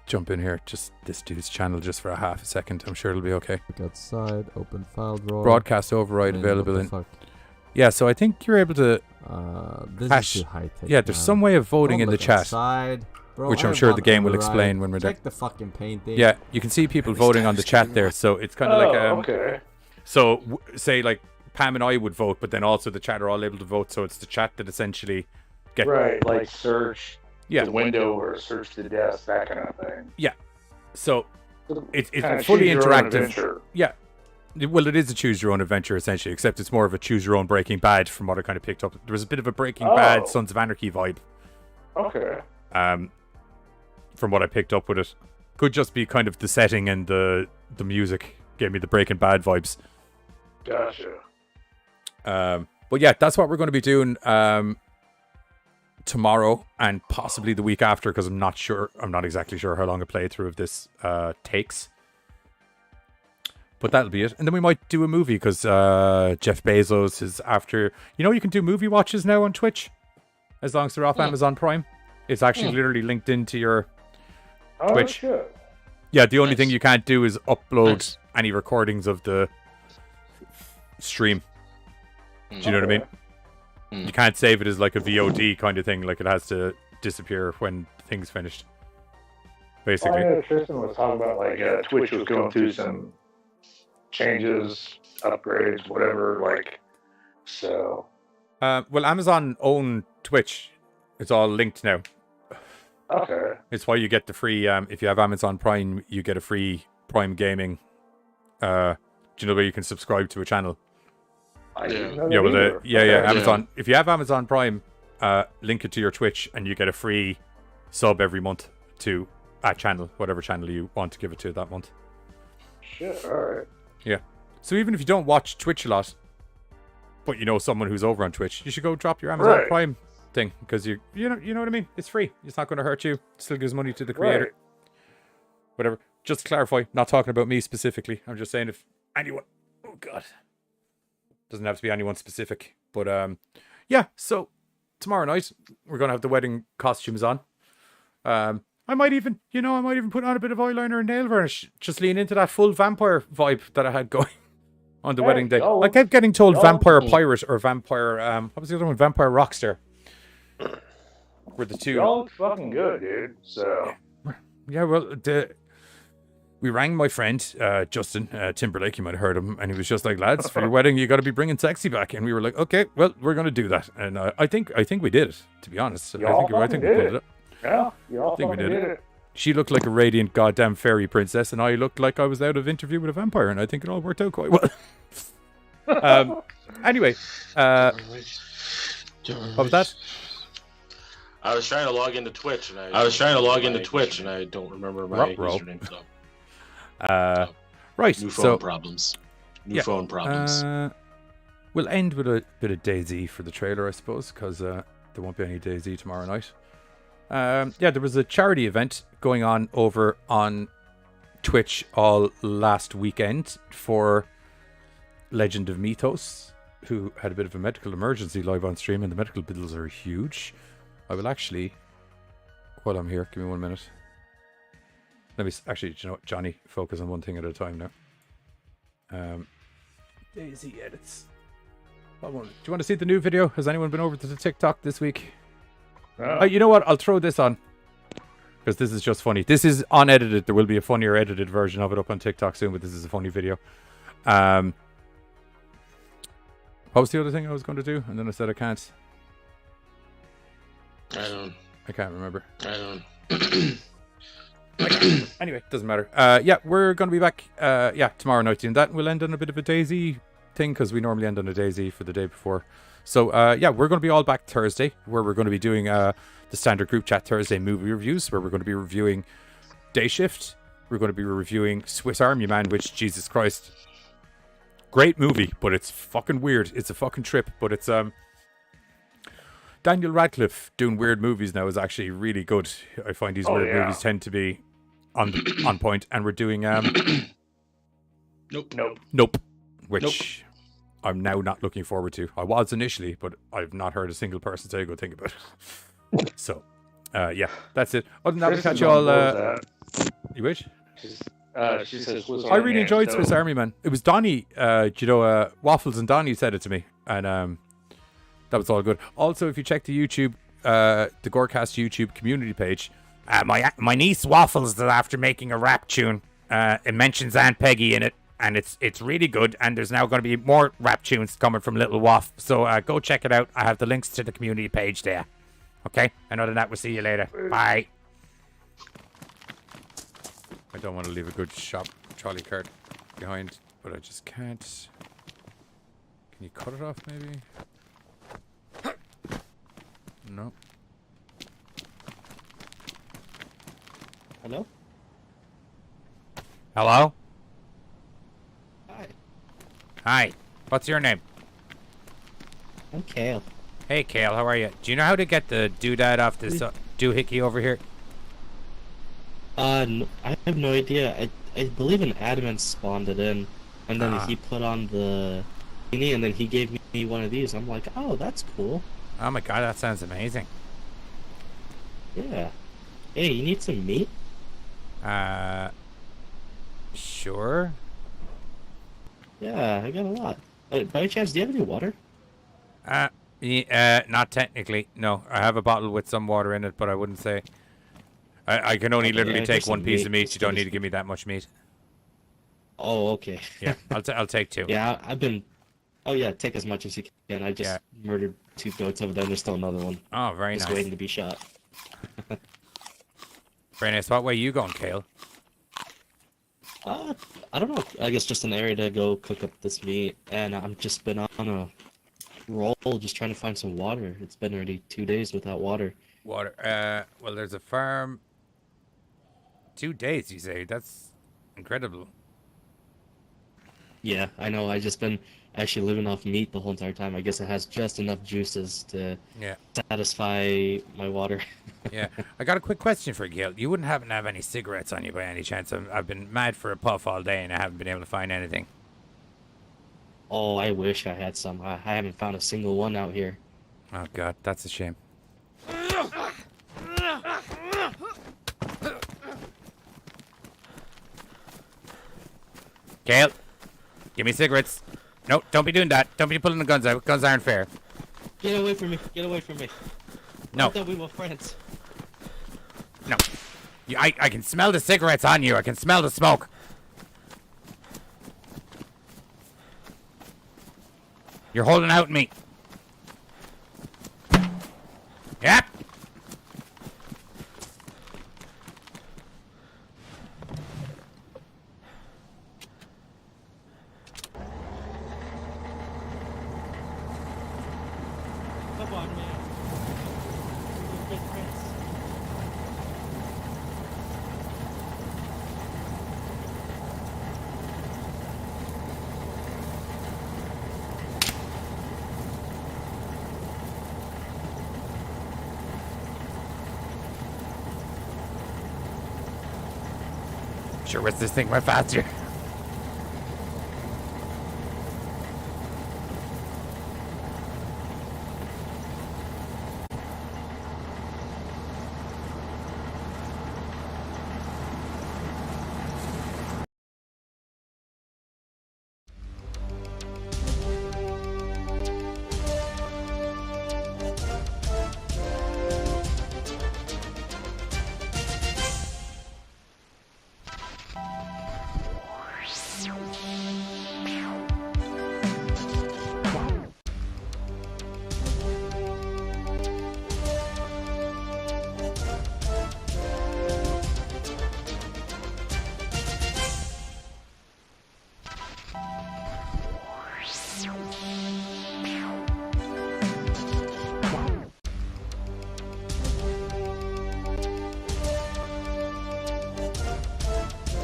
jump in here. Just this dude's channel just for a half a second. I'm sure it'll be okay. Look outside, open file drawer. Broadcast override available in. Yeah, so I think you're able to this hash. Is too high tech, yeah, there's some way of voting in the chat. Outside. Bro, which I'm sure the game will explain when we're done. Check the fucking painting. Yeah, you can see people voting on the chat there, so it's kind of like okay. So say like Pam and I would vote, but then also the chat are all able to vote, so it's the chat that essentially get right, like search the window or search the desk, that kind of thing. Yeah, so it's Kinda fully choose your own interactive. adventure. Yeah, well, it is a choose your own adventure essentially, except it's more of a choose your own Breaking Bad from what I kind of picked up. There was a bit of a Breaking Bad, Sons of Anarchy vibe. Okay. From what I picked up with it, could just be kind of the setting and the music gave me the Breaking Bad vibes. Gotcha. But yeah, that's what we're going to be doing tomorrow and possibly the week after, because I'm not exactly sure how long a playthrough of this takes. But that'll be it. And then we might do a movie because Jeff Bezos is after. You can do movie watches now on Twitch as long as they're off Amazon Prime. It's actually literally linked into your Twitch. Shit. Yeah, the only thing you can't do is upload any recordings of the stream. Do you know what I mean? You can't save it as like a VOD kind of thing. Like it has to disappear when the thing's finished. Basically. I know Tristan was talking about like Twitch was going through some changes, upgrades, whatever. Like, so. Well, Amazon own Twitch. It's all linked now. Okay. It's why you get the free. If you have Amazon Prime, you get a free Prime Gaming. Do you know where you can subscribe to a channel? Amazon. If you have Amazon Prime, link it to your Twitch, and you get a free sub every month to a channel, whatever channel you want to give it to that month. Shit. All right. Yeah. So even if you don't watch Twitch a lot, but you know someone who's over on Twitch, you should go drop your Amazon Prime thing, because you know what I mean. It's free. It's not going to hurt you. It still gives money to the creator. Right. Whatever. Just to clarify, not talking about me specifically. I'm just saying if anyone. Oh God. Doesn't have to be anyone specific, but yeah. So tomorrow night we're gonna have the wedding costumes on. I might even put on a bit of eyeliner and nail varnish. Just lean into that full vampire vibe that I had going on the wedding day. I kept getting told vampire pirate or vampire. What was the other one? Vampire rockstar. Were the two? Y'all look fucking good, dude. So yeah, well, we rang my friend Justin Timberlake. You might have heard him, and he was just like, "Lads, for your wedding, you got to be bringing sexy back." And we were like, "Okay, well, we're gonna do that." And I think we did it. To be honest, I think we pulled it up. Yeah, y'all think we did it. She looked like a radiant goddamn fairy princess, and I looked like I was out of Interview with a Vampire, and I think it all worked out quite well. Anyway, what was that? I was trying to log into Twitch, and I don't remember my username. So. Right. New phone problems. Phone problems. We'll end with a bit of DayZ for the trailer, I suppose, because there won't be any DayZ tomorrow night. There was a charity event going on over on Twitch all last weekend for Legend of Mythos, who had a bit of a medical emergency live on stream, and the medical bills are huge. I will actually, while I'm here, give me 1 minute. Let me actually, do you know what, Johnny, focus on one thing at a time now. DayZ edits. Do you want to see the new video? Has anyone been over to the TikTok this week? You know what? I'll throw this on, because this is just funny. This is unedited. There will be a funnier edited version of it up on TikTok soon, but this is a funny video. What was the other thing I was going to do? And then I said I can't. I can't remember. Anyway, doesn't matter. We're going to be back tomorrow night doing that. We'll end on a bit of a DayZ thing, because we normally end on a DayZ for the day before. So we're going to be all back Thursday, where we're going to be doing the standard group chat Thursday movie reviews, where we're going to be reviewing Day Shift. We're going to be reviewing Swiss Army Man, which, Jesus Christ, great movie, but it's fucking weird. It's a fucking trip, but it's Daniel Radcliffe doing weird movies now is actually really good. I find these weird movies tend to be on point, and we're doing Nope, which I'm now not looking forward to. I was initially, but I've not heard a single person say a good thing about it. So, that's it. Other than that, we'll catch you all. You wish? She says Swiss I really enjoyed Swiss Army Man. It was Donnie, Waffles and Donnie said it to me, and that was all good. Also, if you check the YouTube, the Gorecast YouTube community page, my niece Waffles is after making a rap tune. It mentions Aunt Peggy in it, and it's really good. And there's now going to be more rap tunes coming from Little Waff. So go check it out. I have the links to the community page there. Okay. And other than that, we'll see you later. Bye. I don't want to leave a good shop trolley cart behind, but I just can't. Can you cut it off, maybe? No. Hello? Hello? Hi. Hi. What's your name? I'm Kale. Hey, Kale. How are you? Do you know how to get the doodad off this doohickey over here? No, I have no idea. I believe an admin spawned it in, and then he put on the thingy, and then he gave me one of these. I'm like, oh, that's cool. Oh my god, that sounds amazing. Yeah. Hey, you need some meat? Sure. Yeah, I got a lot. By any chance, do you have any water? Not technically. No, I have a bottle with some water in it, but I wouldn't say. I can only literally take one piece of meat. You don't need to give me that much meat. Oh, okay. Yeah, I'll take two. Yeah, I've been. Oh yeah, take as much as you can. I just murdered 2 goats over there. There's still another one. Oh, very nice. Just waiting to be shot. Very nice. What way you going, Kale? I don't know. I guess just an area to go cook up this meat, and I've just been on a roll, just trying to find some water. It's been already 2 days without water. Water. Well, there's a farm. 2 days, you say? That's incredible. Yeah, I know. I just been actually living off meat the whole entire time. I guess it has just enough juices to satisfy my water. Yeah. I got a quick question for you, Gil. You wouldn't happen to have any cigarettes on you by any chance? I've been mad for a puff all day and I haven't been able to find anything. Oh, I wish I had some. I haven't found a single one out here. Oh, God. That's a shame. Kale, give me cigarettes. No, don't be doing that. Don't be pulling the guns out. Guns aren't fair. Get away from me. Get away from me. No. I thought we were friends. No. I can smell the cigarettes on you. I can smell the smoke. You're holding out me. Yep. Come on, man. sure wish this thing went faster.